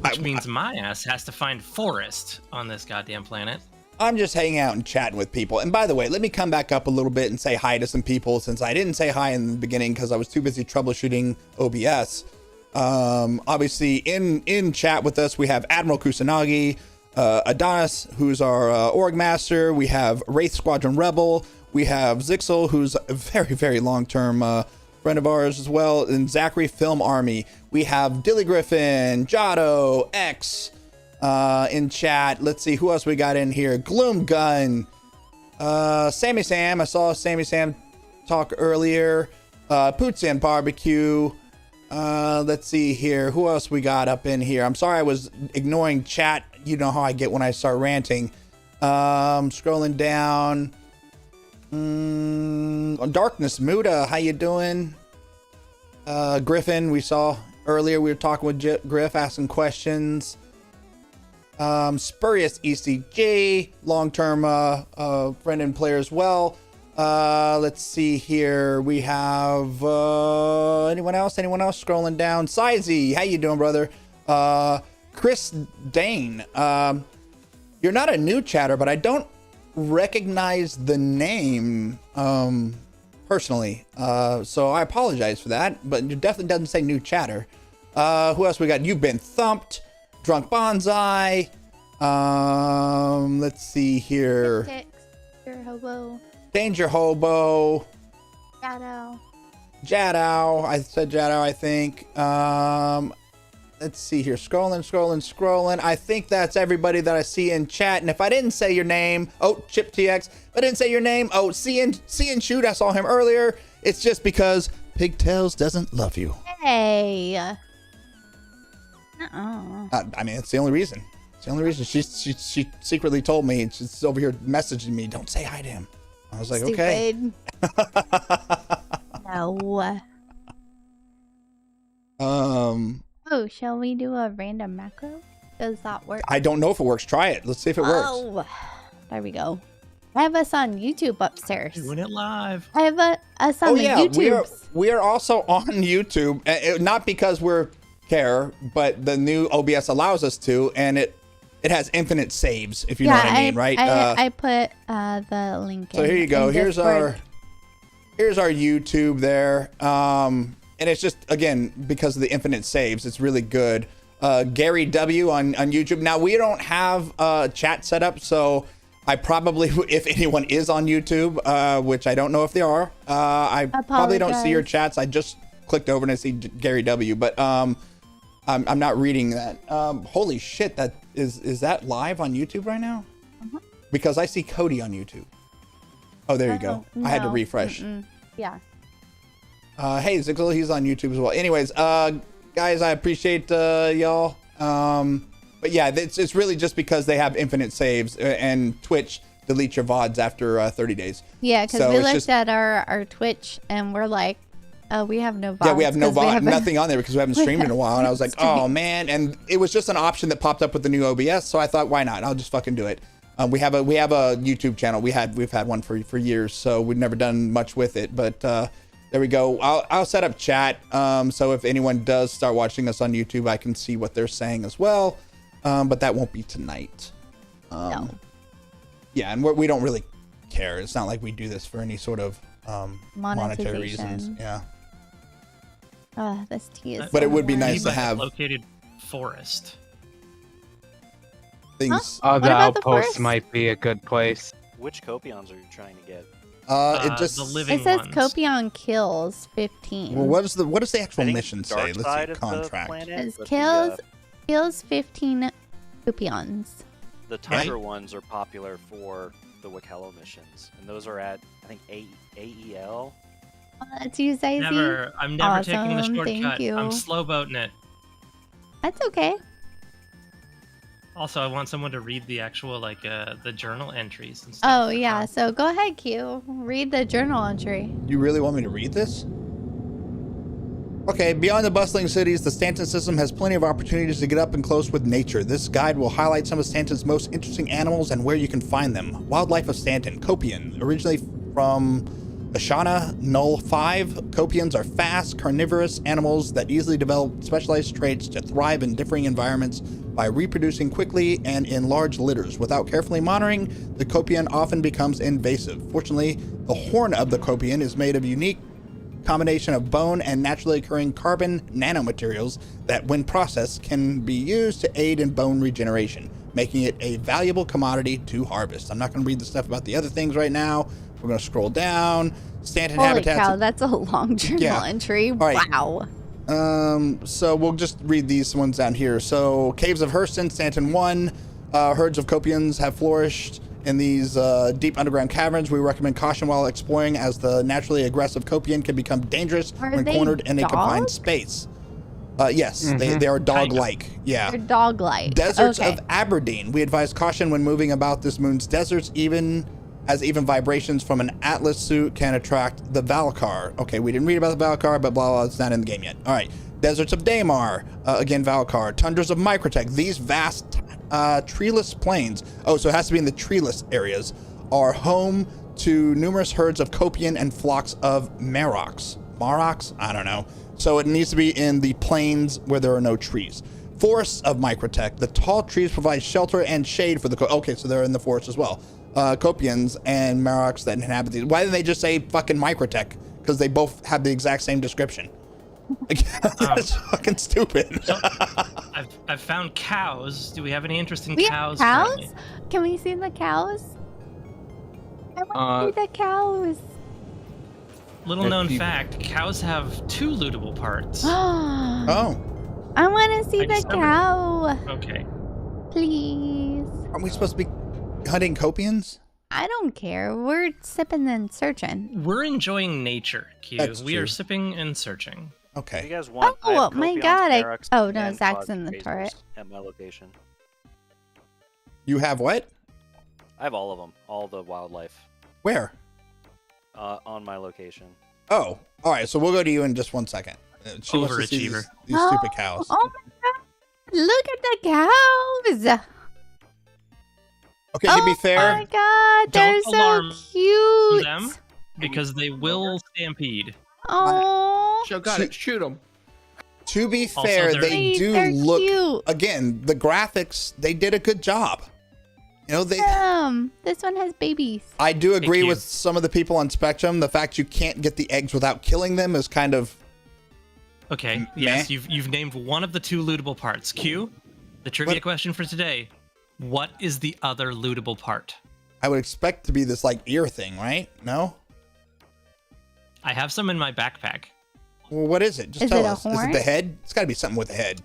[SPEAKER 3] Which means my ass has to find forest on this goddamn planet.
[SPEAKER 1] I'm just hanging out and chatting with people. And by the way, let me come back up a little bit and say hi to some people, since I didn't say hi in the beginning because I was too busy troubleshooting OBS. Obviously, in chat with us, we have Admiral Kusanagi, Adonis, who's our org master. We have Wraith Squadron Rebel. We have Zixel, who's a very, very long-term friend of ours as well. And Zachary Film Army. We have Dilly Griffin, Jado, X, in chat. Let's see who else we got in here. Gloom Gun, Sammy Sam. I saw Sammy Sam talk earlier. Pootsan Barbecue. Let's see here. Who else we got up in here? I'm sorry I was ignoring chat. You know how I get when I start ranting. Scrolling down. Darkness Muda, how you doing? Griffin, we saw earlier. We were talking with Griff, asking questions. Spurious ECG, long-term friend and player as well. Let's see here. We have anyone else scrolling down. Sizey, how you doing, brother? Chris Dane, you're not a new chatter, but I don't recognize the name personally, so I apologize for that, but it definitely doesn't say new chatter. Who else we got? You've been thumped. Drunk Bonsai. Let's see here.
[SPEAKER 2] Danger Hobo.
[SPEAKER 1] Danger Hobo.
[SPEAKER 2] Shadow.
[SPEAKER 1] I said Jadow, I think. Let's see here. Scrolling. I think that's everybody that I see in chat. And if I didn't say your name, Chip TX. If I didn't say your name, see and shoot. I saw him earlier. It's just because Pigtails doesn't love you.
[SPEAKER 2] Hey.
[SPEAKER 1] I mean, it's the only reason. It's the only reason. She secretly told me, and she's over here messaging me, don't say hi to him. I was like,
[SPEAKER 2] Stupid.
[SPEAKER 1] Okay.
[SPEAKER 2] No. Oh, shall we do a random macro? Does that work?
[SPEAKER 1] I don't know if it works. Try it. Let's see if it works.
[SPEAKER 2] Oh, there we go. I have us on YouTube upstairs.
[SPEAKER 3] Doing it live.
[SPEAKER 2] I have us on the YouTube.
[SPEAKER 1] We are also on YouTube, not because we're care, but the new OBS allows us to, and it has infinite saves, if you know what I mean, right?
[SPEAKER 2] I put the link in.
[SPEAKER 1] So here you go. Here's
[SPEAKER 2] Discord.
[SPEAKER 1] our YouTube there. And it's just, again, because of the infinite saves, it's really good. Gary W on YouTube. Now, we don't have chat set up, so I probably, if anyone is on YouTube, which I don't know if they are, I probably don't see your chats. I just clicked over and I see Gary W, but I'm not reading that. Holy shit, is that live on YouTube right now? Because I see Cody on YouTube. Oh, there you go.
[SPEAKER 2] No.
[SPEAKER 1] I had to refresh.
[SPEAKER 2] Yeah.
[SPEAKER 1] Hey, Zixel, he's on YouTube as well. Anyways, guys, I appreciate y'all. But yeah, it's really just because they have infinite saves, and Twitch deletes your VODs after 30 days.
[SPEAKER 2] Yeah, because we looked at our Twitch and we're like, we have no VODs.
[SPEAKER 1] Yeah, we have no VOD, nothing on there because we haven't streamed in a while. And I was like, oh man. And it was just an option that popped up with the new OBS. So I thought, why not? I'll just fucking do it. We have a YouTube channel. We've had one for years, so we've never done much with it. But there we go. I'll set up chat. So if anyone does start watching us on YouTube, I can see what they're saying as well. But that won't be tonight.
[SPEAKER 2] No.
[SPEAKER 1] Yeah, and we don't really care. It's not like we do this for any sort of monetary reasons. Yeah.
[SPEAKER 2] This tea is.
[SPEAKER 1] But it would be nice to have
[SPEAKER 3] located forest.
[SPEAKER 1] Things.
[SPEAKER 9] Oh, the outpost might be a good place.
[SPEAKER 4] Which Copions are you trying to get?
[SPEAKER 1] It just
[SPEAKER 3] the living
[SPEAKER 2] it says
[SPEAKER 3] ones.
[SPEAKER 2] Copion kills 15.
[SPEAKER 1] Well, what does the actual mission say?
[SPEAKER 4] Dark
[SPEAKER 1] Let's
[SPEAKER 4] side
[SPEAKER 1] see.
[SPEAKER 4] of the
[SPEAKER 1] Contract.
[SPEAKER 4] planet,
[SPEAKER 2] It
[SPEAKER 4] but
[SPEAKER 2] says kills 15 Copions.
[SPEAKER 4] the Tundra ones are popular for the Wakello missions, and those are at, I think, AEL.
[SPEAKER 2] That's you, Zazie.
[SPEAKER 3] I'm never taking the
[SPEAKER 2] Awesome,
[SPEAKER 3] shortcut.
[SPEAKER 2] thank you.
[SPEAKER 3] I'm slow boating it.
[SPEAKER 2] That's okay.
[SPEAKER 3] Also, I want someone to read the actual the journal entries and stuff.
[SPEAKER 2] Oh yeah, so go ahead, Q. Read the journal entry.
[SPEAKER 1] You really want me to read this? Okay, beyond the bustling cities, the Stanton system has plenty of opportunities to get up and close with nature. This guide will highlight some of Stanton's most interesting animals and where you can find them. Wildlife of Stanton, Copian. Originally from Ashana Null 5, Copians are fast, carnivorous animals that easily develop specialized traits to thrive in differing environments by reproducing quickly and in large litters. Without carefully monitoring, the Copian often becomes invasive. Fortunately, the horn of the Copian is made of unique combination of bone and naturally occurring carbon nanomaterials that, when processed, can be used to aid in bone regeneration, making it a valuable commodity to harvest. I'm not going to read the stuff about the other things right now. We're going to scroll down. Stanton
[SPEAKER 2] Holy
[SPEAKER 1] habitats.
[SPEAKER 2] cow, that's a long journal entry.
[SPEAKER 1] right.
[SPEAKER 2] Wow.
[SPEAKER 1] So we'll just read these ones down here. So Caves of Hurston, Stanton 1. Herds of Copians have flourished in these deep underground caverns. We recommend caution while exploring, as the naturally aggressive Copian can become dangerous when
[SPEAKER 2] they
[SPEAKER 1] cornered in a confined
[SPEAKER 2] dogs?
[SPEAKER 1] space. Yes, they are dog-like. Yeah.
[SPEAKER 2] They're dog-like.
[SPEAKER 1] Deserts
[SPEAKER 2] Okay.
[SPEAKER 1] of Aberdeen. We advise caution when moving about this moon's deserts, even vibrations from an Atlas suit can attract the Valakar. Okay, we didn't read about the Valakar, but blah, blah, it's not in the game yet. All right. Deserts of Daymar. Again, Valakar. Tundras of Microtech. These vast treeless plains, so it has to be in the treeless areas, are home to numerous herds of Copian and flocks of Marocs. Marocs? I don't know. So it needs to be in the plains where there are no trees. Forests of Microtech. The tall trees provide shelter and shade for the... Okay, so they're in the forest as well. Copians and Marocs that inhabit these. Why didn't they just say fucking Microtech? Because they both have the exact same description. That's fucking stupid.
[SPEAKER 3] So, I've found cows. Do we have any interesting
[SPEAKER 2] We
[SPEAKER 3] cows?
[SPEAKER 2] have
[SPEAKER 3] currently?
[SPEAKER 2] cows? Can we see the cows? I want to see the cows.
[SPEAKER 3] Little known fact: cows have 2 lootable parts.
[SPEAKER 1] Oh.
[SPEAKER 2] I want to see
[SPEAKER 3] I
[SPEAKER 2] the
[SPEAKER 3] discovered-
[SPEAKER 2] cow.
[SPEAKER 3] Okay.
[SPEAKER 2] Please.
[SPEAKER 1] Aren't we supposed to be hunting Copians?
[SPEAKER 2] I don't care. We're sipping and searching.
[SPEAKER 3] We're enjoying nature, Q.
[SPEAKER 1] That's
[SPEAKER 3] We are
[SPEAKER 1] true.
[SPEAKER 3] sipping and searching.
[SPEAKER 4] If you
[SPEAKER 1] Okay.
[SPEAKER 4] guys want, I
[SPEAKER 2] Oh
[SPEAKER 4] have
[SPEAKER 2] my
[SPEAKER 4] Copions,
[SPEAKER 2] God,
[SPEAKER 4] Barracks,
[SPEAKER 2] oh, no,
[SPEAKER 4] and
[SPEAKER 2] Zach's
[SPEAKER 4] Quad
[SPEAKER 2] in the
[SPEAKER 4] Phasers
[SPEAKER 2] turret.
[SPEAKER 4] at my location.
[SPEAKER 1] You have what?
[SPEAKER 4] I have all of them, all the wildlife,
[SPEAKER 1] Where?
[SPEAKER 4] on my location.
[SPEAKER 1] Oh, all right. So we'll go to you in just 1 second. She wants to see
[SPEAKER 3] Overachiever.
[SPEAKER 1] these stupid cows.
[SPEAKER 2] Oh my God. Look at the cows.
[SPEAKER 1] Okay, to be
[SPEAKER 2] Oh
[SPEAKER 1] fair,
[SPEAKER 2] my God. They're
[SPEAKER 3] Don't alarm
[SPEAKER 2] so cute.
[SPEAKER 3] them because they will stampede.
[SPEAKER 2] Oh.
[SPEAKER 5] So got it. Shoot them.
[SPEAKER 1] to be
[SPEAKER 3] Also,
[SPEAKER 1] fair,
[SPEAKER 3] they're-
[SPEAKER 1] they do
[SPEAKER 2] They're
[SPEAKER 1] look
[SPEAKER 2] cute.
[SPEAKER 1] again. The graphics, they did a good job. You know, they.
[SPEAKER 2] This one has babies.
[SPEAKER 1] I do agree
[SPEAKER 3] you.
[SPEAKER 1] with some of the people on Spectrum. The fact you can't get the eggs without killing them is kind of.
[SPEAKER 3] Okay. Yes, you've named one of the 2 lootable parts. Q. The trivia
[SPEAKER 1] What?
[SPEAKER 3] question for today: what is the other lootable part?
[SPEAKER 1] I would expect to be this like ear thing, right? No.
[SPEAKER 3] I have some in my backpack.
[SPEAKER 1] Well, what is it? Just
[SPEAKER 2] Is
[SPEAKER 1] tell
[SPEAKER 2] it a
[SPEAKER 1] us. Is it
[SPEAKER 2] horn?
[SPEAKER 1] the head? It's got to be something with a head.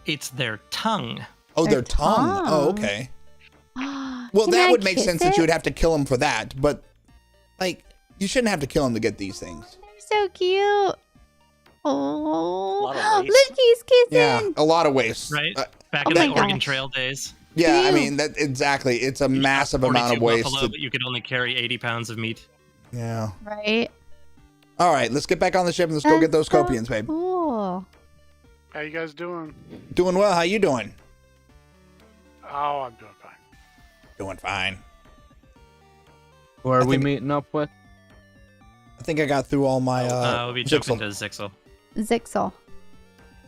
[SPEAKER 3] It's their tongue.
[SPEAKER 1] Oh,
[SPEAKER 2] Their
[SPEAKER 1] their tongue. Oh,
[SPEAKER 2] tongue.
[SPEAKER 1] okay. Well,
[SPEAKER 2] Can
[SPEAKER 1] that
[SPEAKER 2] I
[SPEAKER 1] would make
[SPEAKER 2] kiss
[SPEAKER 1] sense since
[SPEAKER 2] it?
[SPEAKER 1] you would have to kill them for that. But like, you shouldn't have to kill them to get these things.
[SPEAKER 2] They're so cute. Oh,
[SPEAKER 4] lot of waste.
[SPEAKER 2] look, he's kissing.
[SPEAKER 1] Yeah, a lot of waste.
[SPEAKER 3] Right?
[SPEAKER 1] Uh,
[SPEAKER 3] Back
[SPEAKER 2] Oh
[SPEAKER 3] in the
[SPEAKER 2] my
[SPEAKER 3] Oregon
[SPEAKER 2] gosh.
[SPEAKER 3] Trail days.
[SPEAKER 1] yeah, I
[SPEAKER 2] Ew.
[SPEAKER 1] mean that exactly. It's a
[SPEAKER 3] You shot
[SPEAKER 1] massive amount of
[SPEAKER 3] 42
[SPEAKER 1] waste.
[SPEAKER 3] buffalo, but you could only carry 80 pounds of meat.
[SPEAKER 1] Yeah.
[SPEAKER 2] Right.
[SPEAKER 1] All right, let's get back on the ship and let's go get those
[SPEAKER 2] That's so
[SPEAKER 1] Copians, babe.
[SPEAKER 2] Cool.
[SPEAKER 10] How you guys doing?
[SPEAKER 1] Doing well. How you doing?
[SPEAKER 10] Oh, I'm doing fine.
[SPEAKER 1] Doing fine.
[SPEAKER 9] Who are
[SPEAKER 1] I
[SPEAKER 9] we
[SPEAKER 1] think-
[SPEAKER 9] meeting up with?
[SPEAKER 1] I think I got through all my.
[SPEAKER 3] we'll be jumping
[SPEAKER 1] Zixel.
[SPEAKER 3] to Zixel.
[SPEAKER 2] Zixel.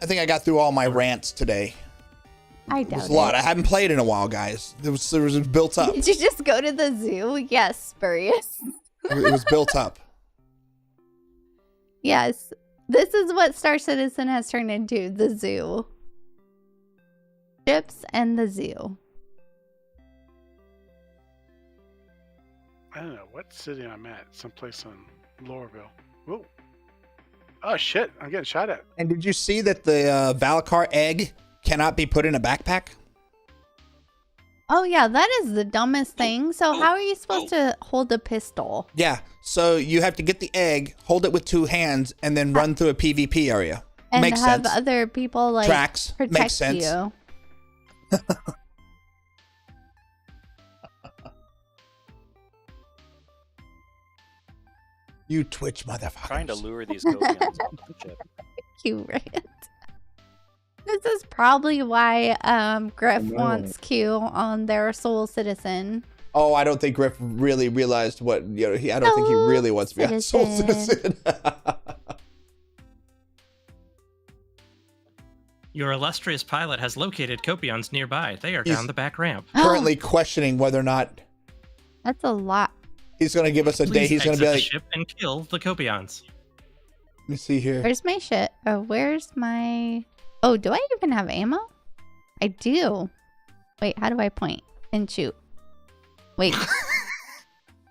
[SPEAKER 1] I think I got through all my rants today.
[SPEAKER 2] I
[SPEAKER 1] It
[SPEAKER 2] doubt
[SPEAKER 1] was a lot.
[SPEAKER 2] it.
[SPEAKER 1] I haven't played in a while, guys. It was built up.
[SPEAKER 2] Did you just go to the zoo? Yes, spurious.
[SPEAKER 1] It was built up.
[SPEAKER 2] Yes. This is what Star Citizen has turned into, the zoo. Ships and the zoo.
[SPEAKER 10] I don't know what city I'm at. Someplace in Laurelville. Whoa. Oh shit! I'm getting shot at.
[SPEAKER 1] And did you see that the Valakar egg cannot be put in a backpack?
[SPEAKER 2] Oh, yeah, that is the dumbest thing. So, how are you supposed to hold a pistol?
[SPEAKER 1] Yeah. So you have to get the egg, hold it with 2 hands, and then run through a PvP area.
[SPEAKER 2] And
[SPEAKER 1] Makes
[SPEAKER 2] have
[SPEAKER 1] sense.
[SPEAKER 2] other people, like,
[SPEAKER 1] Tracks.
[SPEAKER 2] protect
[SPEAKER 1] Makes sense.
[SPEAKER 2] you.
[SPEAKER 1] You Twitch motherfuckers.
[SPEAKER 4] Trying to lure these Copions off the chip.
[SPEAKER 2] Q rant. This is probably why Griff wants Q on their Soul Citizen.
[SPEAKER 1] Oh, I don't think Griff really realized what I don't think he really wants to be a Soul Citizen.
[SPEAKER 3] Your illustrious pilot has located Copions nearby. They are
[SPEAKER 1] He's
[SPEAKER 3] down the back ramp.
[SPEAKER 1] currently questioning whether or not
[SPEAKER 2] That's a lot.
[SPEAKER 1] he's going to give us a day.
[SPEAKER 3] Please
[SPEAKER 1] He's going to be
[SPEAKER 3] exit
[SPEAKER 1] like,
[SPEAKER 3] the ship and kill the Copions.
[SPEAKER 1] let me see here.
[SPEAKER 2] Where's my shit? Oh, where's my... Oh, do I even have ammo? I do. Wait, how do I point and shoot? Wait.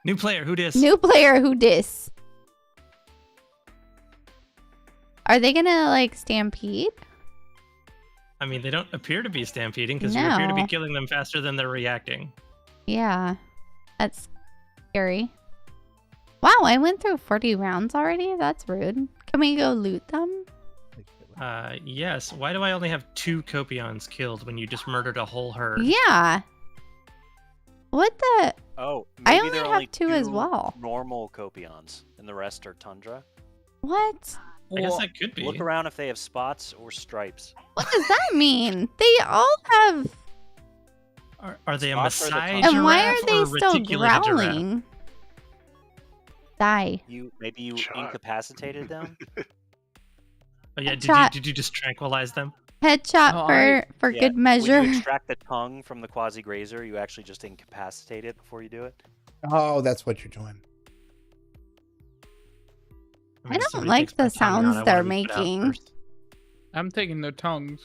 [SPEAKER 3] New player, who dis?
[SPEAKER 2] New player, who dis? Are they gonna, like, stampede?
[SPEAKER 3] I mean, they don't appear to be stampeding because you appear to be
[SPEAKER 2] No.
[SPEAKER 3] killing them faster than they're reacting.
[SPEAKER 2] Yeah. That's scary. Wow, I went through 40 rounds already? That's rude. Can we go loot them?
[SPEAKER 3] Yes. Why do I only have 2 Copions killed when you just murdered a whole herd?
[SPEAKER 2] Yeah. What the?
[SPEAKER 4] Oh,
[SPEAKER 2] I
[SPEAKER 4] maybe
[SPEAKER 2] only
[SPEAKER 4] there are
[SPEAKER 2] have
[SPEAKER 4] only
[SPEAKER 2] 2 as well.
[SPEAKER 4] normal Copions, and the rest are Tundra.
[SPEAKER 2] What?
[SPEAKER 3] I guess that could be.
[SPEAKER 4] Look around if they have spots or stripes.
[SPEAKER 2] What does that mean? They all have...
[SPEAKER 3] Are they a
[SPEAKER 4] Spots are the
[SPEAKER 3] Maasai
[SPEAKER 4] Tundra.
[SPEAKER 2] And why
[SPEAKER 3] giraffe
[SPEAKER 2] are they
[SPEAKER 3] or a
[SPEAKER 2] still
[SPEAKER 3] reticulated giraffe?
[SPEAKER 2] growling? Die.
[SPEAKER 4] Maybe you
[SPEAKER 10] Shot.
[SPEAKER 4] incapacitated them.
[SPEAKER 3] Oh yeah,
[SPEAKER 2] Headshot.
[SPEAKER 3] did you just tranquilize them?
[SPEAKER 2] Headshot
[SPEAKER 5] Oh,
[SPEAKER 2] for
[SPEAKER 4] Yeah,
[SPEAKER 2] good measure.
[SPEAKER 4] When you extract the tongue from the quasi grazer, you actually just incapacitate it before you do it.
[SPEAKER 1] Oh, that's what you're doing.
[SPEAKER 2] I
[SPEAKER 3] if
[SPEAKER 2] don't
[SPEAKER 3] somebody
[SPEAKER 2] like
[SPEAKER 3] takes my
[SPEAKER 2] the
[SPEAKER 3] tongue out,
[SPEAKER 2] sounds
[SPEAKER 3] I
[SPEAKER 2] they're
[SPEAKER 3] wanna rip it out
[SPEAKER 2] making.
[SPEAKER 3] first.
[SPEAKER 5] I'm taking their tongues.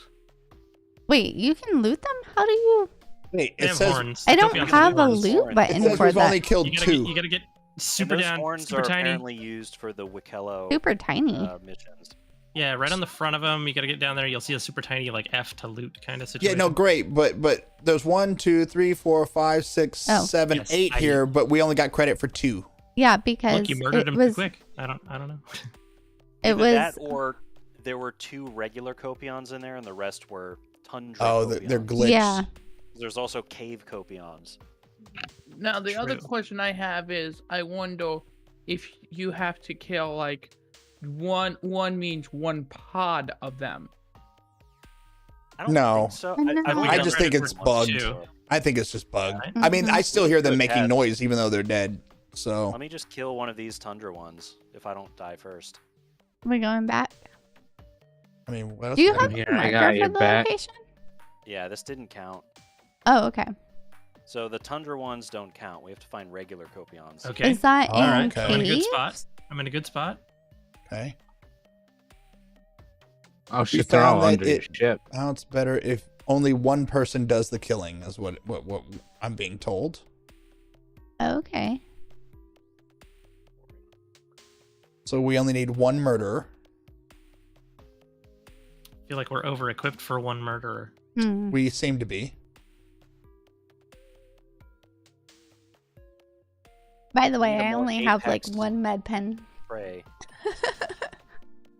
[SPEAKER 2] Wait, you can loot them? How do you...
[SPEAKER 1] Wait,
[SPEAKER 3] They
[SPEAKER 1] it
[SPEAKER 3] have
[SPEAKER 1] says
[SPEAKER 3] horns.
[SPEAKER 2] I don't
[SPEAKER 3] Copions
[SPEAKER 2] have a
[SPEAKER 3] horns.
[SPEAKER 2] loot
[SPEAKER 1] it
[SPEAKER 2] button
[SPEAKER 1] says
[SPEAKER 2] for
[SPEAKER 1] we've only
[SPEAKER 2] that.
[SPEAKER 1] killed
[SPEAKER 3] You gotta,
[SPEAKER 1] 2.
[SPEAKER 3] you gotta get
[SPEAKER 4] And
[SPEAKER 3] super
[SPEAKER 4] those
[SPEAKER 3] down,
[SPEAKER 4] horns
[SPEAKER 3] super
[SPEAKER 4] are
[SPEAKER 3] tiny.
[SPEAKER 4] apparently used for the Wikello
[SPEAKER 2] Super tiny.
[SPEAKER 4] missions.
[SPEAKER 3] Yeah, right on the front of them. You gotta get down there. You'll see a super tiny like F to loot kind of
[SPEAKER 1] Yeah,
[SPEAKER 3] situation.
[SPEAKER 1] no, great, but there's 1, 2, 3, 4, 5, 6,
[SPEAKER 2] Oh.
[SPEAKER 1] 7,
[SPEAKER 3] Yes,
[SPEAKER 1] 8
[SPEAKER 3] I-
[SPEAKER 1] here, but we only got credit for 2.
[SPEAKER 2] Yeah, because
[SPEAKER 3] Look, you murdered
[SPEAKER 2] it
[SPEAKER 3] him
[SPEAKER 2] was...
[SPEAKER 3] too quick. I don't know.
[SPEAKER 2] It
[SPEAKER 4] Either
[SPEAKER 2] was...
[SPEAKER 4] that or there were 2 regular Copions in there, and the rest were Tundra.
[SPEAKER 1] Oh,
[SPEAKER 4] Copions.
[SPEAKER 1] they're glitched.
[SPEAKER 2] Yeah.
[SPEAKER 4] There's also cave Copions.
[SPEAKER 5] Now the other
[SPEAKER 3] True.
[SPEAKER 5] question I have is, I wonder if you have to kill like one means one pod of them.
[SPEAKER 4] I don't
[SPEAKER 1] No.
[SPEAKER 4] think so.
[SPEAKER 2] No.
[SPEAKER 1] I just think it's bugged.
[SPEAKER 3] Too.
[SPEAKER 1] I think it's just bugged.
[SPEAKER 3] Right.
[SPEAKER 1] I mean, I still hear them
[SPEAKER 4] Good
[SPEAKER 1] making
[SPEAKER 4] catch.
[SPEAKER 1] noise even though they're dead. So
[SPEAKER 4] Let me just kill one of these Tundra ones if I don't die first.
[SPEAKER 2] We're going back.
[SPEAKER 1] I mean, what else?
[SPEAKER 2] Do you
[SPEAKER 1] would I
[SPEAKER 2] have
[SPEAKER 1] do?
[SPEAKER 9] Here,
[SPEAKER 2] a
[SPEAKER 9] I
[SPEAKER 2] marker
[SPEAKER 9] got
[SPEAKER 2] for
[SPEAKER 9] your
[SPEAKER 2] the
[SPEAKER 9] back.
[SPEAKER 2] location?
[SPEAKER 4] Yeah, this didn't count.
[SPEAKER 2] Oh, okay.
[SPEAKER 4] So the Tundra ones don't count. We have to find regular Copions.
[SPEAKER 3] Okay.
[SPEAKER 2] Is that
[SPEAKER 1] All
[SPEAKER 2] in
[SPEAKER 1] right,
[SPEAKER 3] I'm in a good
[SPEAKER 2] caves?
[SPEAKER 3] spot. I'm in a good spot.
[SPEAKER 1] Okay.
[SPEAKER 9] Oh
[SPEAKER 1] We
[SPEAKER 9] shit, they're
[SPEAKER 1] found
[SPEAKER 9] all
[SPEAKER 1] that
[SPEAKER 9] under your
[SPEAKER 1] it-
[SPEAKER 9] ship.
[SPEAKER 1] Now it's better if only one person does the killing, is what I'm being told.
[SPEAKER 2] Okay.
[SPEAKER 1] So we only need 1 murderer.
[SPEAKER 3] I feel like we're over equipped for 1 murderer.
[SPEAKER 2] Hmm.
[SPEAKER 1] We seem to be.
[SPEAKER 2] By the way,
[SPEAKER 4] Need a
[SPEAKER 2] I
[SPEAKER 4] more
[SPEAKER 2] only have like
[SPEAKER 4] apex.
[SPEAKER 2] 1 med pen.
[SPEAKER 4] Pray.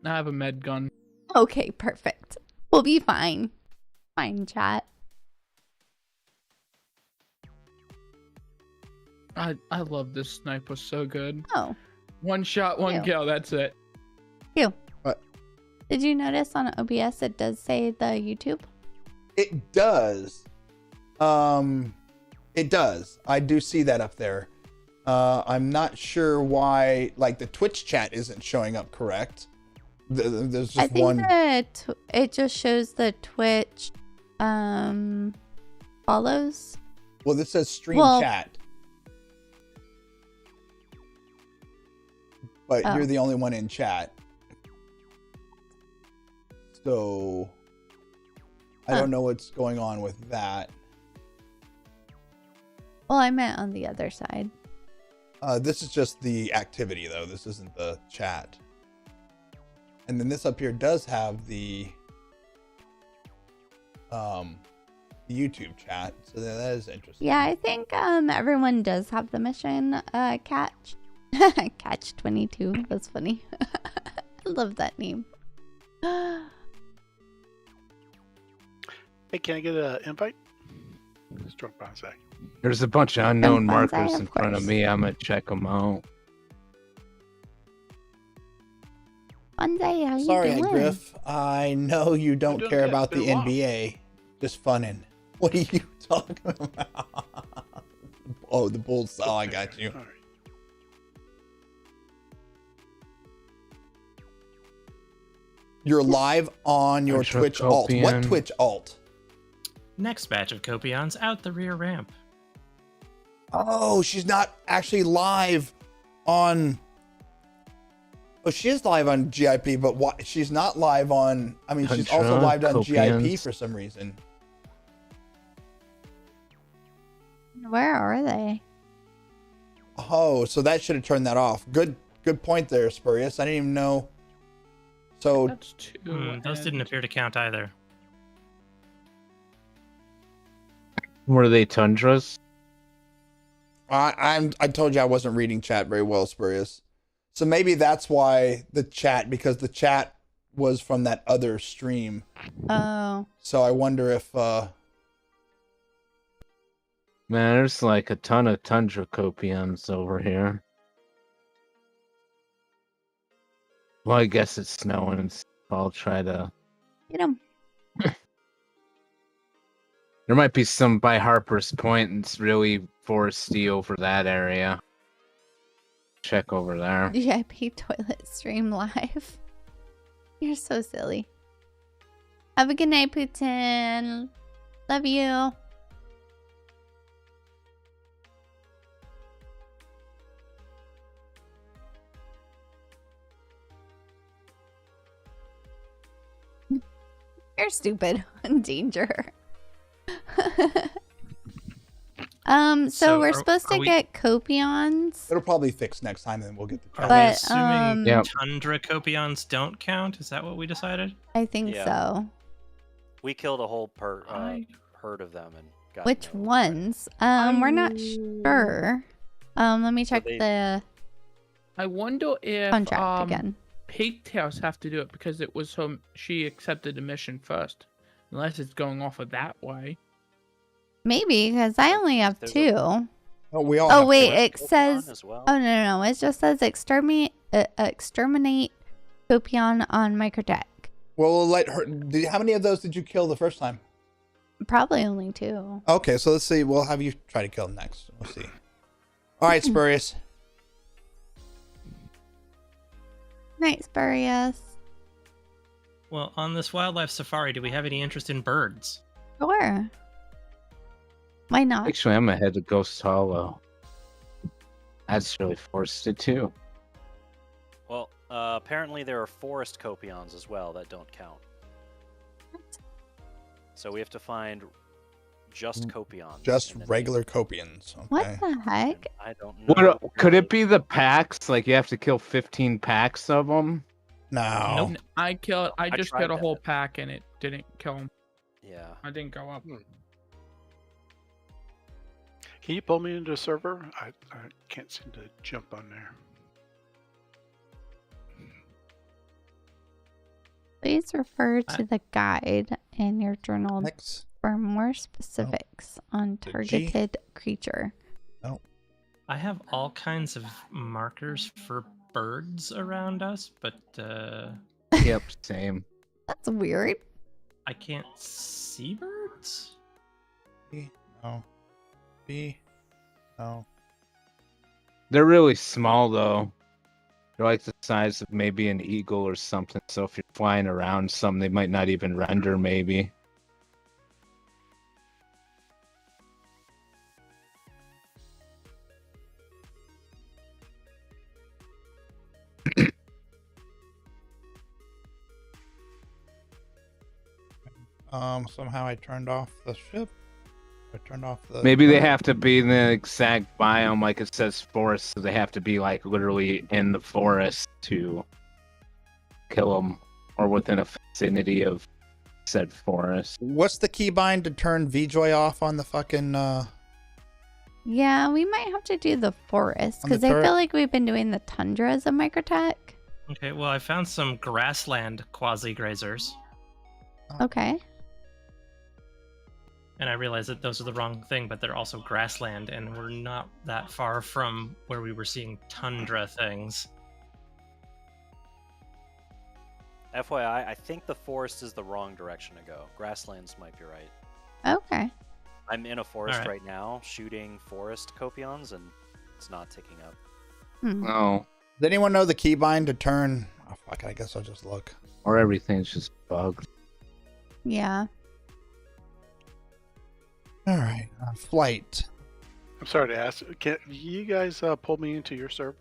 [SPEAKER 5] I have a med gun.
[SPEAKER 2] Okay, perfect. We'll be fine. Fine, chat.
[SPEAKER 5] I love this sniper so good.
[SPEAKER 2] Oh,
[SPEAKER 5] One shot, one
[SPEAKER 2] Ew.
[SPEAKER 5] kill. That's it.
[SPEAKER 2] you.
[SPEAKER 1] What?
[SPEAKER 2] Did you notice on OBS it does say the YouTube?
[SPEAKER 1] It does. It does. I do see that up there. I'm not sure why, like, the Twitch chat isn't showing up correct. There's
[SPEAKER 2] I
[SPEAKER 1] just
[SPEAKER 2] think
[SPEAKER 1] one.
[SPEAKER 2] that it just shows the Twitch follows.
[SPEAKER 1] Well, this says stream
[SPEAKER 2] Well-
[SPEAKER 1] chat. But
[SPEAKER 2] Oh.
[SPEAKER 1] you're the only one in chat. So I
[SPEAKER 2] Huh.
[SPEAKER 1] don't know what's going on with that.
[SPEAKER 2] Well, I meant on the other side.
[SPEAKER 1] This is just the activity, though. This isn't the chat. And then this up here does have the YouTube chat, so that is interesting.
[SPEAKER 2] Yeah, I think everyone does have the mission catch. Catch 22. That's funny. I love that name.
[SPEAKER 10] Hey, can I get an invite? Just drop by a sec.
[SPEAKER 9] There's a bunch of unknown
[SPEAKER 2] Bonsai,
[SPEAKER 9] markers
[SPEAKER 2] of
[SPEAKER 9] in front of
[SPEAKER 2] course.
[SPEAKER 9] me. I'm gonna check them out.
[SPEAKER 2] Fonzie, how you
[SPEAKER 1] Sorry,
[SPEAKER 2] doing?
[SPEAKER 1] Griff. I know you don't
[SPEAKER 10] doing
[SPEAKER 1] care
[SPEAKER 10] good.
[SPEAKER 1] about
[SPEAKER 10] It's
[SPEAKER 1] the
[SPEAKER 10] been a while.
[SPEAKER 1] NBA. Just funnin'. What are you talking about? Oh, the Bulls. Oh, I got you.
[SPEAKER 10] All right.
[SPEAKER 1] You're live on your Twitch alt. What
[SPEAKER 9] Entrocopian.
[SPEAKER 1] Twitch alt?
[SPEAKER 3] Next batch of Copions out the rear ramp.
[SPEAKER 1] Oh, she's not actually live on. Oh, she is live on GIP, but why? She's not live on. I mean, she's also live on GIP
[SPEAKER 9] Entrocopians.
[SPEAKER 1] for some reason.
[SPEAKER 2] Where are they?
[SPEAKER 1] Oh, so that should have turned that off. Good point there, Spurious. I didn't even know. So
[SPEAKER 5] That's two.
[SPEAKER 3] Those didn't appear to count either.
[SPEAKER 9] Were they tundras?
[SPEAKER 1] I told you I wasn't reading chat very well, Spurious. So maybe that's why because the chat was from that other stream.
[SPEAKER 2] Oh.
[SPEAKER 1] So I wonder if
[SPEAKER 9] Man, there's like a ton of tundra copiums over here. Well, I guess it's snowing, so I'll try to.
[SPEAKER 2] Get him.
[SPEAKER 9] There might be some by Harper's Point, and it's really foresty over that area. Check over there.
[SPEAKER 2] VIP toilet stream live. You're so silly. Have a good night, Putin. Love you. You're stupid. Danger. So
[SPEAKER 3] So
[SPEAKER 2] we're
[SPEAKER 3] are-
[SPEAKER 2] supposed to
[SPEAKER 3] are we-
[SPEAKER 2] get copions.
[SPEAKER 1] it'll probably fix next time, and we'll get the
[SPEAKER 3] Are
[SPEAKER 1] chat.
[SPEAKER 3] we
[SPEAKER 2] But,
[SPEAKER 3] assuming
[SPEAKER 9] Yep.
[SPEAKER 3] Tundra Copions don't count? Is that what we decided?
[SPEAKER 2] I think
[SPEAKER 4] Yeah.
[SPEAKER 2] so.
[SPEAKER 4] We killed a whole
[SPEAKER 5] I-
[SPEAKER 4] herd of them and got
[SPEAKER 2] Which
[SPEAKER 4] no-
[SPEAKER 2] ones? We're not sure. Let me check
[SPEAKER 4] they-
[SPEAKER 2] the
[SPEAKER 5] I wonder if
[SPEAKER 2] contract again.
[SPEAKER 5] Pigtails have to do it because it was she accepted the mission first. Unless it's going off of that way.
[SPEAKER 2] Maybe because I only have
[SPEAKER 4] There's a-
[SPEAKER 2] two.
[SPEAKER 1] Oh, we all.
[SPEAKER 2] Oh
[SPEAKER 1] have
[SPEAKER 2] wait,
[SPEAKER 1] to-
[SPEAKER 2] it
[SPEAKER 4] Pokemon
[SPEAKER 2] says.
[SPEAKER 4] as well.
[SPEAKER 2] Oh no, it just says exterminate Copion on Microtech.
[SPEAKER 1] Well, we'll let her. How many of those did you kill the first time?
[SPEAKER 2] Probably only two.
[SPEAKER 1] Okay, so let's see. We'll have you try to kill them next. We'll see. All right, Spurious.
[SPEAKER 2] Night, Spurious.
[SPEAKER 3] Well, on this wildlife safari, do we have any interest in birds?
[SPEAKER 2] Sure. Why not?
[SPEAKER 9] Actually, I'm ahead of Ghost Hollow. That's really forested too.
[SPEAKER 4] Well, apparently there are forest copions as well that don't count. So we have to find just copions.
[SPEAKER 1] Just
[SPEAKER 4] and then
[SPEAKER 1] regular Copians. Okay.
[SPEAKER 2] What the heck?
[SPEAKER 4] I don't know.
[SPEAKER 9] What could it be the packs? Like you have to kill 15 packs of them?
[SPEAKER 1] No.
[SPEAKER 3] Nope.
[SPEAKER 5] I just
[SPEAKER 4] tried
[SPEAKER 5] killed a whole
[SPEAKER 4] that.
[SPEAKER 5] pack and it didn't kill him.
[SPEAKER 4] Yeah.
[SPEAKER 5] I didn't go up.
[SPEAKER 10] Can you pull me into a server? I can't seem to jump on there.
[SPEAKER 2] Please refer to the guide in your journal
[SPEAKER 1] Next.
[SPEAKER 2] for more specifics on
[SPEAKER 1] The G.
[SPEAKER 2] targeted creature.
[SPEAKER 3] I have all kinds of markers for birds around us, but
[SPEAKER 9] Yep, same.
[SPEAKER 2] That's weird.
[SPEAKER 3] I can't see birds.
[SPEAKER 1] B. No. B. No.
[SPEAKER 9] They're really small though. They're like the size of maybe an eagle or something. So if you're flying around some, they might not even render maybe.
[SPEAKER 1] Somehow I turned off the ship. I turned off the.
[SPEAKER 9] Maybe they have to be in the exact biome, like it says forest, so they have to be like literally in the forest to kill them, or within a vicinity of said forest.
[SPEAKER 1] What's the keybind to turn VJoy off on the fucking?
[SPEAKER 2] Yeah, we might have to do the forest
[SPEAKER 1] On the
[SPEAKER 2] because I
[SPEAKER 1] turret?
[SPEAKER 2] feel like we've been doing the tundras of Microtech.
[SPEAKER 3] Okay, well, I found some grassland quasi-grazers,
[SPEAKER 2] Okay.
[SPEAKER 3] and I realized that those are the wrong thing, but they're also grassland, and we're not that far from where we were seeing tundra things.
[SPEAKER 4] FYI, I think the forest is the wrong direction to go. Grasslands might be right.
[SPEAKER 2] Okay.
[SPEAKER 4] I'm in a forest
[SPEAKER 3] Alright.
[SPEAKER 4] right now, shooting forest copions, and it's not ticking up.
[SPEAKER 2] Hmm.
[SPEAKER 9] No,
[SPEAKER 1] Does anyone know the keybind to turn? Oh fuck! I guess I'll just look.
[SPEAKER 9] or everything's just bugged.
[SPEAKER 2] Yeah.
[SPEAKER 1] All right, flight.
[SPEAKER 10] I'm sorry to ask. Can you guys pull me into your server?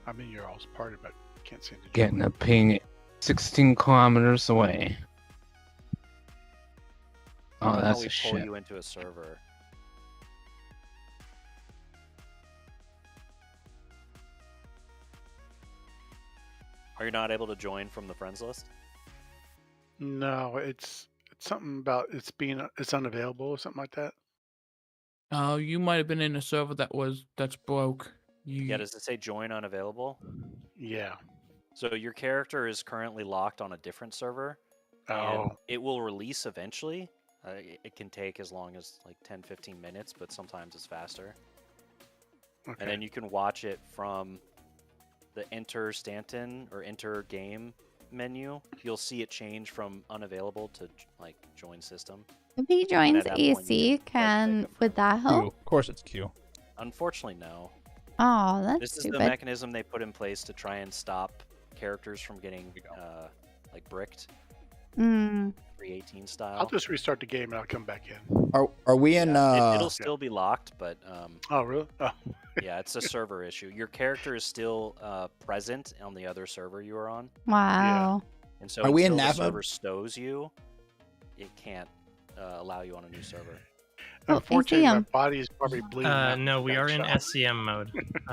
[SPEAKER 10] I'm in your all's party, but can't seem to join.
[SPEAKER 9] Getting a ping 16 kilometers away. Oh,
[SPEAKER 4] How
[SPEAKER 9] that's
[SPEAKER 4] we
[SPEAKER 9] a
[SPEAKER 4] pull
[SPEAKER 9] shit.
[SPEAKER 4] you into a server. Are you not able to join from the friends list?
[SPEAKER 10] No, it's something about it's unavailable or something like that.
[SPEAKER 5] Oh, you might have been in a server that's broke.
[SPEAKER 4] Yeah, does it say join unavailable?
[SPEAKER 10] Yeah.
[SPEAKER 4] So your character is currently locked on a different server, and
[SPEAKER 10] Oh.
[SPEAKER 4] it will release eventually. It can take as long as like 10-15 minutes, but sometimes it's faster.
[SPEAKER 10] Okay.
[SPEAKER 4] And then you can watch it from the enter Stanton or enter game menu. You'll see it change from unavailable to like join system.
[SPEAKER 2] If he joins
[SPEAKER 4] at that point, you
[SPEAKER 2] AC,
[SPEAKER 4] can
[SPEAKER 2] would that
[SPEAKER 1] Q.
[SPEAKER 2] help?
[SPEAKER 1] Of course, it's Q.
[SPEAKER 4] Unfortunately, no.
[SPEAKER 2] Oh, that's
[SPEAKER 4] This is
[SPEAKER 2] stupid.
[SPEAKER 4] the mechanism they put in place to try and stop characters from getting like bricked,
[SPEAKER 2] Mm.
[SPEAKER 4] 318 style.
[SPEAKER 10] I'll just restart the game and I'll come back in.
[SPEAKER 1] Are we in?
[SPEAKER 4] It'll still be locked, but
[SPEAKER 10] Oh, really? Oh.
[SPEAKER 4] yeah, it's a server issue. Your character is still present on the other server you are on,
[SPEAKER 2] Wow.
[SPEAKER 4] and so
[SPEAKER 1] Are we in
[SPEAKER 4] until the
[SPEAKER 1] Napa?
[SPEAKER 4] server stows you, it can't allow you on a new server.
[SPEAKER 10] Unfortunately, my
[SPEAKER 2] ACM.
[SPEAKER 10] body is probably bleeding. out
[SPEAKER 3] No, we
[SPEAKER 10] that
[SPEAKER 3] are in
[SPEAKER 10] shot.
[SPEAKER 3] SCM mode.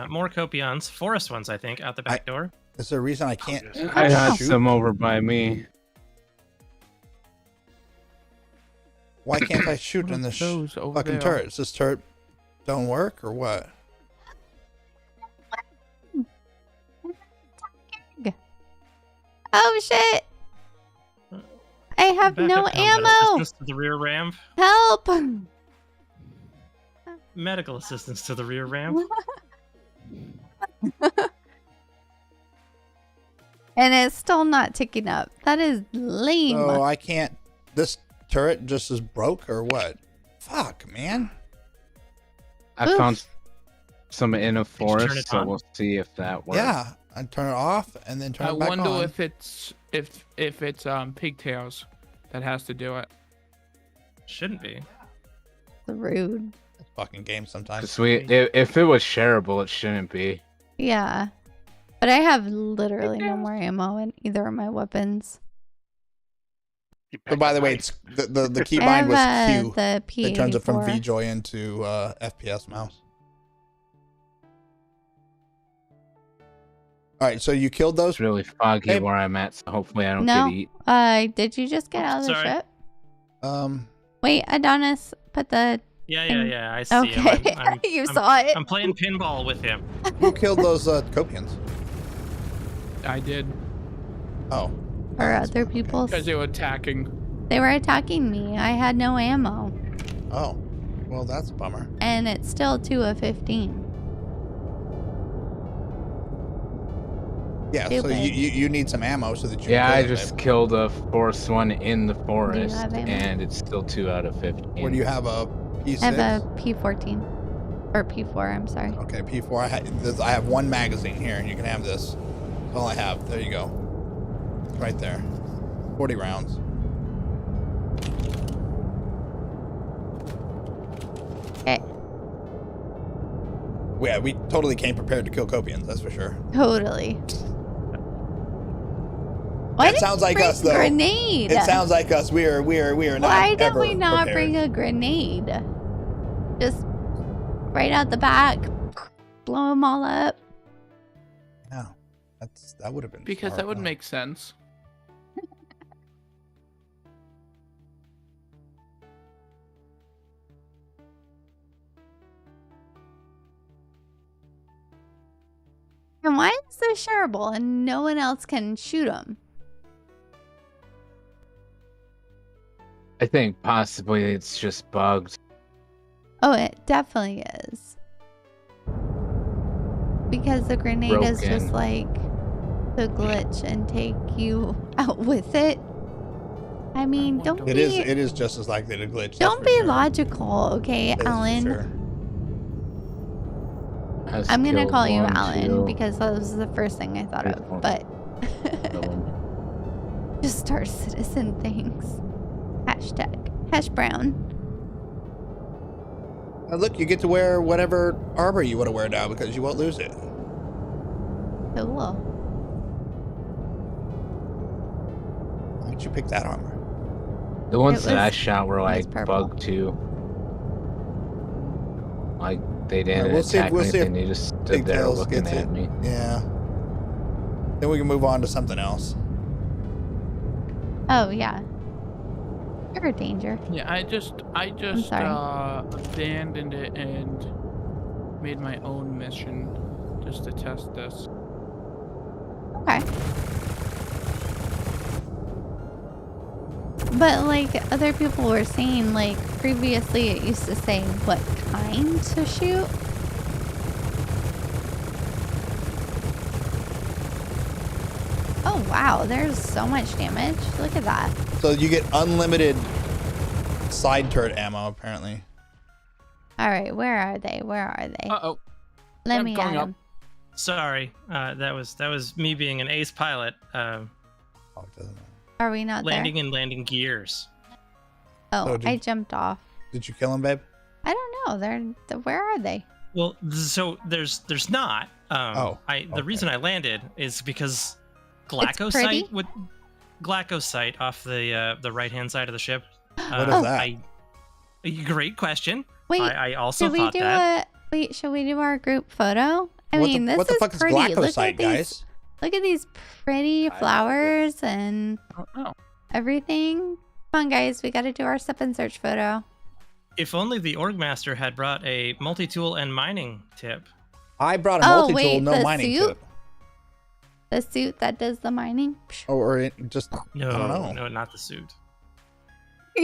[SPEAKER 3] More copions, forest ones, I think, out the back door.
[SPEAKER 1] Is there a reason I can't?
[SPEAKER 10] Yes.
[SPEAKER 9] I had
[SPEAKER 1] shoot?
[SPEAKER 9] some over by me.
[SPEAKER 1] Why can't I shoot in this
[SPEAKER 5] Those over
[SPEAKER 1] fucking
[SPEAKER 5] there.
[SPEAKER 1] turret? Does this turret don't work or what?
[SPEAKER 2] Oh shit! I have
[SPEAKER 3] Backup
[SPEAKER 2] no
[SPEAKER 3] combat
[SPEAKER 2] ammo.
[SPEAKER 3] assistance to the rear ramp.
[SPEAKER 2] Help!
[SPEAKER 3] Medical assistance to the rear ramp.
[SPEAKER 2] And it's still not ticking up. That is lame.
[SPEAKER 1] So I can't. This turret just is broke or what? Fuck, man.
[SPEAKER 9] I
[SPEAKER 2] Oof.
[SPEAKER 9] found some in a
[SPEAKER 3] turn
[SPEAKER 9] forest,
[SPEAKER 3] it
[SPEAKER 9] so
[SPEAKER 3] on?
[SPEAKER 9] we'll see if that works.
[SPEAKER 1] Yeah, I turn it off and then turn
[SPEAKER 5] I
[SPEAKER 1] it back
[SPEAKER 5] wonder
[SPEAKER 1] on.
[SPEAKER 5] if it's pigtails that has to do it.
[SPEAKER 3] Shouldn't be.
[SPEAKER 2] Rude.
[SPEAKER 1] It's fucking game sometimes.
[SPEAKER 9] 'Cause if it was shareable, it shouldn't be.
[SPEAKER 2] Yeah. But I have literally no more ammo in either of my weapons.
[SPEAKER 10] You
[SPEAKER 1] So by the way,
[SPEAKER 10] packed
[SPEAKER 1] it's the keybind
[SPEAKER 2] I have
[SPEAKER 1] was Q.
[SPEAKER 2] the P84.
[SPEAKER 1] It turns it from VJoy into FPS mouse. All right, so you killed those.
[SPEAKER 9] It's really foggy
[SPEAKER 1] Hey.
[SPEAKER 9] where I'm at, so hopefully I don't
[SPEAKER 2] No.
[SPEAKER 9] get eat.
[SPEAKER 2] Did you just get out of the
[SPEAKER 3] Sorry.
[SPEAKER 2] ship?
[SPEAKER 1] Um,
[SPEAKER 2] Wait, Adonis, put the...
[SPEAKER 3] Yeah. I see him.
[SPEAKER 2] Okay, you saw it.
[SPEAKER 3] I'm playing pinball with him.
[SPEAKER 1] who killed those copians?
[SPEAKER 5] I did
[SPEAKER 1] Oh,
[SPEAKER 2] Or other people's.
[SPEAKER 5] because they were attacking.
[SPEAKER 2] They were attacking me. I had no ammo.
[SPEAKER 1] oh, well that's a bummer.
[SPEAKER 2] And it's still 2 of 15.
[SPEAKER 1] Yeah, so
[SPEAKER 2] Stupid.
[SPEAKER 1] you need some ammo so that you.
[SPEAKER 9] Yeah,
[SPEAKER 1] can
[SPEAKER 9] I
[SPEAKER 1] kill them,
[SPEAKER 9] just
[SPEAKER 1] babe.
[SPEAKER 9] killed a forest one in the forest,
[SPEAKER 2] have ammo?
[SPEAKER 9] and it's still 2 out of 15.
[SPEAKER 1] What do you have, a P6?
[SPEAKER 2] I have a P14. Or P4, I'm sorry.
[SPEAKER 1] Okay, P4. I have one magazine here, and you can have this. That's all I have. There you go. Right there. 40 rounds.
[SPEAKER 2] Okay,
[SPEAKER 1] Yeah, we totally came prepared to kill Copians, that's for sure.
[SPEAKER 2] totally. Why
[SPEAKER 1] That
[SPEAKER 2] did
[SPEAKER 1] sounds
[SPEAKER 2] you
[SPEAKER 1] like
[SPEAKER 2] bring
[SPEAKER 1] us, though.
[SPEAKER 2] Grenade.
[SPEAKER 1] It sounds like us. We are not.
[SPEAKER 2] Why did
[SPEAKER 1] ever
[SPEAKER 2] we not
[SPEAKER 1] prepared.
[SPEAKER 2] bring a grenade? Just right out the back, blow them all up.
[SPEAKER 1] No, that would have been
[SPEAKER 5] Because
[SPEAKER 1] smart,
[SPEAKER 5] that would
[SPEAKER 1] though.
[SPEAKER 5] make sense.
[SPEAKER 2] And why is this shareable and no one else can shoot them?
[SPEAKER 9] I think possibly it's just bugged.
[SPEAKER 2] Oh, it definitely is. Because the grenade is just
[SPEAKER 9] Broken.
[SPEAKER 2] like the glitch and take you out with it. I mean, don't
[SPEAKER 1] It
[SPEAKER 2] be.
[SPEAKER 1] is just as likely to glitch.
[SPEAKER 2] Don't be logical, okay,
[SPEAKER 1] That is for
[SPEAKER 2] Alan?
[SPEAKER 1] sure.
[SPEAKER 9] Has
[SPEAKER 2] I'm gonna
[SPEAKER 9] killed
[SPEAKER 2] call you
[SPEAKER 9] 1,
[SPEAKER 2] Alan
[SPEAKER 9] 2,
[SPEAKER 2] because that was the first thing I thought
[SPEAKER 9] 3,
[SPEAKER 2] of.
[SPEAKER 9] 4.
[SPEAKER 2] But
[SPEAKER 9] kill him.
[SPEAKER 2] just Star Citizen things. Hashtag hash brown.
[SPEAKER 1] Look, you get to wear whatever armor you want to wear now because you won't lose it.
[SPEAKER 2] Cool.
[SPEAKER 1] Why'd you pick that armor?
[SPEAKER 9] The ones
[SPEAKER 2] It
[SPEAKER 9] that I
[SPEAKER 2] was-
[SPEAKER 9] shot were like
[SPEAKER 2] purple.
[SPEAKER 9] bug 2. Like they didn't
[SPEAKER 1] we'll see if-
[SPEAKER 9] attack
[SPEAKER 1] we'll see if
[SPEAKER 9] anything. They just stood there
[SPEAKER 1] Pigtails
[SPEAKER 9] looking
[SPEAKER 1] gets
[SPEAKER 9] at
[SPEAKER 1] it.
[SPEAKER 9] me.
[SPEAKER 1] Yeah. Then we can move on to something else.
[SPEAKER 2] Oh yeah. You're a danger.
[SPEAKER 5] Yeah, I just
[SPEAKER 2] sorry.
[SPEAKER 5] abandoned it and made my own mission just to test this.
[SPEAKER 2] Okay. But like other people were saying, like previously it used to say what kind to shoot. Oh wow, there's so much damage. Look at that.
[SPEAKER 1] So you get unlimited side turret ammo, apparently.
[SPEAKER 2] All right, where are they? Where are they?
[SPEAKER 5] Uh-oh.
[SPEAKER 2] Let
[SPEAKER 5] I'm
[SPEAKER 2] me
[SPEAKER 5] going
[SPEAKER 2] at
[SPEAKER 5] up.
[SPEAKER 2] 'em.
[SPEAKER 3] Sorry, that was me being an ace pilot,
[SPEAKER 1] Oh, it doesn't matter.
[SPEAKER 2] Are we not
[SPEAKER 3] landing and landing gears.
[SPEAKER 2] there? Oh,
[SPEAKER 1] Oh, did
[SPEAKER 2] I
[SPEAKER 1] you-
[SPEAKER 2] jumped off.
[SPEAKER 1] Did you kill him, babe?
[SPEAKER 2] I don't know. Where are they?
[SPEAKER 3] Well, so there's not.
[SPEAKER 1] Oh,
[SPEAKER 3] The
[SPEAKER 1] okay.
[SPEAKER 3] reason I landed is because
[SPEAKER 2] pretty?
[SPEAKER 3] Glacocyte off the right hand side of the ship.
[SPEAKER 1] What is that?
[SPEAKER 3] Great question.
[SPEAKER 2] Wait,
[SPEAKER 3] I also
[SPEAKER 2] should we
[SPEAKER 3] thought
[SPEAKER 2] do
[SPEAKER 3] that.
[SPEAKER 2] should we do our group photo? I
[SPEAKER 1] What
[SPEAKER 2] mean,
[SPEAKER 1] the,
[SPEAKER 2] this
[SPEAKER 1] what the
[SPEAKER 2] is
[SPEAKER 1] fuck
[SPEAKER 2] pretty.
[SPEAKER 1] is
[SPEAKER 2] Look
[SPEAKER 1] Glacocyte,
[SPEAKER 2] at these.
[SPEAKER 1] guys?
[SPEAKER 2] Look at these pretty flowers and
[SPEAKER 5] I don't know.
[SPEAKER 2] everything. Come on, guys, we got to do our step and search photo.
[SPEAKER 3] If only the org master had brought a multi-tool and mining tip.
[SPEAKER 1] I brought a
[SPEAKER 2] Oh,
[SPEAKER 1] multi-tool,
[SPEAKER 2] wait,
[SPEAKER 1] no
[SPEAKER 2] the
[SPEAKER 1] mining
[SPEAKER 2] suit?
[SPEAKER 1] tip.
[SPEAKER 2] The suit that does the mining.
[SPEAKER 1] Or it just,
[SPEAKER 3] No,
[SPEAKER 1] I don't know.
[SPEAKER 3] no, not the suit.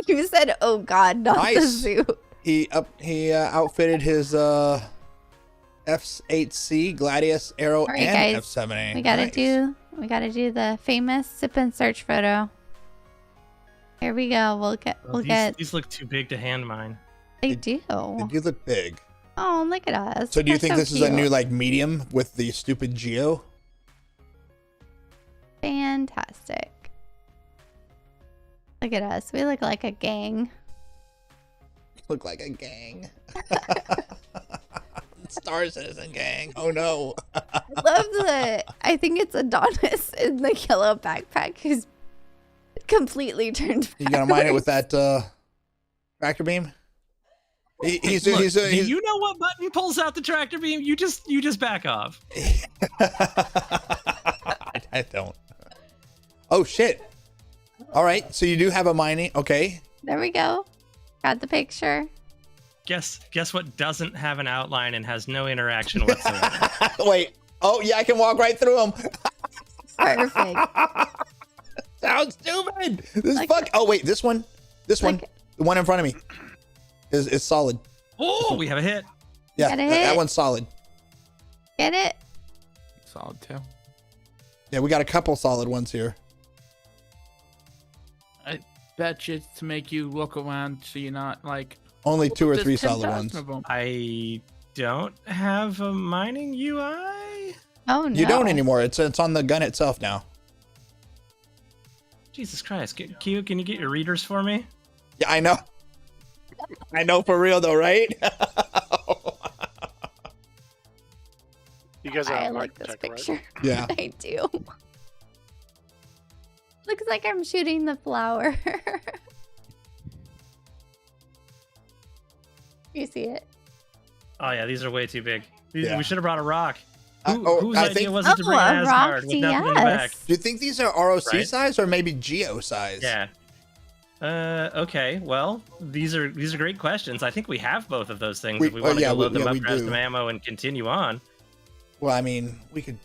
[SPEAKER 2] You said, "Oh God, not the
[SPEAKER 1] Nice.
[SPEAKER 2] suit."
[SPEAKER 1] He outfitted his F8C Gladius Arrow
[SPEAKER 2] All right,
[SPEAKER 1] and
[SPEAKER 2] guys,
[SPEAKER 1] F7A.
[SPEAKER 2] We gotta
[SPEAKER 1] Nice.
[SPEAKER 2] do the famous sip and search photo. Here we go. We'll get.
[SPEAKER 3] These look too big to hand mine.
[SPEAKER 2] They do.
[SPEAKER 1] Did you look big?
[SPEAKER 2] Oh, look at us.
[SPEAKER 1] So do you
[SPEAKER 2] We're
[SPEAKER 1] think
[SPEAKER 2] so
[SPEAKER 1] this is a
[SPEAKER 2] cute.
[SPEAKER 1] new like medium with the stupid Geo?
[SPEAKER 2] Fantastic. Look at us. We look like a gang.
[SPEAKER 1] Look like a gang. Star Citizen gang. Oh no.
[SPEAKER 2] Love the. I think it's Adonis in the yellow backpack who's completely turned.
[SPEAKER 1] You gonna mine it with
[SPEAKER 2] backwards.
[SPEAKER 1] that tractor beam? He's
[SPEAKER 3] Do you know what button pulls out the tractor beam? You just back off.
[SPEAKER 1] I don't. Oh shit. All right, so you do have a mining. Okay.
[SPEAKER 2] There we go. Got the picture.
[SPEAKER 3] Guess what doesn't have an outline and has no interaction whatsoever.
[SPEAKER 1] Wait. Oh yeah, I can walk right through them.
[SPEAKER 2] Perfect.
[SPEAKER 1] Sounds stupid. This
[SPEAKER 2] Like-
[SPEAKER 1] fuck. Oh wait, this one. This one.
[SPEAKER 2] Like-
[SPEAKER 1] The one in front of me is solid.
[SPEAKER 3] Oh, we have a hit.
[SPEAKER 1] Yeah,
[SPEAKER 2] Got a
[SPEAKER 1] that
[SPEAKER 2] hit.
[SPEAKER 1] one's solid.
[SPEAKER 2] Get it?
[SPEAKER 5] Solid too.
[SPEAKER 1] Yeah, we got a couple solid ones here.
[SPEAKER 5] I bet you it's to make you look around so you're not like.
[SPEAKER 1] Only two or
[SPEAKER 5] "There's
[SPEAKER 1] three
[SPEAKER 5] 10,000
[SPEAKER 1] solid ones.
[SPEAKER 5] of 'em."
[SPEAKER 3] I don't have a mining UI.
[SPEAKER 2] Oh no.
[SPEAKER 1] You don't anymore. It's on the gun itself now.
[SPEAKER 3] Jesus Christ, Q, can you get your readers for me?
[SPEAKER 1] Yeah, I know. I know for real though, right?
[SPEAKER 10] You guys
[SPEAKER 2] I
[SPEAKER 10] have
[SPEAKER 2] like this
[SPEAKER 10] tech, right?
[SPEAKER 2] picture.
[SPEAKER 1] Yeah.
[SPEAKER 2] I do. Looks like I'm shooting the flower. You see it?
[SPEAKER 3] Oh yeah, these are way too big.
[SPEAKER 1] Yeah.
[SPEAKER 3] We should have brought a rock.
[SPEAKER 1] Oh,
[SPEAKER 3] Whose
[SPEAKER 1] I
[SPEAKER 3] idea
[SPEAKER 1] think-
[SPEAKER 3] was it to bring
[SPEAKER 2] a
[SPEAKER 3] an Asgard
[SPEAKER 2] rock,
[SPEAKER 3] with nothing in the back?
[SPEAKER 2] yes.
[SPEAKER 1] Do you think these are ROC
[SPEAKER 3] Right.
[SPEAKER 1] size or maybe Geo size?
[SPEAKER 3] Yeah. Okay. Well, these are great questions. I think we have both of those things if we want to go load them up, grab some ammo, and continue on.
[SPEAKER 1] Well, I mean, we could.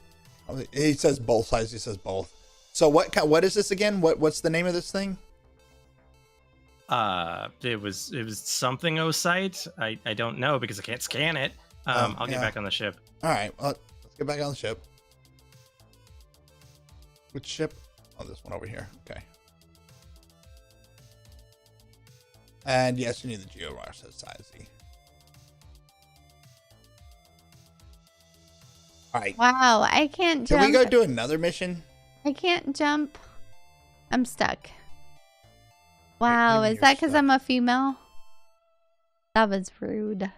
[SPEAKER 1] He says both sides. He says both. So what is this again? What's the name of this thing?
[SPEAKER 3] It was something Osite. I don't know because I can't scan it. I'll get
[SPEAKER 1] yeah.
[SPEAKER 3] back on the ship.
[SPEAKER 1] All right. Well, let's get back on the ship. Which ship? Oh, this one over here. Okay. And yes, you need the GeoRar, says Sizzy. All right.
[SPEAKER 2] Wow, I can't
[SPEAKER 1] Can
[SPEAKER 2] jump.
[SPEAKER 1] we go do another mission?
[SPEAKER 2] I can't jump. I'm stuck.
[SPEAKER 1] Wait,
[SPEAKER 2] Wow,
[SPEAKER 1] what do you mean
[SPEAKER 2] is that
[SPEAKER 1] you're
[SPEAKER 2] because
[SPEAKER 1] stuck?
[SPEAKER 2] I'm a female? That was rude.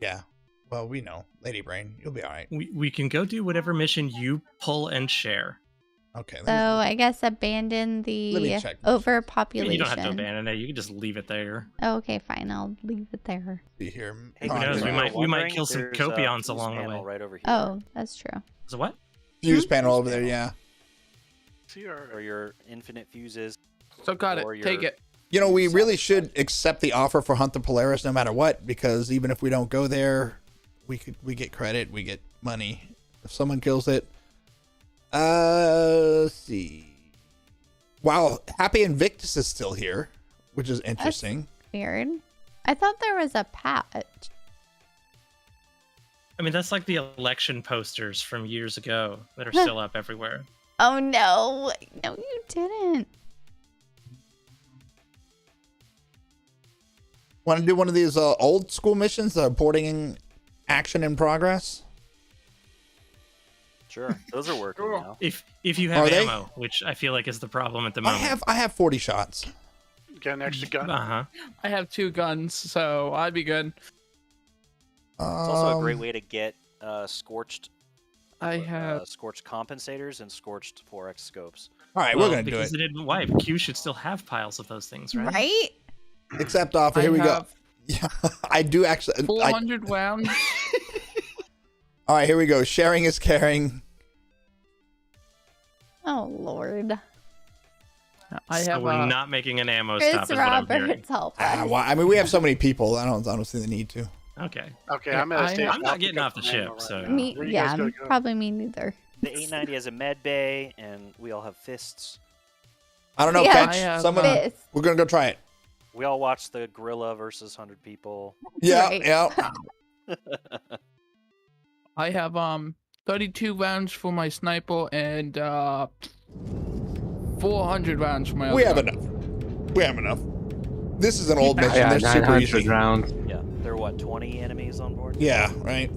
[SPEAKER 1] Yeah. Well, we know. Lady Brain, you'll be all right.
[SPEAKER 3] We can go do whatever mission you pull and share.
[SPEAKER 1] Okay.
[SPEAKER 2] So I guess abandon
[SPEAKER 1] Let
[SPEAKER 2] the
[SPEAKER 1] me check.
[SPEAKER 2] overpopulation.
[SPEAKER 3] You don't have to abandon it. You can just leave it there.
[SPEAKER 2] Oh, okay, fine. I'll leave it there.
[SPEAKER 1] See here.
[SPEAKER 4] Hey,
[SPEAKER 3] Who knows?
[SPEAKER 4] if
[SPEAKER 3] We
[SPEAKER 4] you're
[SPEAKER 3] might
[SPEAKER 4] wondering,
[SPEAKER 3] kill some
[SPEAKER 4] there's a
[SPEAKER 3] Copions
[SPEAKER 4] fuse
[SPEAKER 3] along the
[SPEAKER 4] panel
[SPEAKER 3] way.
[SPEAKER 4] right over here.
[SPEAKER 2] Oh, that's true.
[SPEAKER 3] So what?
[SPEAKER 1] Fuse panel over there, yeah.
[SPEAKER 10] See
[SPEAKER 4] Or
[SPEAKER 10] our
[SPEAKER 4] your infinite fuses.
[SPEAKER 5] So got it.
[SPEAKER 4] Or
[SPEAKER 5] Take
[SPEAKER 4] your-
[SPEAKER 5] it.
[SPEAKER 1] You know, we really should accept the offer for Hunt the Polaris no matter what, because even if we don't go there, we get credit, we get money if someone kills it. Let's see. Wow, Happy Invictus is still here, which is interesting.
[SPEAKER 2] Weird. I thought there was a patch.
[SPEAKER 3] I mean, that's like the election posters from years ago that are still up everywhere.
[SPEAKER 2] Oh no. No, you didn't.
[SPEAKER 1] Want to do one of these old school missions, porting in action in progress?
[SPEAKER 4] Sure, those are working now.
[SPEAKER 3] If you have
[SPEAKER 1] Are they?
[SPEAKER 3] ammo, which I feel like is the problem at the
[SPEAKER 1] I
[SPEAKER 3] moment.
[SPEAKER 1] have 40 shots.
[SPEAKER 10] got an extra gun.
[SPEAKER 3] Uh-huh.
[SPEAKER 5] I have 2 guns, so I'd be good.
[SPEAKER 4] It's also a great way to get scorched.
[SPEAKER 5] I have.
[SPEAKER 4] Scorched compensators and scorched 4x scopes.
[SPEAKER 1] All right,
[SPEAKER 3] Well,
[SPEAKER 1] we're gonna do it.
[SPEAKER 3] because it didn't wipe. Q should still have piles of those things, right?
[SPEAKER 2] Right?
[SPEAKER 1] Accept offer.
[SPEAKER 5] I
[SPEAKER 1] Here we go.
[SPEAKER 5] have
[SPEAKER 1] Yeah, I do actually.
[SPEAKER 5] 400 rounds.
[SPEAKER 1] All right, here we go. Sharing is caring.
[SPEAKER 2] Oh Lord.
[SPEAKER 5] I
[SPEAKER 3] So
[SPEAKER 5] have.
[SPEAKER 3] we're not making an ammo
[SPEAKER 2] Chris
[SPEAKER 3] stop, is what I'm hearing.
[SPEAKER 2] Roberts, help us.
[SPEAKER 1] Well, I mean, we have so many people. I don't see the need to.
[SPEAKER 3] Okay.
[SPEAKER 10] Okay, I'm at a
[SPEAKER 5] I-
[SPEAKER 10] stage.
[SPEAKER 3] I'm not
[SPEAKER 10] I'll
[SPEAKER 3] getting
[SPEAKER 10] pick
[SPEAKER 3] off
[SPEAKER 10] up
[SPEAKER 3] the
[SPEAKER 10] an ammo
[SPEAKER 3] ship,
[SPEAKER 10] right
[SPEAKER 3] so-
[SPEAKER 10] now.
[SPEAKER 2] Me,
[SPEAKER 10] Where you
[SPEAKER 2] yeah,
[SPEAKER 10] guys gonna go?
[SPEAKER 2] probably me neither.
[SPEAKER 4] The 890 has a med bay, and we all have fists.
[SPEAKER 1] I don't know,
[SPEAKER 2] Yeah.
[SPEAKER 1] Ketch.
[SPEAKER 5] I have,
[SPEAKER 1] Someone.
[SPEAKER 2] Fist.
[SPEAKER 1] We're gonna go try it.
[SPEAKER 4] We all watched the gorilla versus 100 people.
[SPEAKER 1] Yeah,
[SPEAKER 2] Right.
[SPEAKER 1] yeah.
[SPEAKER 5] I have 32 rounds for my sniper and 400 rounds for my other
[SPEAKER 1] We have
[SPEAKER 5] gun.
[SPEAKER 1] enough. We have enough. This is an old mission.
[SPEAKER 9] Yeah,
[SPEAKER 1] They're super
[SPEAKER 9] 900
[SPEAKER 1] easy.
[SPEAKER 9] rounds.
[SPEAKER 4] Yeah, there are what, 20 enemies on board?
[SPEAKER 1] Yeah, right.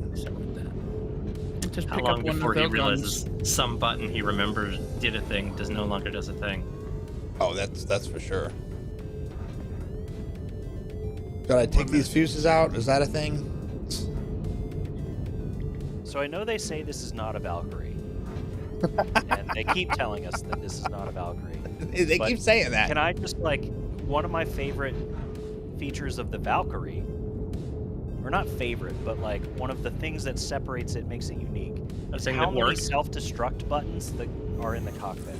[SPEAKER 5] Just
[SPEAKER 3] How
[SPEAKER 5] pick
[SPEAKER 3] long
[SPEAKER 5] up one
[SPEAKER 3] before
[SPEAKER 5] of
[SPEAKER 3] he
[SPEAKER 5] their
[SPEAKER 3] realizes
[SPEAKER 5] guns.
[SPEAKER 3] some button he remembers did a thing does no longer does a thing?
[SPEAKER 1] Oh, that's for sure. Gotta take these fuses out. Is that a thing?
[SPEAKER 4] So I know they say this is not a Valkyrie. And they keep telling us that this is not a Valkyrie.
[SPEAKER 1] They
[SPEAKER 4] But
[SPEAKER 1] keep saying that.
[SPEAKER 4] Can I just, like, one of my favorite features of the Valkyrie, or not favorite, but like one of the things that separates it, makes it unique,
[SPEAKER 3] A
[SPEAKER 4] is
[SPEAKER 3] thing
[SPEAKER 4] how
[SPEAKER 3] that
[SPEAKER 4] many
[SPEAKER 3] works?
[SPEAKER 4] self-destruct buttons that are in the cockpit.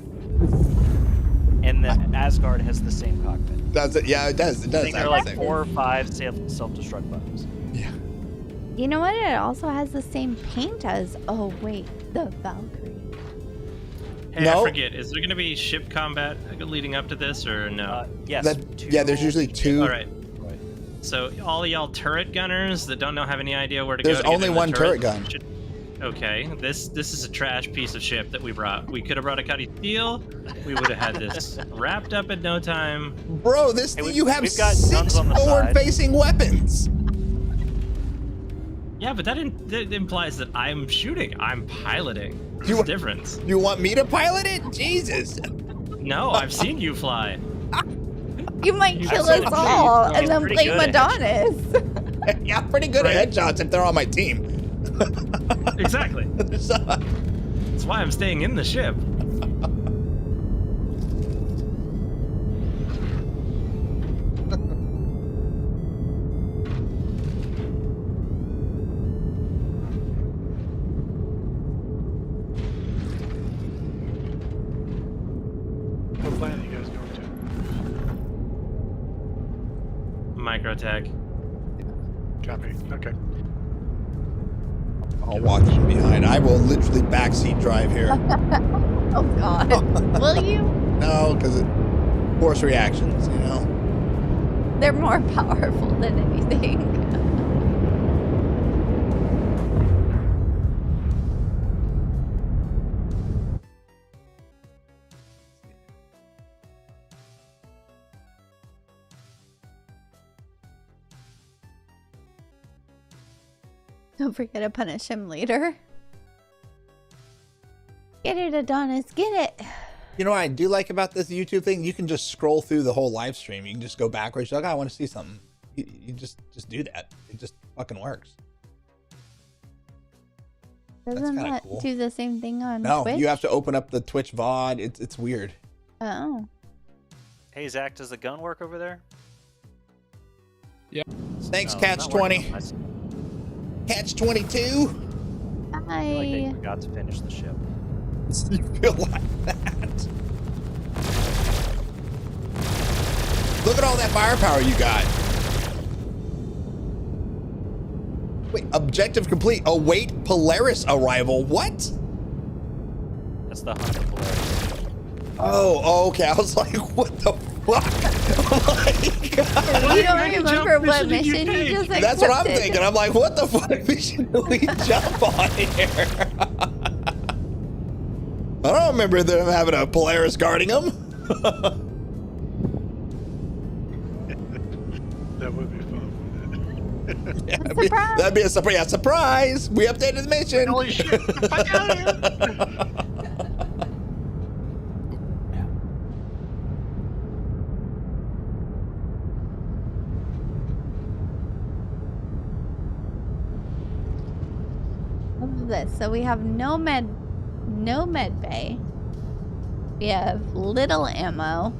[SPEAKER 4] And the Asgard has the same cockpit.
[SPEAKER 1] Does it? Yeah, it does. It
[SPEAKER 4] I
[SPEAKER 1] does.
[SPEAKER 4] think there
[SPEAKER 1] have
[SPEAKER 4] are
[SPEAKER 1] the
[SPEAKER 4] like
[SPEAKER 1] same-
[SPEAKER 4] 4 or 5 self-destruct buttons.
[SPEAKER 1] Yeah.
[SPEAKER 2] You know what? It also has the same paint as. Oh wait, the Valkyrie.
[SPEAKER 3] Hey,
[SPEAKER 1] No.
[SPEAKER 3] I forget. Is there going to be ship combat leading up to this, or no?
[SPEAKER 4] Yes.
[SPEAKER 1] Yeah, there's usually 2.
[SPEAKER 3] All right. So all y'all turret gunners that don't have any idea where to
[SPEAKER 1] There's
[SPEAKER 3] go. to get
[SPEAKER 1] only
[SPEAKER 3] in the
[SPEAKER 1] one turret gun.
[SPEAKER 3] should- Okay, this is a trash piece of ship that we brought. We could have brought a Cuddy Steel. We would have had this wrapped up in no time.
[SPEAKER 1] Bro, this
[SPEAKER 4] Hey,
[SPEAKER 1] you have
[SPEAKER 4] we've got
[SPEAKER 1] 6
[SPEAKER 4] guns on the side.
[SPEAKER 1] forward-facing weapons.
[SPEAKER 3] Yeah, but that implies that I'm shooting. I'm piloting. There's
[SPEAKER 1] You-
[SPEAKER 3] a difference.
[SPEAKER 1] You want me to pilot it? Jesus.
[SPEAKER 3] No, I've seen you fly.
[SPEAKER 2] You might
[SPEAKER 4] I've
[SPEAKER 2] kill
[SPEAKER 4] seen
[SPEAKER 2] us
[SPEAKER 4] it.
[SPEAKER 2] all
[SPEAKER 4] He's
[SPEAKER 2] and then
[SPEAKER 4] pretty
[SPEAKER 2] blame
[SPEAKER 4] good at
[SPEAKER 2] Adonis.
[SPEAKER 1] Yeah, I'm pretty good at headshots if they're on my team.
[SPEAKER 3] Exactly.
[SPEAKER 1] So-
[SPEAKER 3] That's why I'm staying in the ship.
[SPEAKER 10] What planet are you guys going to?
[SPEAKER 3] Microtech.
[SPEAKER 10] Copy. Okay.
[SPEAKER 1] I'll watch from behind. I will literally backseat drive here.
[SPEAKER 2] Oh God. Will you?
[SPEAKER 1] No, because it force reactions, you know.
[SPEAKER 2] They're more powerful than anything. Don't forget to punish him later. Get it, Adonis. Get it.
[SPEAKER 1] You know what I do like about this YouTube thing? You can just scroll through the whole live stream. You can just go backwards. You're like, oh, I want to see something. You just do that. It just fucking works.
[SPEAKER 2] Doesn't
[SPEAKER 1] kinda
[SPEAKER 2] that
[SPEAKER 1] cool.
[SPEAKER 2] do the same thing on
[SPEAKER 1] No,
[SPEAKER 2] Twitch?
[SPEAKER 1] you have to open up the Twitch VOD. It's weird.
[SPEAKER 2] Oh.
[SPEAKER 4] Hey Zach, does the gun work over there?
[SPEAKER 1] Thanks,
[SPEAKER 4] No,
[SPEAKER 1] Catch
[SPEAKER 4] not
[SPEAKER 1] 20.
[SPEAKER 4] working.
[SPEAKER 1] Catch 22.
[SPEAKER 4] I feel like they
[SPEAKER 2] Hi.
[SPEAKER 4] forgot to finish the ship.
[SPEAKER 1] You feel like that? Look at all that firepower you got. Wait, objective complete. Await Polaris arrival. What?
[SPEAKER 4] That's the Hunter Polaris.
[SPEAKER 1] Oh, okay. I was like, what the fuck? Oh my God.
[SPEAKER 2] You don't remember what mission you just accepted?
[SPEAKER 1] That's what I'm thinking. I'm like, what the fuck mission do we jump on here? I don't remember them having a Polaris guarding them.
[SPEAKER 10] That would be fun.
[SPEAKER 1] Yeah,
[SPEAKER 2] Surprise.
[SPEAKER 1] that'd be a surprise. Yeah, surprise. We updated the mission.
[SPEAKER 10] Holy shit! Fuck out of here!
[SPEAKER 2] Look at this. So we have no med bay. We have little ammo.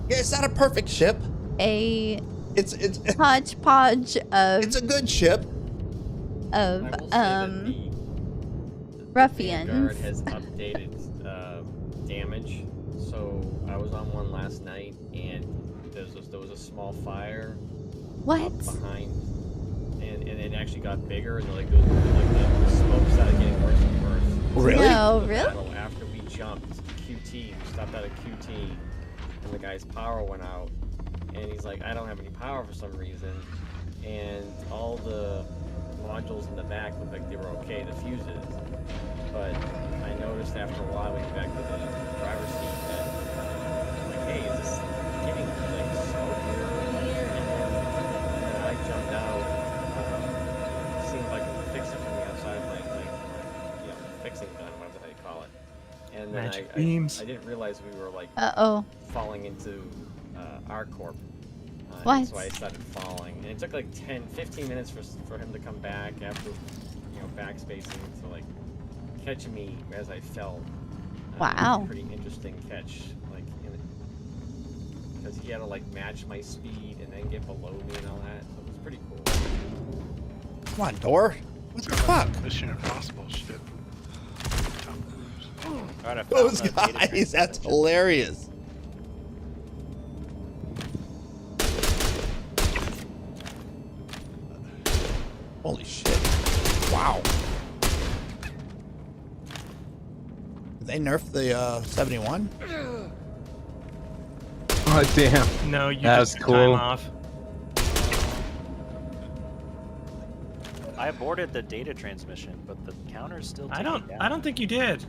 [SPEAKER 1] Yeah, it's not a perfect ship.
[SPEAKER 2] A
[SPEAKER 1] It's
[SPEAKER 2] hodgepodge of
[SPEAKER 1] it's a good ship.
[SPEAKER 7] I will say that the
[SPEAKER 2] ruffians.
[SPEAKER 7] Vanguard has updated damage. So I was on one last night, and there was a small fire
[SPEAKER 2] What?
[SPEAKER 7] behind, and it actually got bigger, and the smoke started getting worse and worse.
[SPEAKER 1] Really?
[SPEAKER 2] No,
[SPEAKER 7] The
[SPEAKER 2] really?
[SPEAKER 7] battle after we jumped QT, we stopped at a QT, and the guy's power went out, and he's like, I don't have any power for some reason, and all the modules in the back looked like they were okay, the fuses, but I noticed after a while, when we got back to the driver's seat, that I'm like, hey, is this getting like smokier in here? And then I jumped out. It seemed like it would fix it from the outside, like fixing gun, whatever how you call it. And then
[SPEAKER 3] Magic beams.
[SPEAKER 7] I didn't realize we were like
[SPEAKER 2] Uh-oh.
[SPEAKER 7] falling into our corp.
[SPEAKER 2] What?
[SPEAKER 7] So I started falling, and it took like 10-15 minutes for him to come back after backspacing to like catch me as I fell. It was
[SPEAKER 2] Wow.
[SPEAKER 7] a pretty interesting catch, like because he had to like match my speed and then get below me and all that. So it was pretty cool.
[SPEAKER 1] Come on, Door. What the fuck?
[SPEAKER 10] Mission Impossible shit.
[SPEAKER 4] Alright, I found
[SPEAKER 1] Those
[SPEAKER 4] the data
[SPEAKER 1] guys, that's
[SPEAKER 4] transmission.
[SPEAKER 1] hilarious. Holy shit. Wow. Did they nerf the 71?
[SPEAKER 9] Oh damn.
[SPEAKER 3] No, you
[SPEAKER 9] That's
[SPEAKER 3] just
[SPEAKER 9] cool.
[SPEAKER 3] time off.
[SPEAKER 4] I aborted the data transmission, but the counter's still ticking down.
[SPEAKER 3] I don't think you did.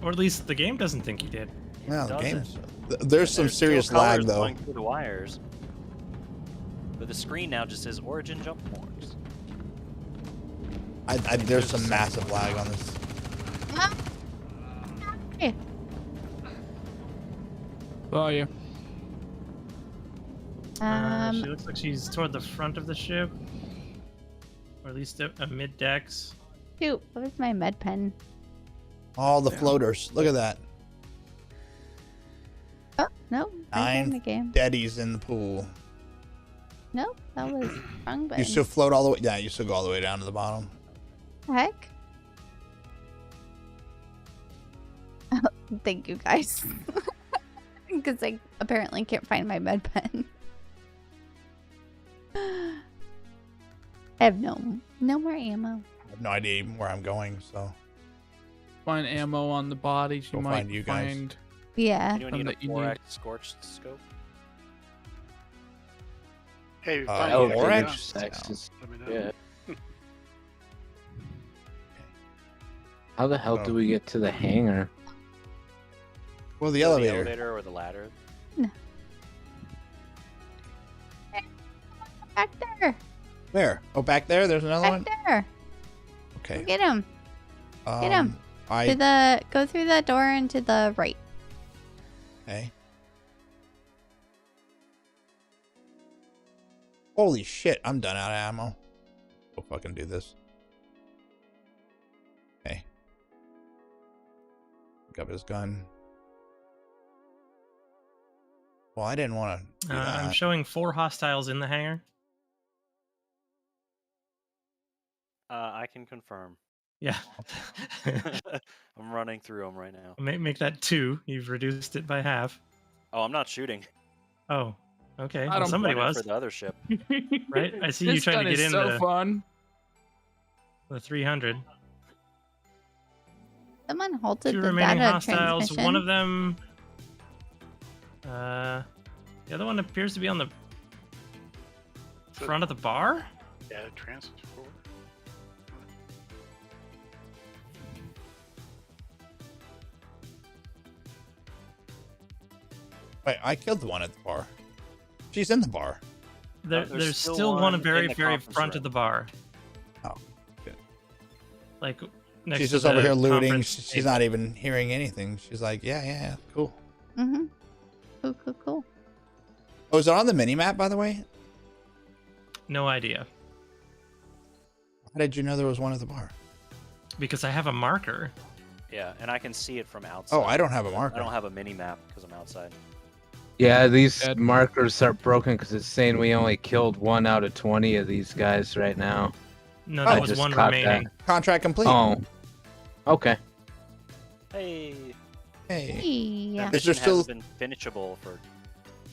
[SPEAKER 3] Or at least the game doesn't think you did.
[SPEAKER 1] No, the
[SPEAKER 4] doesn't.
[SPEAKER 1] game's... There's some
[SPEAKER 4] still
[SPEAKER 1] serious lag,
[SPEAKER 4] colors
[SPEAKER 1] though.
[SPEAKER 4] going through the wires. But the screen now just says Origin jump forms.
[SPEAKER 1] There's some massive lag on this.
[SPEAKER 2] Hey.
[SPEAKER 5] Oh, yeah.
[SPEAKER 3] She looks like she's toward the front of the ship. Or at least a mid-decks.
[SPEAKER 2] Shoot, where's my med pen?
[SPEAKER 1] All the floaters. Look at that.
[SPEAKER 2] Oh, no. I'm in the
[SPEAKER 1] 9
[SPEAKER 2] game.
[SPEAKER 1] deadies in the pool.
[SPEAKER 2] Nope, that was wrong
[SPEAKER 1] You
[SPEAKER 2] button.
[SPEAKER 1] still float all the way... Yeah, you still go all the way down to the bottom.
[SPEAKER 2] Heck? Thank you, guys. Because I apparently can't find my med pen. I have no more ammo.
[SPEAKER 1] I have no idea even where I'm going, so...
[SPEAKER 5] Find ammo on the bodies. You
[SPEAKER 1] Go
[SPEAKER 5] might
[SPEAKER 1] find you guys.
[SPEAKER 5] find.
[SPEAKER 2] Yeah.
[SPEAKER 4] Anyone need a
[SPEAKER 5] that you
[SPEAKER 4] 4x scorched scope?
[SPEAKER 10] Hey,
[SPEAKER 9] Oh,
[SPEAKER 1] Four
[SPEAKER 9] yeah,
[SPEAKER 1] X?
[SPEAKER 9] Texas.
[SPEAKER 10] let me know.
[SPEAKER 9] Yeah. How the hell do we get to the hangar?
[SPEAKER 1] Well, the
[SPEAKER 4] The
[SPEAKER 1] elevator.
[SPEAKER 4] elevator or the ladder?
[SPEAKER 2] Back there.
[SPEAKER 1] Where? Oh, back there. There's another
[SPEAKER 2] Back
[SPEAKER 1] one.
[SPEAKER 2] there.
[SPEAKER 1] Okay.
[SPEAKER 2] Get him. Get him. Go through that door and to the right.
[SPEAKER 1] Okay. Holy shit! I'm done out of ammo. We'll fucking do this. Okay. Pick up his gun. Well, I didn't want to do that.
[SPEAKER 3] I'm showing 4 hostiles in the hangar.
[SPEAKER 4] I can confirm.
[SPEAKER 3] Yeah.
[SPEAKER 4] I'm running through them right now.
[SPEAKER 3] Make that 2. You've reduced it by half.
[SPEAKER 4] Oh, I'm not shooting.
[SPEAKER 3] Oh, okay.
[SPEAKER 5] I
[SPEAKER 3] Well,
[SPEAKER 5] don't
[SPEAKER 3] somebody
[SPEAKER 4] Running
[SPEAKER 3] was.
[SPEAKER 4] for the other ship.
[SPEAKER 3] Right? I see you
[SPEAKER 5] This
[SPEAKER 3] trying
[SPEAKER 5] gun
[SPEAKER 3] to get
[SPEAKER 5] is
[SPEAKER 3] in
[SPEAKER 5] so fun.
[SPEAKER 3] the 300.
[SPEAKER 2] Someone halted
[SPEAKER 3] 2
[SPEAKER 2] the
[SPEAKER 3] remaining
[SPEAKER 2] data
[SPEAKER 3] hostiles.
[SPEAKER 2] transmission.
[SPEAKER 3] One of them. The other one appears to be on the front of the bar.
[SPEAKER 10] Yeah, transport.
[SPEAKER 1] Wait, I killed the one at the bar. She's in the bar.
[SPEAKER 3] There's still one
[SPEAKER 4] in
[SPEAKER 3] very,
[SPEAKER 4] the
[SPEAKER 3] very
[SPEAKER 4] conference
[SPEAKER 3] front
[SPEAKER 4] room.
[SPEAKER 3] of the bar.
[SPEAKER 1] Oh, good.
[SPEAKER 3] Like next
[SPEAKER 1] She's
[SPEAKER 3] to
[SPEAKER 1] just over
[SPEAKER 3] the
[SPEAKER 1] here looting.
[SPEAKER 3] conference
[SPEAKER 1] She's
[SPEAKER 3] table.
[SPEAKER 1] not even hearing anything. She's like, yeah, cool.
[SPEAKER 2] Mm-hmm. Cool.
[SPEAKER 1] Oh, is it on the mini map, by the way?
[SPEAKER 3] No idea.
[SPEAKER 1] How did you know there was one at the bar?
[SPEAKER 3] Because I have a marker.
[SPEAKER 4] Yeah, and I can see it from outside.
[SPEAKER 1] Oh, I don't have a marker.
[SPEAKER 4] I don't have a mini map because I'm outside.
[SPEAKER 9] Yeah, these markers are broken because it's saying we only killed 1 out of 20 of these guys right now.
[SPEAKER 3] No,
[SPEAKER 1] Oh,
[SPEAKER 3] that
[SPEAKER 1] I
[SPEAKER 3] was
[SPEAKER 9] just
[SPEAKER 3] 1
[SPEAKER 9] caught
[SPEAKER 3] remaining.
[SPEAKER 1] Contract complete.
[SPEAKER 9] Oh, okay.
[SPEAKER 4] Hey.
[SPEAKER 1] Hey.
[SPEAKER 2] Yeah.
[SPEAKER 4] That
[SPEAKER 1] Is there
[SPEAKER 4] mission
[SPEAKER 1] still-
[SPEAKER 4] has been finishable for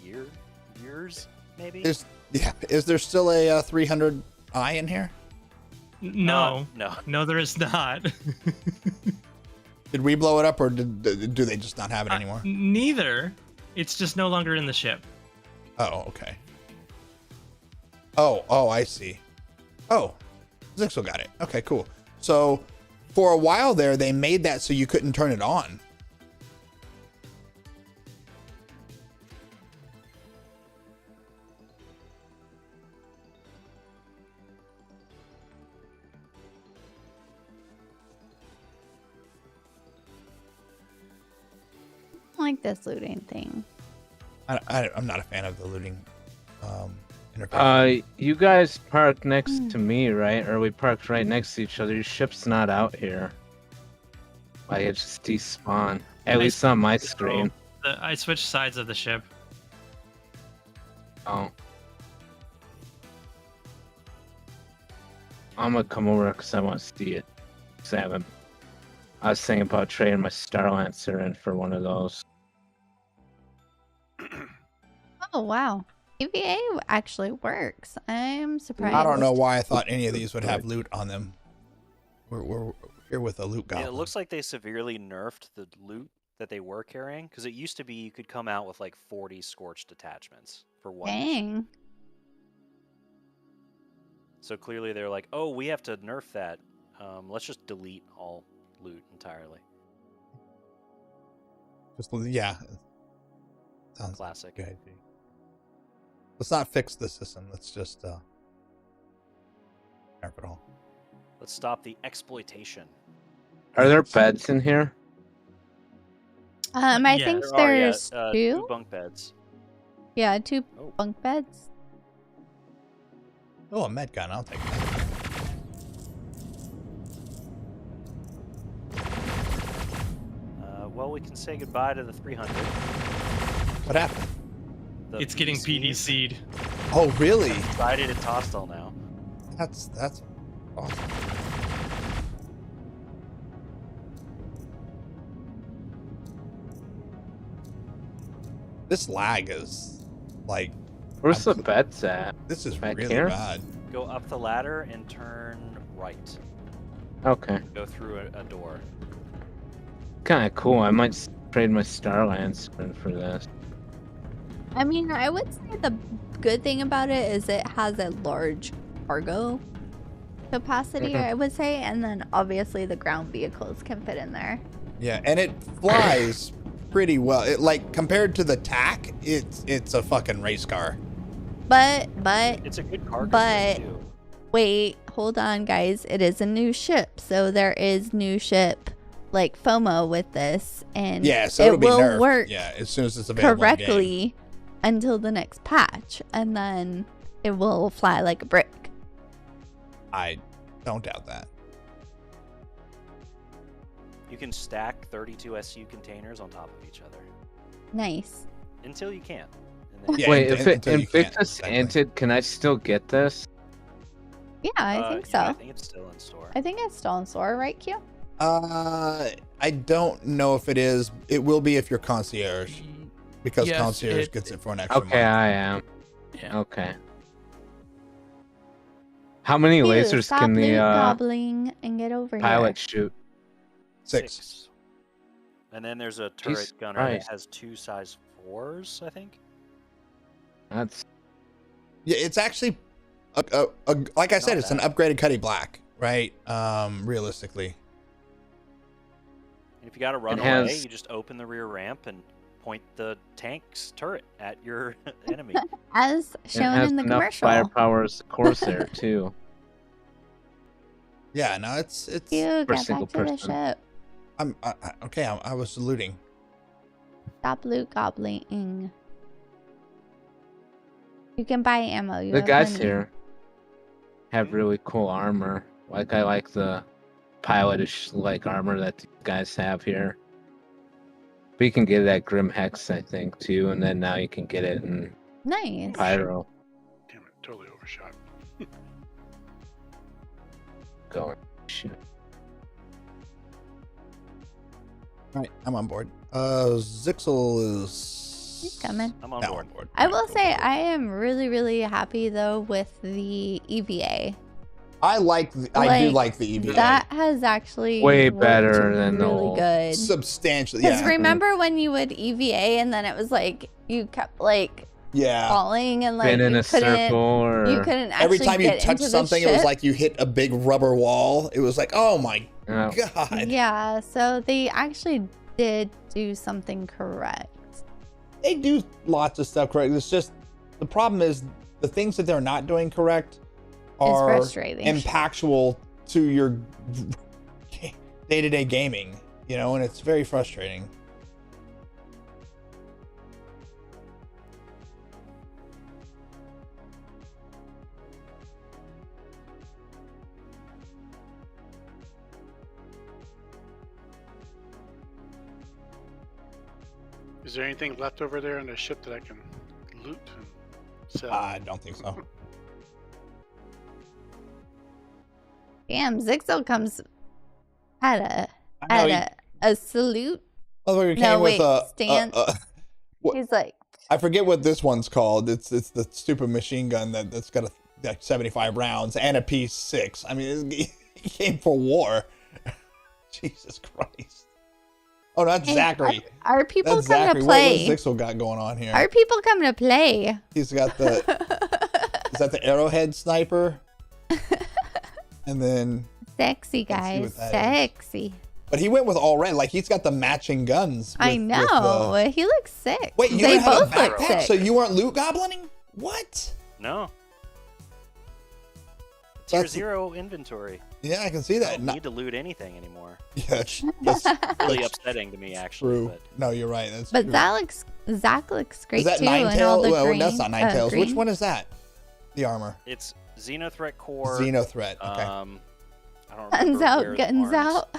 [SPEAKER 4] years, maybe.
[SPEAKER 1] Is there still a 300i in here?
[SPEAKER 3] No.
[SPEAKER 4] No.
[SPEAKER 3] No, there is not.
[SPEAKER 1] Did we blow it up, or do they just not have it anymore?
[SPEAKER 3] Neither. It's just no longer in the ship.
[SPEAKER 1] Oh, okay. Oh, I see. Oh, Zixel got it. Okay, cool. So, for a while there, they made that so you couldn't turn it on.
[SPEAKER 2] I like this looting thing.
[SPEAKER 1] I'm not a fan of the looting interface.
[SPEAKER 9] You guys parked next to me, right? Or we parked right next to each other. Your ship's not out here. Like, it just despawned. At least on my screen.
[SPEAKER 3] I switched sides of the ship.
[SPEAKER 9] Oh. I'm gonna come over because I want to see it. 'Cause I was thinking about trading my Star Lancer in for one of those.
[SPEAKER 2] Oh wow. EVA actually works. I'm surprised.
[SPEAKER 1] I don't know why I thought any of these would have loot on them. We're here with a loot
[SPEAKER 4] Yeah,
[SPEAKER 1] goblin.
[SPEAKER 4] it looks like they severely nerfed the loot that they were carrying because it used to be you could come out with like 40 scorched attachments for one. mission.
[SPEAKER 2] Dang.
[SPEAKER 4] So clearly they're like, oh, we have to nerf that. Let's just delete all loot entirely.
[SPEAKER 1] Yeah. Sounds
[SPEAKER 4] Classic.
[SPEAKER 1] good. Let's not fix the system. Let's just nerf it all.
[SPEAKER 4] Let's stop the exploitation.
[SPEAKER 9] Are there beds in here?
[SPEAKER 2] I
[SPEAKER 3] Yeah.
[SPEAKER 2] think
[SPEAKER 4] There are,
[SPEAKER 2] there's
[SPEAKER 4] two
[SPEAKER 2] two.
[SPEAKER 4] bunk beds.
[SPEAKER 2] Yeah, two
[SPEAKER 4] Oh.
[SPEAKER 2] bunk beds.
[SPEAKER 1] Oh, a med gun. I'll take that.
[SPEAKER 4] Well, we can say goodbye to the 300.
[SPEAKER 1] What happened?
[SPEAKER 4] The
[SPEAKER 3] It's getting
[SPEAKER 4] PDCs.
[SPEAKER 3] PDC'd.
[SPEAKER 1] Oh, really?
[SPEAKER 4] Decided it's hostile now.
[SPEAKER 1] That's awesome. This lag is like,
[SPEAKER 9] Where's the beds at?
[SPEAKER 1] this is
[SPEAKER 9] Back
[SPEAKER 1] really
[SPEAKER 9] here?
[SPEAKER 1] bad.
[SPEAKER 4] Go up the ladder and turn right.
[SPEAKER 9] Okay.
[SPEAKER 4] Go through a door.
[SPEAKER 9] Kind of cool. I might trade my Star Lancer for this.
[SPEAKER 2] I mean, I would say the good thing about it is it has a large cargo capacity, I would say, and then obviously the ground vehicles can fit in there.
[SPEAKER 1] Yeah, and it flies pretty well. It, like, compared to the TAC, it's a fucking race car.
[SPEAKER 2] But
[SPEAKER 4] It's a good cargo
[SPEAKER 2] But-
[SPEAKER 4] ship, too.
[SPEAKER 2] Wait, hold on, guys. It is a new ship, so there is new ship like FOMO with this, and
[SPEAKER 1] Yeah, so
[SPEAKER 2] it
[SPEAKER 1] it'll be
[SPEAKER 2] will
[SPEAKER 1] nerfed.
[SPEAKER 2] work
[SPEAKER 1] Yeah, as soon as it's available in game.
[SPEAKER 2] correctly until the next patch, and then it will fly like a brick.
[SPEAKER 1] I don't doubt that.
[SPEAKER 4] You can stack 32 SU containers on top of each other
[SPEAKER 2] Nice.
[SPEAKER 4] until you can't. And then
[SPEAKER 1] Yeah,
[SPEAKER 9] Wait,
[SPEAKER 1] and-
[SPEAKER 9] if it
[SPEAKER 1] until you can't,
[SPEAKER 9] Invictus
[SPEAKER 1] exactly.
[SPEAKER 9] ended, can I still get this?
[SPEAKER 2] Yeah, I think so.
[SPEAKER 4] yeah, I think it's still in store.
[SPEAKER 2] I think it's still in store, right, Q?
[SPEAKER 1] I don't know if it is. It will be if you're concierge, because
[SPEAKER 5] Yes,
[SPEAKER 1] concierge gets it for an extra
[SPEAKER 9] Okay,
[SPEAKER 1] month.
[SPEAKER 9] I am.
[SPEAKER 5] Yeah.
[SPEAKER 9] Okay. How many
[SPEAKER 2] Q,
[SPEAKER 9] lasers
[SPEAKER 2] stop
[SPEAKER 9] can
[SPEAKER 2] loot
[SPEAKER 9] the
[SPEAKER 2] gobbling and get over
[SPEAKER 9] pilot
[SPEAKER 2] here.
[SPEAKER 9] shoot?
[SPEAKER 1] 6.
[SPEAKER 4] And then there's a turret
[SPEAKER 9] Jesus
[SPEAKER 4] gunner
[SPEAKER 9] Christ.
[SPEAKER 4] that has 2 size 4s, I think.
[SPEAKER 9] That's
[SPEAKER 1] Yeah, it's actually, like I said,
[SPEAKER 4] Not
[SPEAKER 1] it's an
[SPEAKER 4] bad.
[SPEAKER 1] upgraded Cuddy Black, right? Realistically.
[SPEAKER 4] And if you got to run away,
[SPEAKER 9] has-
[SPEAKER 4] you just open the rear ramp and point the tank's turret at your enemy.
[SPEAKER 2] As
[SPEAKER 9] it
[SPEAKER 2] shown
[SPEAKER 9] has
[SPEAKER 2] in the
[SPEAKER 9] enough
[SPEAKER 2] commercial.
[SPEAKER 9] firepower as the Corsair too.
[SPEAKER 1] Yeah, no, it's.
[SPEAKER 2] Q,
[SPEAKER 9] For
[SPEAKER 2] get back
[SPEAKER 9] single
[SPEAKER 2] to the
[SPEAKER 9] person.
[SPEAKER 2] ship.
[SPEAKER 1] Okay. I was looting.
[SPEAKER 2] Stop loot gobbling. You can buy ammo. You
[SPEAKER 9] The
[SPEAKER 2] have
[SPEAKER 9] guys
[SPEAKER 2] money.
[SPEAKER 9] here have really cool armor. Like I like the pilotish like armor that these guys have here. But you can get it at Grim Hex, I think, too, and then now you can get it in
[SPEAKER 2] Nice.
[SPEAKER 9] Pyro.
[SPEAKER 10] Damn it, totally overshot.
[SPEAKER 9] Going shoot.
[SPEAKER 1] All right, I'm on board. Zixel is.
[SPEAKER 2] He's coming.
[SPEAKER 4] I'm on
[SPEAKER 1] now
[SPEAKER 4] board.
[SPEAKER 1] on board.
[SPEAKER 2] I
[SPEAKER 1] All right,
[SPEAKER 2] will
[SPEAKER 1] cool,
[SPEAKER 2] say
[SPEAKER 1] cool, cool.
[SPEAKER 2] I am really, really happy though with the EVA.
[SPEAKER 1] I do like the EVA.
[SPEAKER 2] That has actually
[SPEAKER 9] Way
[SPEAKER 2] worked
[SPEAKER 9] better than the
[SPEAKER 2] really
[SPEAKER 9] old-
[SPEAKER 2] good.
[SPEAKER 1] Substantially,
[SPEAKER 2] Because
[SPEAKER 1] yeah.
[SPEAKER 2] remember when you would EVA and then it was like you kept like
[SPEAKER 1] Yeah.
[SPEAKER 2] falling and like
[SPEAKER 9] Been in
[SPEAKER 2] you
[SPEAKER 9] a
[SPEAKER 2] couldn't
[SPEAKER 9] circle or
[SPEAKER 2] you couldn't actually
[SPEAKER 1] Every time you
[SPEAKER 2] get
[SPEAKER 1] touched
[SPEAKER 2] into the
[SPEAKER 1] something, it was
[SPEAKER 2] ship.
[SPEAKER 1] like you hit a big rubber wall. It was like, oh my
[SPEAKER 9] Yeah.
[SPEAKER 1] god.
[SPEAKER 2] Yeah, so they actually did do something correct.
[SPEAKER 1] They do lots of stuff correct. It's just the problem is the things that they're not doing correct are
[SPEAKER 2] frustrating.
[SPEAKER 1] impactful to your day-to-day gaming, you know, and it's very frustrating.
[SPEAKER 10] Is there anything left over there on the ship that I can loot and sell?
[SPEAKER 1] I don't think so.
[SPEAKER 2] Damn, Zixel comes at a
[SPEAKER 1] I know,
[SPEAKER 2] at a salute.
[SPEAKER 1] Motherfucker came
[SPEAKER 2] No,
[SPEAKER 1] with
[SPEAKER 2] wait, stance.
[SPEAKER 1] what-
[SPEAKER 2] He's like,
[SPEAKER 1] I forget what this one's called. It's the stupid machine gun that's got like 75 rounds and a P6. I mean, he came for war. Jesus Christ. Oh, that's
[SPEAKER 2] hey,
[SPEAKER 1] Zachary.
[SPEAKER 2] are people
[SPEAKER 1] That's
[SPEAKER 2] coming
[SPEAKER 1] Zachary.
[SPEAKER 2] to
[SPEAKER 1] What
[SPEAKER 2] play?
[SPEAKER 1] Zixel got going on here?
[SPEAKER 2] Are people coming to play?
[SPEAKER 1] He's got the is that the arrowhead sniper? And then,
[SPEAKER 2] Sexy
[SPEAKER 1] Let's see
[SPEAKER 2] guys,
[SPEAKER 1] what that is.
[SPEAKER 2] sexy.
[SPEAKER 1] but he went with all red. Like he's got the matching guns.
[SPEAKER 2] I
[SPEAKER 1] with
[SPEAKER 2] know. He looks sick.
[SPEAKER 1] Wait, you
[SPEAKER 2] they
[SPEAKER 1] didn't have a
[SPEAKER 2] both look
[SPEAKER 1] backpack,
[SPEAKER 2] sick.
[SPEAKER 1] so you weren't loot goblining? What?
[SPEAKER 4] No. Tier
[SPEAKER 1] That's-
[SPEAKER 4] 0 inventory.
[SPEAKER 1] Yeah, I can see
[SPEAKER 4] I
[SPEAKER 1] that.
[SPEAKER 4] don't
[SPEAKER 1] No,
[SPEAKER 4] need to loot anything anymore.
[SPEAKER 1] yeah, that's
[SPEAKER 4] Really
[SPEAKER 1] that's
[SPEAKER 4] upsetting to me, actually.
[SPEAKER 1] true.
[SPEAKER 4] But
[SPEAKER 1] No, you're right. That's
[SPEAKER 2] But
[SPEAKER 1] true.
[SPEAKER 2] Zach looks great
[SPEAKER 1] Is that
[SPEAKER 2] too, and all the
[SPEAKER 1] Ninetales?
[SPEAKER 2] green.
[SPEAKER 1] Well, that's not Ninetales. Which
[SPEAKER 2] green.
[SPEAKER 1] one is that? The armor.
[SPEAKER 4] it's Xenothreat Core.
[SPEAKER 1] Xenothreat. Okay.
[SPEAKER 4] I don't
[SPEAKER 2] Guns
[SPEAKER 4] remember
[SPEAKER 2] out,
[SPEAKER 4] where the
[SPEAKER 2] guns
[SPEAKER 4] arms-
[SPEAKER 2] out.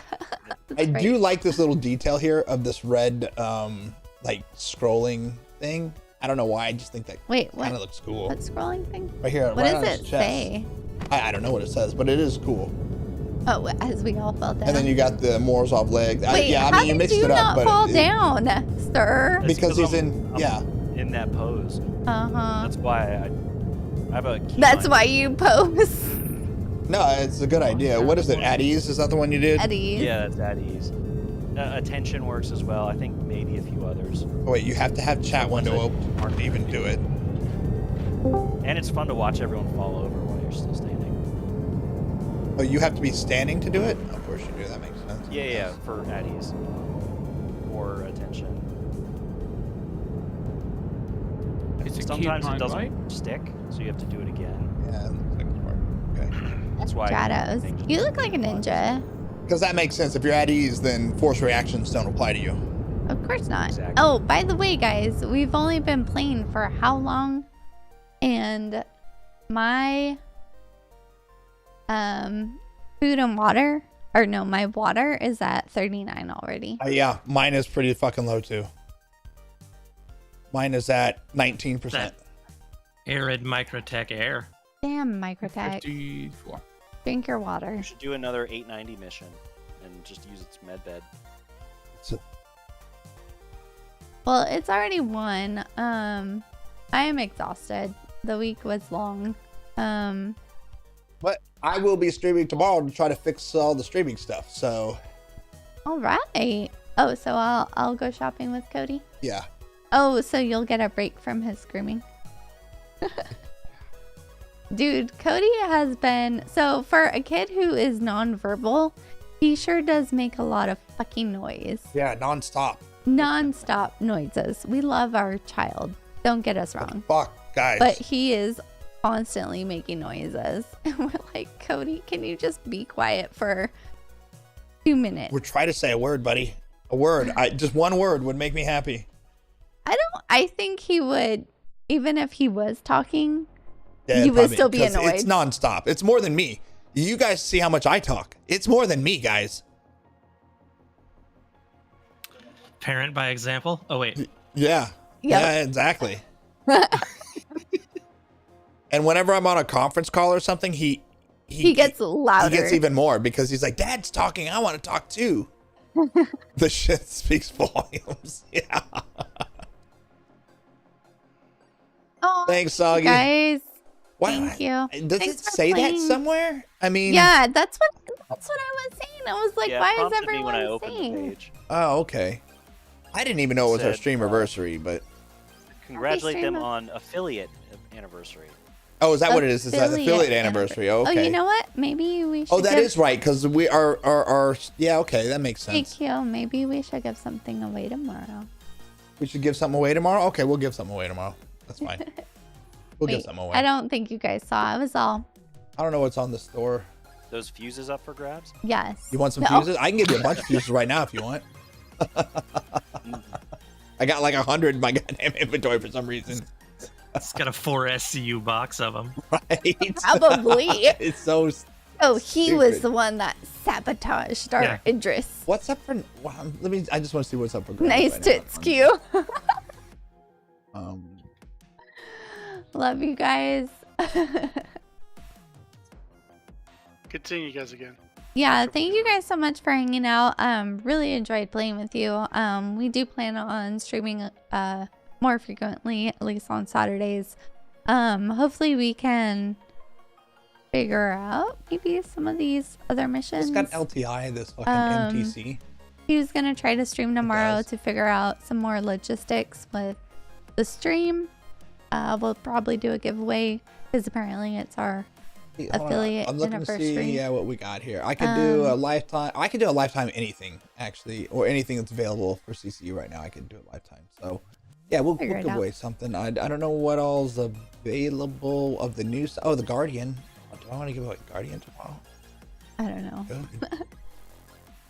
[SPEAKER 1] I
[SPEAKER 2] That's
[SPEAKER 1] do
[SPEAKER 2] right.
[SPEAKER 1] like this little detail here of this red, like scrolling thing. I don't know why. I just think that
[SPEAKER 2] Wait,
[SPEAKER 1] kind of
[SPEAKER 2] what?
[SPEAKER 1] looks cool.
[SPEAKER 2] What scrolling thing?
[SPEAKER 1] Right here.
[SPEAKER 2] What
[SPEAKER 1] right
[SPEAKER 2] does
[SPEAKER 1] on his
[SPEAKER 2] it
[SPEAKER 1] chest.
[SPEAKER 2] say?
[SPEAKER 1] I don't know what it says, but it is cool.
[SPEAKER 2] Oh, as we all fell down.
[SPEAKER 1] And then you got the Morozov leg.
[SPEAKER 2] Wait,
[SPEAKER 1] Yeah, I
[SPEAKER 2] how
[SPEAKER 1] mean, you
[SPEAKER 2] did
[SPEAKER 1] mixed
[SPEAKER 2] you
[SPEAKER 1] it up,
[SPEAKER 2] not
[SPEAKER 1] but
[SPEAKER 2] fall down, sir?
[SPEAKER 4] That's
[SPEAKER 1] because he's
[SPEAKER 4] I'm-
[SPEAKER 1] in.
[SPEAKER 4] I'm
[SPEAKER 1] Yeah.
[SPEAKER 4] in that pose.
[SPEAKER 2] Uh huh.
[SPEAKER 4] That's why I have a key
[SPEAKER 2] That's
[SPEAKER 4] line.
[SPEAKER 2] why you pose,
[SPEAKER 1] No, it's a good idea. What is it? At ease? Is that the one you did?
[SPEAKER 2] Eddie.
[SPEAKER 4] Yeah, that's at ease. Attention works as well. I think maybe a few others.
[SPEAKER 1] Oh, wait, you have to have chat window open to even do it.
[SPEAKER 4] And it's fun to watch everyone fall over while you're still standing.
[SPEAKER 1] Oh, you have to be standing to do it? Of course you do. That makes sense.
[SPEAKER 4] Yeah, for at ease. Or attention.
[SPEAKER 5] It's a
[SPEAKER 4] Sometimes
[SPEAKER 5] coupon,
[SPEAKER 4] it doesn't
[SPEAKER 5] right?
[SPEAKER 4] stick, so you have to do it again.
[SPEAKER 1] Yeah, that looks like it's working. Okay.
[SPEAKER 4] That's why.
[SPEAKER 2] Shadows. You look like a ninja.
[SPEAKER 1] Because that makes sense. If you're at ease, then force reactions don't apply to you.
[SPEAKER 2] Of course not.
[SPEAKER 4] Exactly.
[SPEAKER 2] Oh, by the way, guys, we've only been playing for how long? And my food and water, or no, my water is at 39 already.
[SPEAKER 1] Yeah, mine is pretty fucking low too. Mine is at 19%.
[SPEAKER 3] That arid microtech air.
[SPEAKER 2] Damn, Microtech.
[SPEAKER 5] 54.
[SPEAKER 2] Drink your water.
[SPEAKER 4] You should do another 890 mission and just use its med bed.
[SPEAKER 2] Well, it's already 1. I am exhausted. The week was long.
[SPEAKER 1] But I will be streaming tomorrow to try to fix all the streaming stuff. So
[SPEAKER 2] All right. Oh, so I'll go shopping with Cody.
[SPEAKER 1] yeah.
[SPEAKER 2] Oh, so you'll get a break from his screaming. Dude, Cody has been... So, for a kid who is nonverbal, he sure does make a lot of fucking noise.
[SPEAKER 1] Yeah, nonstop.
[SPEAKER 2] Non-stop noises. We love our child. Don't get us wrong.
[SPEAKER 1] Fuck, guys.
[SPEAKER 2] But he is constantly making noises. And we're like, Cody, can you just be quiet for 2 minutes?
[SPEAKER 1] We're trying to say a word, buddy. A word. Just one word would make me happy.
[SPEAKER 2] I think he would, even if he was talking,
[SPEAKER 1] Yeah,
[SPEAKER 2] you would
[SPEAKER 1] probably,
[SPEAKER 2] still be
[SPEAKER 1] 'cause
[SPEAKER 2] annoyed.
[SPEAKER 1] It's nonstop. It's more than me. You guys see how much I talk. It's more than me, guys.
[SPEAKER 3] Parent by example. Oh wait.
[SPEAKER 1] Yeah.
[SPEAKER 2] Yep.
[SPEAKER 1] Yeah, exactly. And whenever I'm on a conference call or something, he
[SPEAKER 2] gets louder.
[SPEAKER 1] He gets even more because he's like, Dad's talking. I want to talk too. The shit speaks volumes. Yeah.
[SPEAKER 2] Oh,
[SPEAKER 1] Thanks, Soggy.
[SPEAKER 2] guys.
[SPEAKER 1] What-
[SPEAKER 2] Thank you.
[SPEAKER 1] Does
[SPEAKER 2] Thanks
[SPEAKER 1] it
[SPEAKER 2] for
[SPEAKER 1] say that
[SPEAKER 2] playing.
[SPEAKER 1] somewhere? I mean,
[SPEAKER 2] Yeah, that's what I was saying. I was like,
[SPEAKER 4] yeah, it
[SPEAKER 2] why is
[SPEAKER 4] prompted me when I
[SPEAKER 2] everyone
[SPEAKER 4] opened the
[SPEAKER 2] saying?
[SPEAKER 4] page.
[SPEAKER 1] Oh, okay. I didn't even know it was our
[SPEAKER 4] Said,
[SPEAKER 1] stream anniversary, but
[SPEAKER 4] Congratulate them
[SPEAKER 2] stream
[SPEAKER 4] on affiliate anniversary.
[SPEAKER 1] oh, is that what it is? Is that affiliate anniversary? Oh, okay.
[SPEAKER 2] Oh, you know what? Maybe we should.
[SPEAKER 1] Oh, that
[SPEAKER 2] give,
[SPEAKER 1] is right, because we are yeah, okay, that makes sense.
[SPEAKER 2] Thank you. Maybe we should give something away tomorrow.
[SPEAKER 1] We should give something away tomorrow? Okay, we'll give something away tomorrow. That's fine. We'll give
[SPEAKER 2] Wait,
[SPEAKER 1] something away.
[SPEAKER 2] I don't think you guys saw. It was all
[SPEAKER 1] I don't know what's on the store.
[SPEAKER 4] Those fuses up for grabs?
[SPEAKER 2] yes.
[SPEAKER 1] You want some
[SPEAKER 2] No.
[SPEAKER 1] fuses? I can give you a bunch of fuses right now if you want. I got like 100 in my goddamn inventory for some reason.
[SPEAKER 3] It's got a 4 SCU box of them.
[SPEAKER 1] Right?
[SPEAKER 2] Probably.
[SPEAKER 1] It's so
[SPEAKER 2] Oh, he was
[SPEAKER 1] stupid.
[SPEAKER 2] the one that sabotaged our
[SPEAKER 3] Yeah.
[SPEAKER 2] Idris.
[SPEAKER 1] What's up for wow, I just want to see what's up for grabs
[SPEAKER 2] Nice
[SPEAKER 1] right
[SPEAKER 2] tits,
[SPEAKER 1] now.
[SPEAKER 2] Q.
[SPEAKER 1] Um
[SPEAKER 2] Love you guys.
[SPEAKER 10] Good seeing you guys again.
[SPEAKER 2] Yeah, thank you guys so much for hanging out. Really enjoyed playing with you. We do plan on streaming more frequently, at least on Saturdays. Hopefully we can figure out maybe some of these other missions.
[SPEAKER 1] it's got LTI, this fucking MTC.
[SPEAKER 2] He was gonna try to stream tomorrow
[SPEAKER 1] does.
[SPEAKER 2] to figure out some more logistics with the stream. We'll probably do a giveaway because apparently it's our
[SPEAKER 1] Hold on,
[SPEAKER 2] affiliate
[SPEAKER 1] I'm looking to
[SPEAKER 2] anniversary.
[SPEAKER 1] see what we got here. I could do a lifetime. I could do a lifetime anything actually, or anything that's available for CCU right now. I can do a lifetime. So yeah, we'll
[SPEAKER 2] Figure it
[SPEAKER 1] give
[SPEAKER 2] out.
[SPEAKER 1] away something. I don't know what all's available of the news. Oh, the Guardian. Do I want to give away Guardian tomorrow?
[SPEAKER 2] I don't know.
[SPEAKER 1] Good.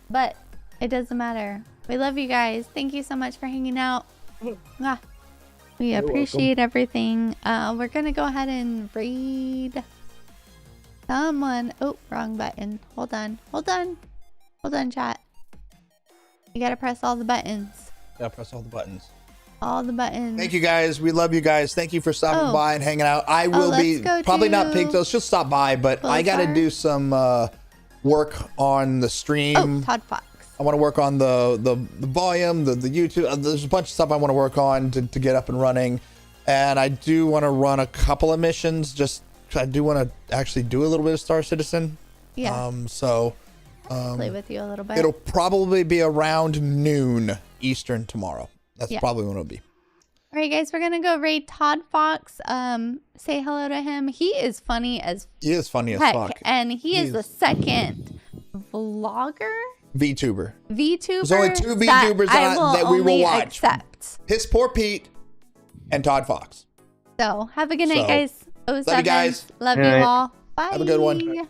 [SPEAKER 2] But it doesn't matter. We love you guys. Thank you so much for hanging out. Mwah. We
[SPEAKER 1] You're
[SPEAKER 2] appreciate everything. We're gonna go ahead and read someone. Oh, wrong button. Hold on. Hold on. Hold on, chat. You gotta press all the buttons.
[SPEAKER 1] Yeah, press all the buttons.
[SPEAKER 2] All the buttons.
[SPEAKER 1] Thank you guys. We love you guys. Thank you for stopping
[SPEAKER 2] Oh.
[SPEAKER 1] by and hanging out. I will be
[SPEAKER 2] let's go
[SPEAKER 1] probably not
[SPEAKER 2] to
[SPEAKER 1] Pigtails. She'll stop by, but I got to
[SPEAKER 2] Pulsar.
[SPEAKER 1] do some work on the stream.
[SPEAKER 2] Oh, Todd Fox.
[SPEAKER 1] I want to work on the volume, the YouTube. There's a bunch of stuff I want to work on to get up and running. And I do want to run a couple of missions. Just I do want to actually do a little bit of Star Citizen.
[SPEAKER 2] Yeah. Play with you a little bit.
[SPEAKER 1] It'll probably be around noon Eastern tomorrow. That's
[SPEAKER 2] Yeah.
[SPEAKER 1] probably when it'll be.
[SPEAKER 2] All right, guys, we're gonna go raid Todd Fox. Say hello to him. He is funny as
[SPEAKER 1] He is funny as
[SPEAKER 2] heck,
[SPEAKER 1] fuck.
[SPEAKER 2] and he is the
[SPEAKER 1] He's-
[SPEAKER 2] second vlogger,
[SPEAKER 1] VTuber.
[SPEAKER 2] VTuber.
[SPEAKER 1] There's only two
[SPEAKER 2] that
[SPEAKER 1] VTubers
[SPEAKER 2] I will
[SPEAKER 1] that we will
[SPEAKER 2] only
[SPEAKER 1] watch.
[SPEAKER 2] accept.
[SPEAKER 1] Piss Poor Pete and Todd Fox.
[SPEAKER 2] So have a good night,
[SPEAKER 1] So,
[SPEAKER 2] guys.
[SPEAKER 1] love you guys.
[SPEAKER 2] Love you
[SPEAKER 9] Good night.
[SPEAKER 2] all. Bye.
[SPEAKER 1] Have a good one.